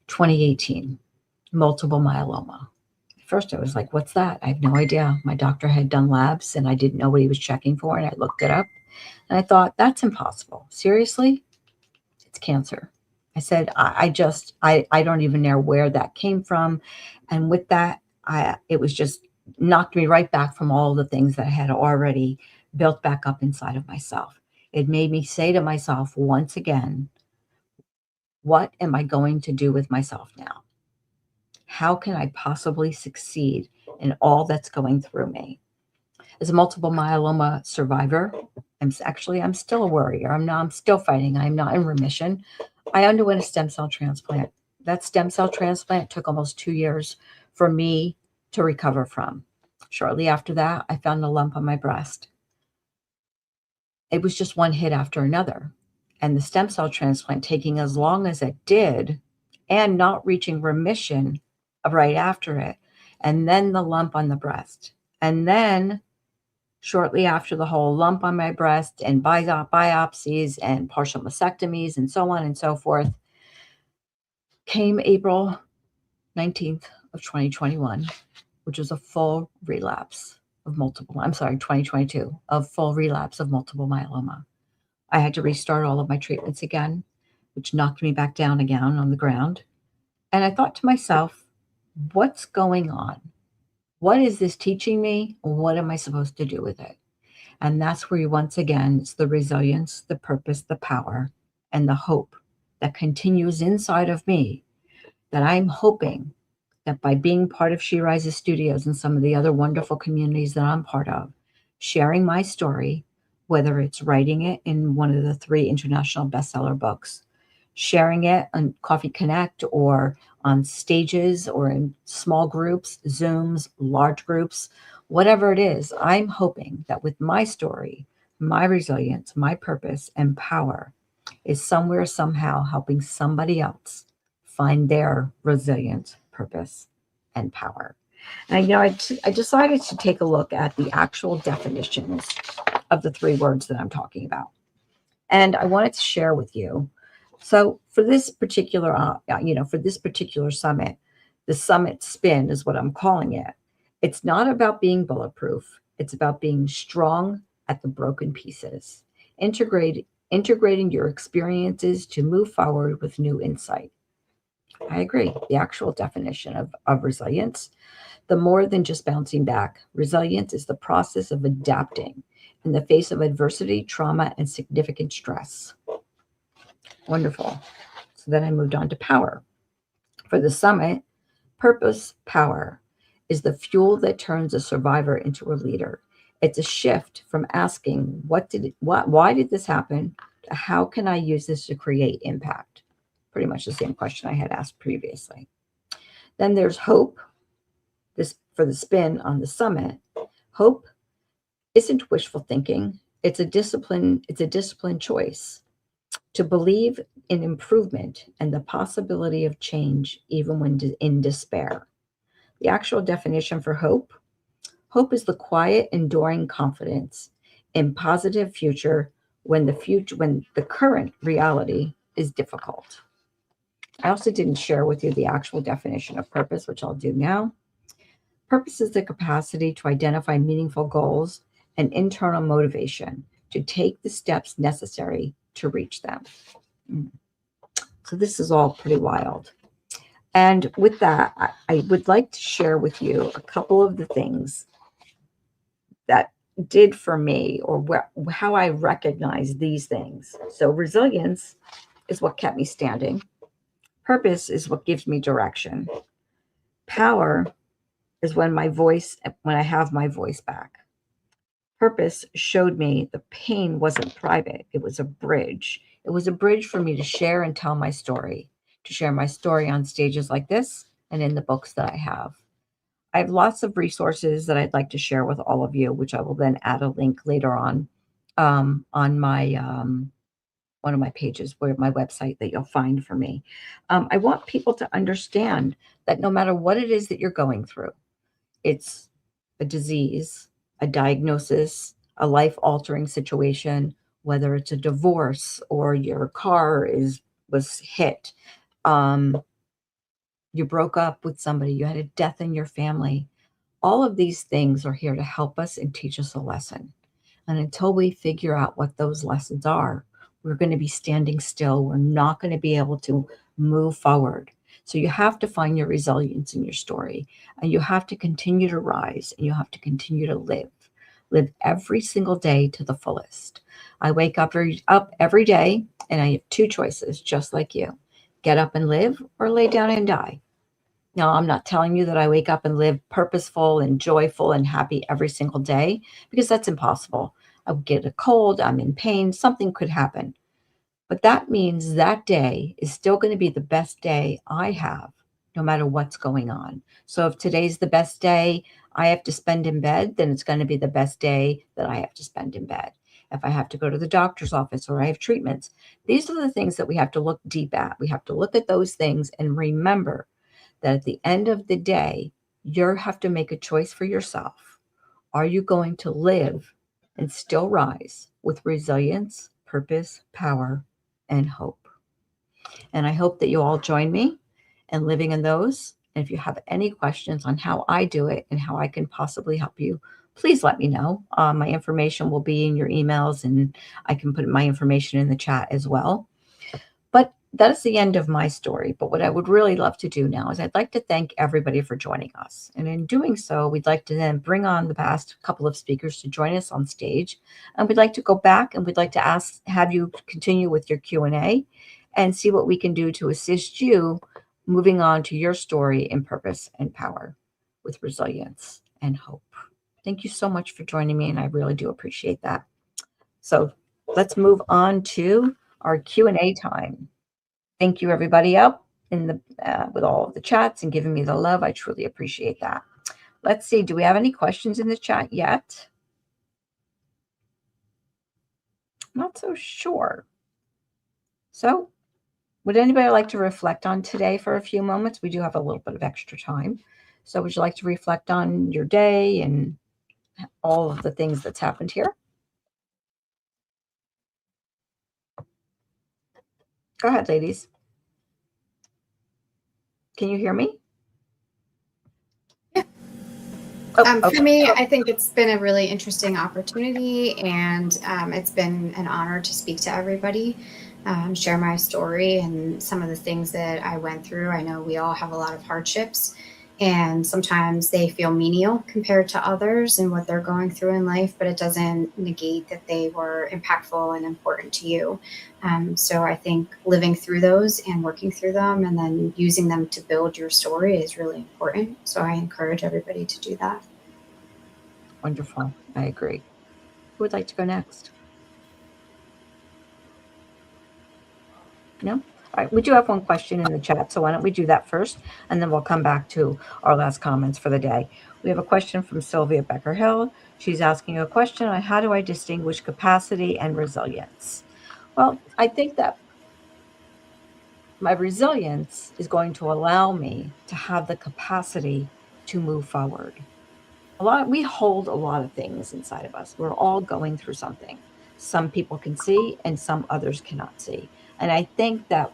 2018, multiple myeloma. First, I was like, what's that? I have no idea. My doctor had done labs and I didn't know what he was checking for. And I looked it up and I thought, that's impossible. Seriously? It's cancer. I said, I don't even know where that came from. And with that, it was just knocked me right back from all the things that I had already built back up inside of myself. It made me say to myself once again, what am I going to do with myself now? How can I possibly succeed in all that's going through me? As a multiple myeloma survivor, I'm still a warrior. I'm still fighting. I'm not in remission. I underwent a stem cell transplant. That stem cell transplant took almost 2 years for me to recover from. Shortly after that, I found a lump on my breast. It was just one hit after another. And the stem cell transplant taking as long as it did and not reaching remission right after it. And then the lump on the breast. And then shortly after the whole lump on my breast and biopsies and partial mastectomies and so on and so forth, came April 19th of 2021, which was a full relapse of 2022, of full relapse of multiple myeloma. I had to restart all of my treatments again, which knocked me back down again on the ground. And I thought to myself, what's going on? What is this teaching me? What am I supposed to do with it? And that's where once again, it's the resilience, the purpose, the power, and the hope that continues inside of me, that I'm hoping that by being part of She Rises Studios and some of the other wonderful communities that I'm part of, sharing my story, whether it's writing it in one of the 3 international bestseller books, sharing it on Coffee Connect or on stages or in small groups, Zooms, large groups, whatever it is, I'm hoping that with my story, my resilience, my purpose, and power is somewhere, somehow helping somebody else find their resilience, purpose, and power. And I decided to take a look at the actual definitions of the three words that I'm talking about. And I wanted to share with you. So for this particular, for this particular summit, the summit spin is what I'm calling it. It's not about being bulletproof. It's about being strong at the broken pieces, integrating your experiences to move forward with new insight. I agree. The actual definition of resilience, the more than just bouncing back. Resilience is the process of adapting in the face of adversity, trauma, and significant stress. Wonderful. So then I moved on to power. For the summit, purpose, power is the fuel that turns a survivor into a leader. It's a shift from asking, why did this happen, to how can I use this to create impact? Pretty much the same question I had asked previously. Then there's hope. This for the spin on the summit. Hope isn't wishful thinking. It's a disciplined choice to believe in improvement and the possibility of change, even when in despair. The actual definition for hope: hope is the quiet, enduring confidence in positive future when the current reality is difficult. I also didn't share with you the actual definition of purpose, which I'll do now. Purpose is the capacity to identify meaningful goals and internal motivation to take the steps necessary to reach them. So this is all pretty wild. And with that, I would like to share with you a couple of the things that did for me, or how I recognize these things. So resilience is what kept me standing. Purpose is what gives me direction. Power is when I have my voice back. Purpose showed me the pain wasn't private. It was a bridge. It was a bridge for me to share and tell my story, to share my story on stages like this and in the books that I have. I have lots of resources that I'd like to share with all of you, which I will then add a link later on my one of my pages, where my website that you'll find for me. I want people to understand that no matter what it is that you're going through, it's a disease, a diagnosis, a life-altering situation, whether it's a divorce or your car was hit, you broke up with somebody, you had a death in your family. All of these things are here to help us and teach us a lesson. And until we figure out what those lessons are, we're going to be standing still. We're not going to be able to move forward. So you have to find your resilience in your story, and you have to continue to rise, and you have to continue to live every single day to the fullest. I wake up every day, and I have two choices, just like you: get up and live, or lay down and die. Now, I'm not telling you that I wake up and live purposeful and joyful and happy every single day, because that's impossible. I would get a cold, I'm in pain, something could happen. But that means that day is still going to be the best day I have, no matter what's going on. So if today's the best day I have to spend in bed, then it's going to be the best day that I have to spend in bed. If I have to go to the doctor's office or I have treatments, these are the things that we have to look deep at. We have to look at those things and remember that at the end of the day, you have to make a choice for yourself. Are you going to live and still rise with resilience, purpose, power, and hope? And I hope that you all join me in living in those. And if you have any questions on how I do it and how I can possibly help you, please let me know. My information will be in your emails, and I can put my information in the chat as well. But that is the end of my story. But what I would really love to do now is I'd like to thank everybody for joining us. And in doing so, we'd like to then bring on the past couple of speakers to join us on stage. And we'd like to go back and we'd like to have you continue with your Q&A and see what we can do to assist you moving on to your story in purpose and power with resilience and hope. Thank you so much for joining me, and I really do appreciate that. So let's move on to our Q&A time. Thank you, everybody up with all of the chats and giving me the love. I truly appreciate that. Let's see. Do we have any questions in the chat yet? Not so sure. So, would anybody like to reflect on today for a few moments? We do have a little bit of extra time. So, would you like to reflect on your day and all of the things that's happened here? Go ahead, ladies. Can you hear me? Yeah. Oh, For me, I think it's been a really interesting opportunity, and it's been an honor to speak to everybody, share my story and some of the things that I went through. I know we all have a lot of hardships, and sometimes they feel menial compared to others and what they're going through in life, but it doesn't negate that they were impactful and important to you. So I think living through those and working through them and then using them to build your story is really important. So I encourage everybody to do that. Wonderful. I agree. Who would like to go next? No? All right. We do have one question in the chat, so why don't we do that first, and then we'll come back to our last comments for the day. We have a question from Sylvia Becker Hill. She's asking a question on how do I distinguish capacity and resilience? Well, I think that my resilience is going to allow me to have the capacity to move forward. We hold a lot of things inside of us. We're all going through something. Some people can see and some others cannot see. And I think that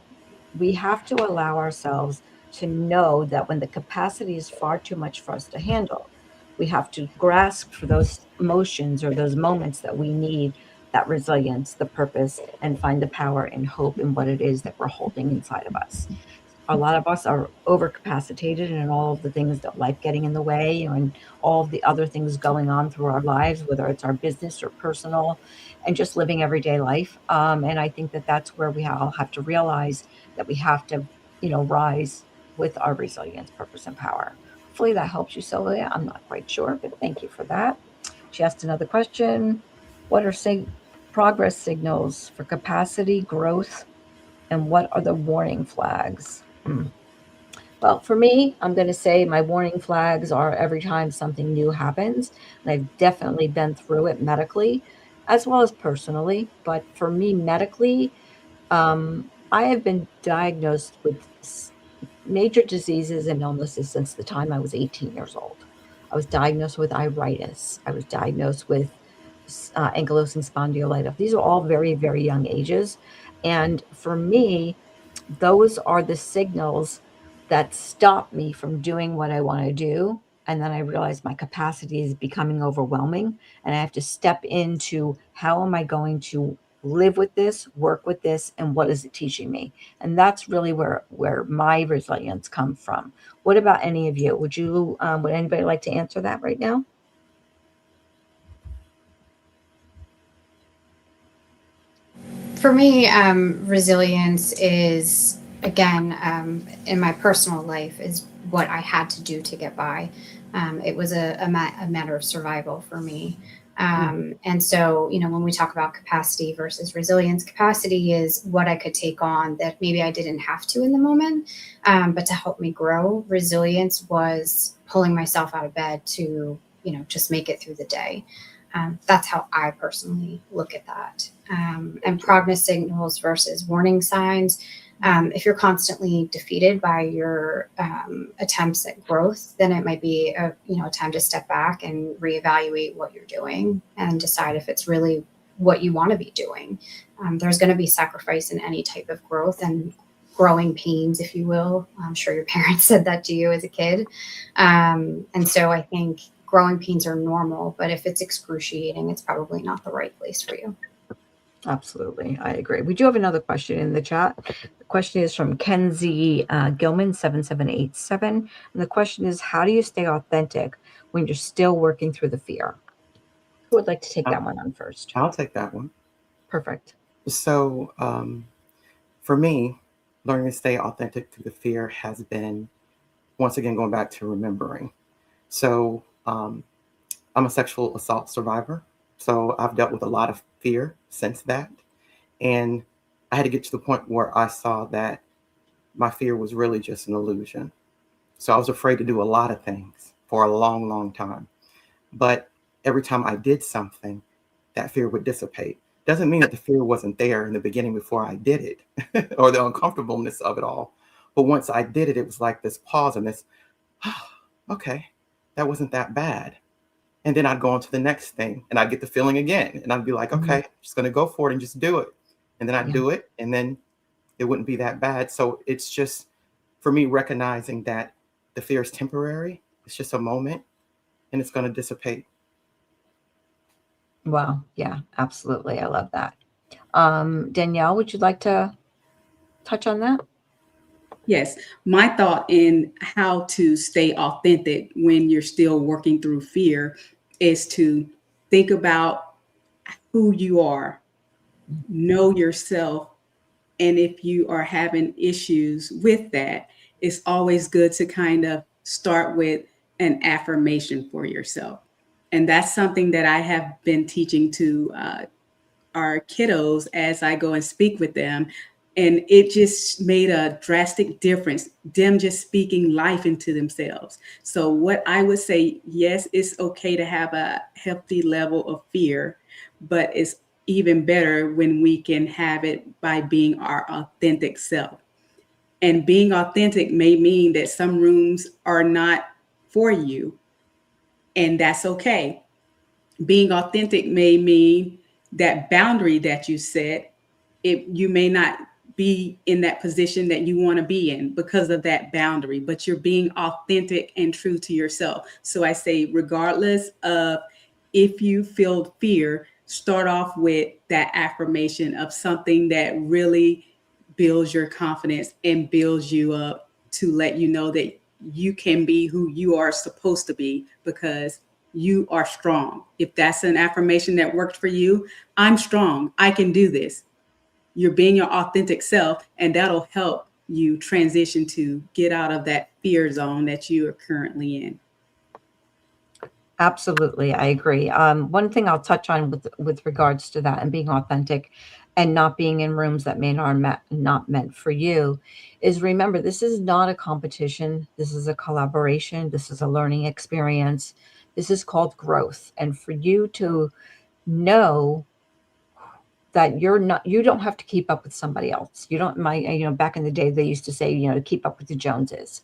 we have to allow ourselves to know that when the capacity is far too much for us to handle, we have to grasp for those emotions or those moments that we need that resilience, the purpose, and find the power and hope in what it is that we're holding inside of us. A lot of us are overcapacitated in all of the things that life getting in the way and all of the other things going on through our lives, whether it's our business or personal, and just living everyday life. And I think that that's where we all have to realize that we have to, rise with our resilience, purpose, and power. Hopefully that helps you, Sylvia. I'm not quite sure, but thank you for that. She asked another question. What are progress signals for capacity growth, and what are the warning flags? Well, for me, I'm going to say my warning flags are every time something new happens. And I've definitely been through it medically as well as personally. But for me, medically, I have been diagnosed with major diseases and illnesses since the time I was 18 years old. I was diagnosed with iritis. I was diagnosed with ankylosing spondylitis. These are all very, very young ages. And for me, those are the signals that stop me from doing what I want to do. And then I realize my capacity is becoming overwhelming, and I have to step into how am I going to live with this, work with this, and what is it teaching me? And that's really where my resilience comes from. What about any of you? Would anybody like to answer that right now? For me, resilience is, again, in my personal life, is what I had to do to get by. It was a matter of survival for me. And so, when we talk about capacity versus resilience, capacity is what I could take on that maybe I didn't have to in the moment, but to help me grow. Resilience was pulling myself out of bed to, just make it through the day. That's how I personally look at that. And progress signals versus warning signs. If you're constantly defeated by your attempts at growth, then it might be a time to step back and reevaluate what you're doing and decide if it's really what you want to be doing. There's going to be sacrifice in any type of growth and growing pains, if you will. I'm sure your parents said that to you as a kid. And so I think growing pains are normal, but if it's excruciating, it's probably not the right place for you. Absolutely. I agree. We do have another question in the chat. The question is from Kenzie Gilman, 7787. And the question is, how do you stay authentic when you're still working through the fear? Who would like to take that one on first? I'll take that one. Perfect. So for me, learning to stay authentic through the fear has been, once again, going back to remembering. So I'm a sexual assault survivor. So I've dealt with a lot of fear since that. And I had to get to the point where I saw that my fear was really just an illusion. So I was afraid to do a lot of things for a long, long time. But every time I did something, that fear would dissipate. Doesn't mean that the fear wasn't there in the beginning before I did it or the uncomfortableness of it all. But once I did it, it was like this pause and this, okay, that wasn't that bad. And then I'd go on to the next thing and I'd get the feeling again. And I'd be like, okay, I'm just going to go for it and just do it. And then I'd do it and then it wouldn't be that bad. So it's just for me recognizing that the fear is temporary. It's just a moment and it's going to dissipate. Wow. Yeah, absolutely. I love that. Danielle, would you like to touch on that? Yes, my thought in how to stay authentic when you're still working through fear is to think about who you are, know yourself, and if you are having issues with that, it's always good to kind of start with an affirmation for yourself. And that's something that I have been teaching to our kiddos as I go and speak with them. And it just made a drastic difference, them just speaking life into themselves. So what I would say, yes, it's okay to have a healthy level of fear, but it's even better when we can have it by being our authentic self. And being authentic may mean that some rooms are not for you, and that's okay. Being authentic may mean that boundary that you set, you may not be in that position that you want to be in because of that boundary, but you're being authentic and true to yourself. So I say, regardless of if you feel fear, start off with that affirmation of something that really builds your confidence and builds you up to let you know that you can be who you are supposed to be because you are strong. If that's an affirmation that worked for you, I'm strong. I can do this. You're being your authentic self, and that'll help you transition to get out of that fear zone that you are currently in. Absolutely, I agree. One thing I'll touch on with regards to that and being authentic and not being in rooms that may not meant for you is remember, this is not a competition. This is a collaboration. This is a learning experience. This is called growth. And for you to know that you don't have to keep up with somebody else. You don't, back in the day, they used to say, to keep up with the Joneses.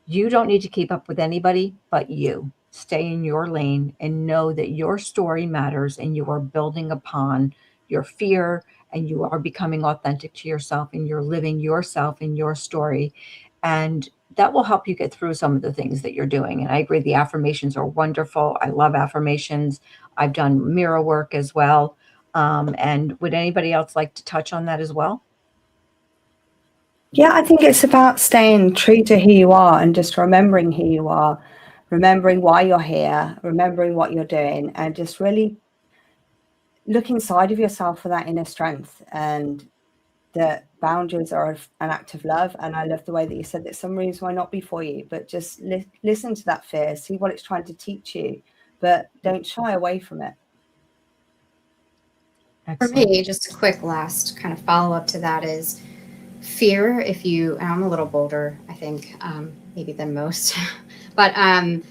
You don't need to keep up with anybody but you. Stay in your lane and know that your story matters and you are building upon your fear and you are becoming authentic to yourself and you're living yourself in your story. And that will help you get through some of the things that you're doing. And I agree, the affirmations are wonderful. I love affirmations. I've done mirror work as well. And would anybody else like to touch on that as well? Yeah, I think it's about staying true to who you are and just remembering who you are, remembering why you're here, remembering what you're doing, and just really look inside of yourself for that inner strength. And the boundaries are an act of love. And I love the way that you said that some rooms might not be for you, but just listen to that fear, see what it's trying to teach you, but don't shy away from it. Excellent. For me, just a quick last kind of follow up to that is fear. And I'm a little bolder, I think, maybe than most, but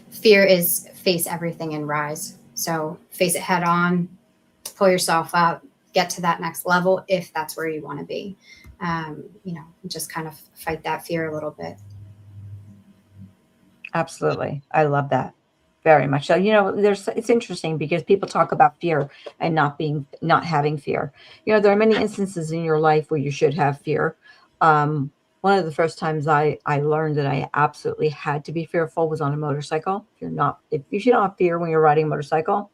fear is face everything and rise. So face it head on, pull yourself up, get to that next level if that's where you want to be. Just kind of fight that fear a little bit. Absolutely. I love that very much. So, it's interesting because people talk about fear and not having fear. There are many instances in your life where you should have fear. One of the first times I learned that I absolutely had to be fearful was on a motorcycle. If you don't have fear when you're riding a motorcycle,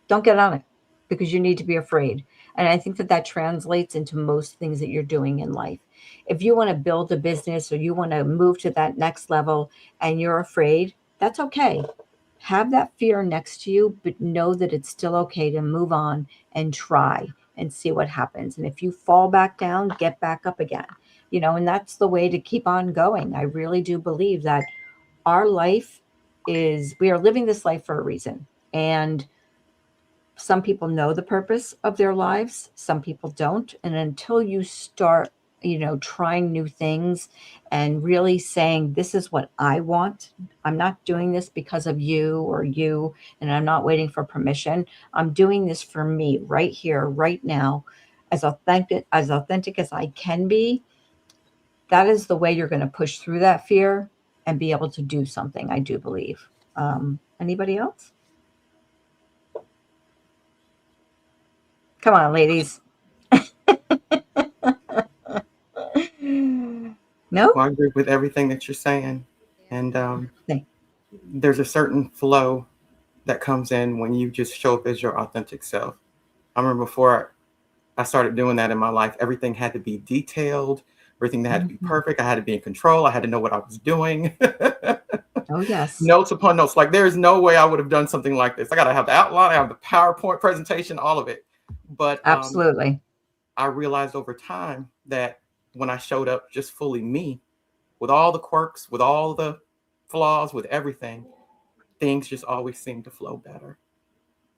don't get on it because you need to be afraid. And I think that translates into most things that you're doing in life. If you want to build a business or you want to move to that next level and you're afraid, that's okay. Have that fear next to you, but know that it's still okay to move on and try and see what happens. And if you fall back down, get back up again, and that's the way to keep on going. I really do believe that our life we are living this life for a reason. And some people know the purpose of their lives. Some people don't. And until you start trying new things and really saying, this is what I want. I'm not doing this because of you or you, and I'm not waiting for permission. I'm doing this for me right here, right now, as authentic as I can be. That is the way you're going to push through that fear and be able to do something, I do believe. Anybody else? Come on, ladies. No? Well, I agree with everything that you're saying. And there's a certain flow that comes in when you just show up as your authentic self. I remember before I started doing that in my life, everything had to be detailed. Everything had to be perfect. I had to be in control. I had to know what I was doing. Oh, yes. Notes upon notes. Like, there's no way I would have done something like this. I got to have the outline. I have the PowerPoint presentation, all of it. But absolutely, I realized over time that when I showed up just fully me, with all the quirks, with all the flaws, with everything, things just always seem to flow better.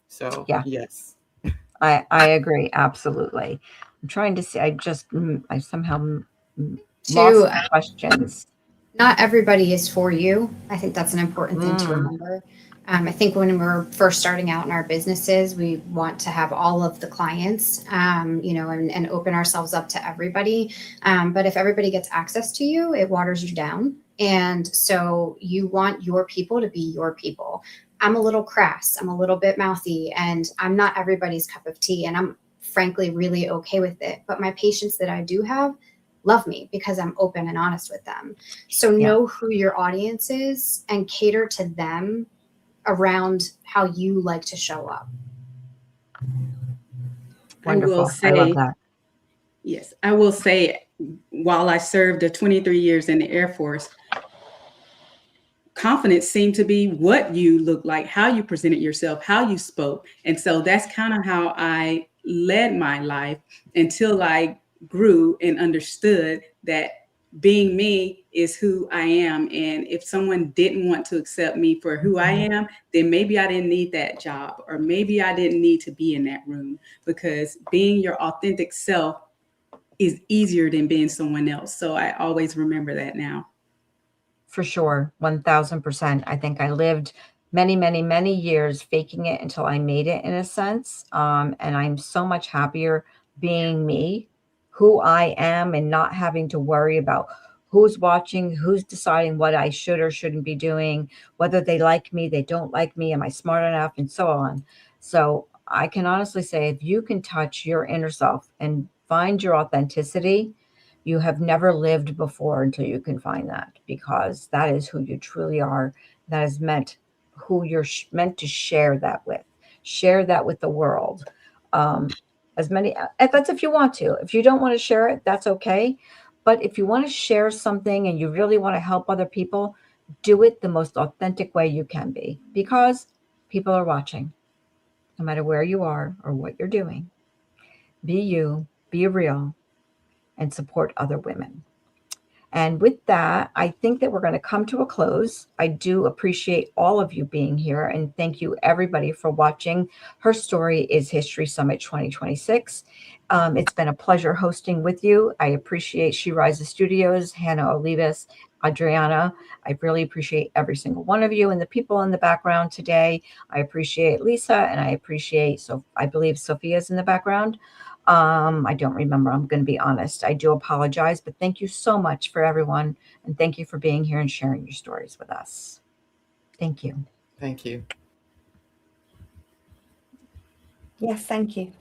So, yeah. Yes. I agree. Absolutely. I'm trying to see. I somehow lost the questions. Not everybody is for you. I think that's an important thing to remember. I think when we're first starting out in our businesses, we want to have all of the clients, and open ourselves up to everybody. But if everybody gets access to you, it waters you down. And so you want your people to be your people. I'm a little crass. I'm a little bit mouthy, and I'm not everybody's cup of tea. And I'm frankly really okay with it. But my patients that I do have love me because I'm open and honest with them. So know who your audience is and cater to them around how you like to show up. Wonderful. I will say, I love that. Yes, I will say, while I served the 23 years in the Air Force, confidence seemed to be what you look like, how you presented yourself, how you spoke. And so that's kind of how I led my life until I grew and understood that being me is who I am. And if someone didn't want to accept me for who I am, then maybe I didn't need that job, or maybe I didn't need to be in that room, because being your authentic self is easier than being someone else. So I always remember that now. For sure. 1000%. I think I lived many, many, many years faking it until I made it, in a sense. And I'm so much happier being me, who I am, and not having to worry about who's watching, who's deciding what I should or shouldn't be doing, whether they like me, they don't like me, am I smart enough, and so on. So I can honestly say, if you can touch your inner self and find your authenticity, you have never lived before until you can find that, because that is who you truly are. That is who you're meant to share that with the world. That's if you want to. If you don't want to share it, that's okay. But if you want to share something and you really want to help other people, do it the most authentic way you can be, because people are watching, no matter where you are or what you're doing. Be you, be real, and support other women. And with that, I think that we're going to come to a close. I do appreciate all of you being here, and thank you everybody for watching Her Story is History Summit 2026. It's been a pleasure hosting with you. I appreciate She Rises Studios, Hannah Olivas, Adriana. I really appreciate every single one of you and the people in the background today. I appreciate Lisa, and I appreciate, I believe Sophia's in the background. I don't remember. I'm going to be honest. I do apologize, but thank you so much for everyone. And thank you for being here and sharing your stories with us. Thank you. Thank you. Yes, thank you.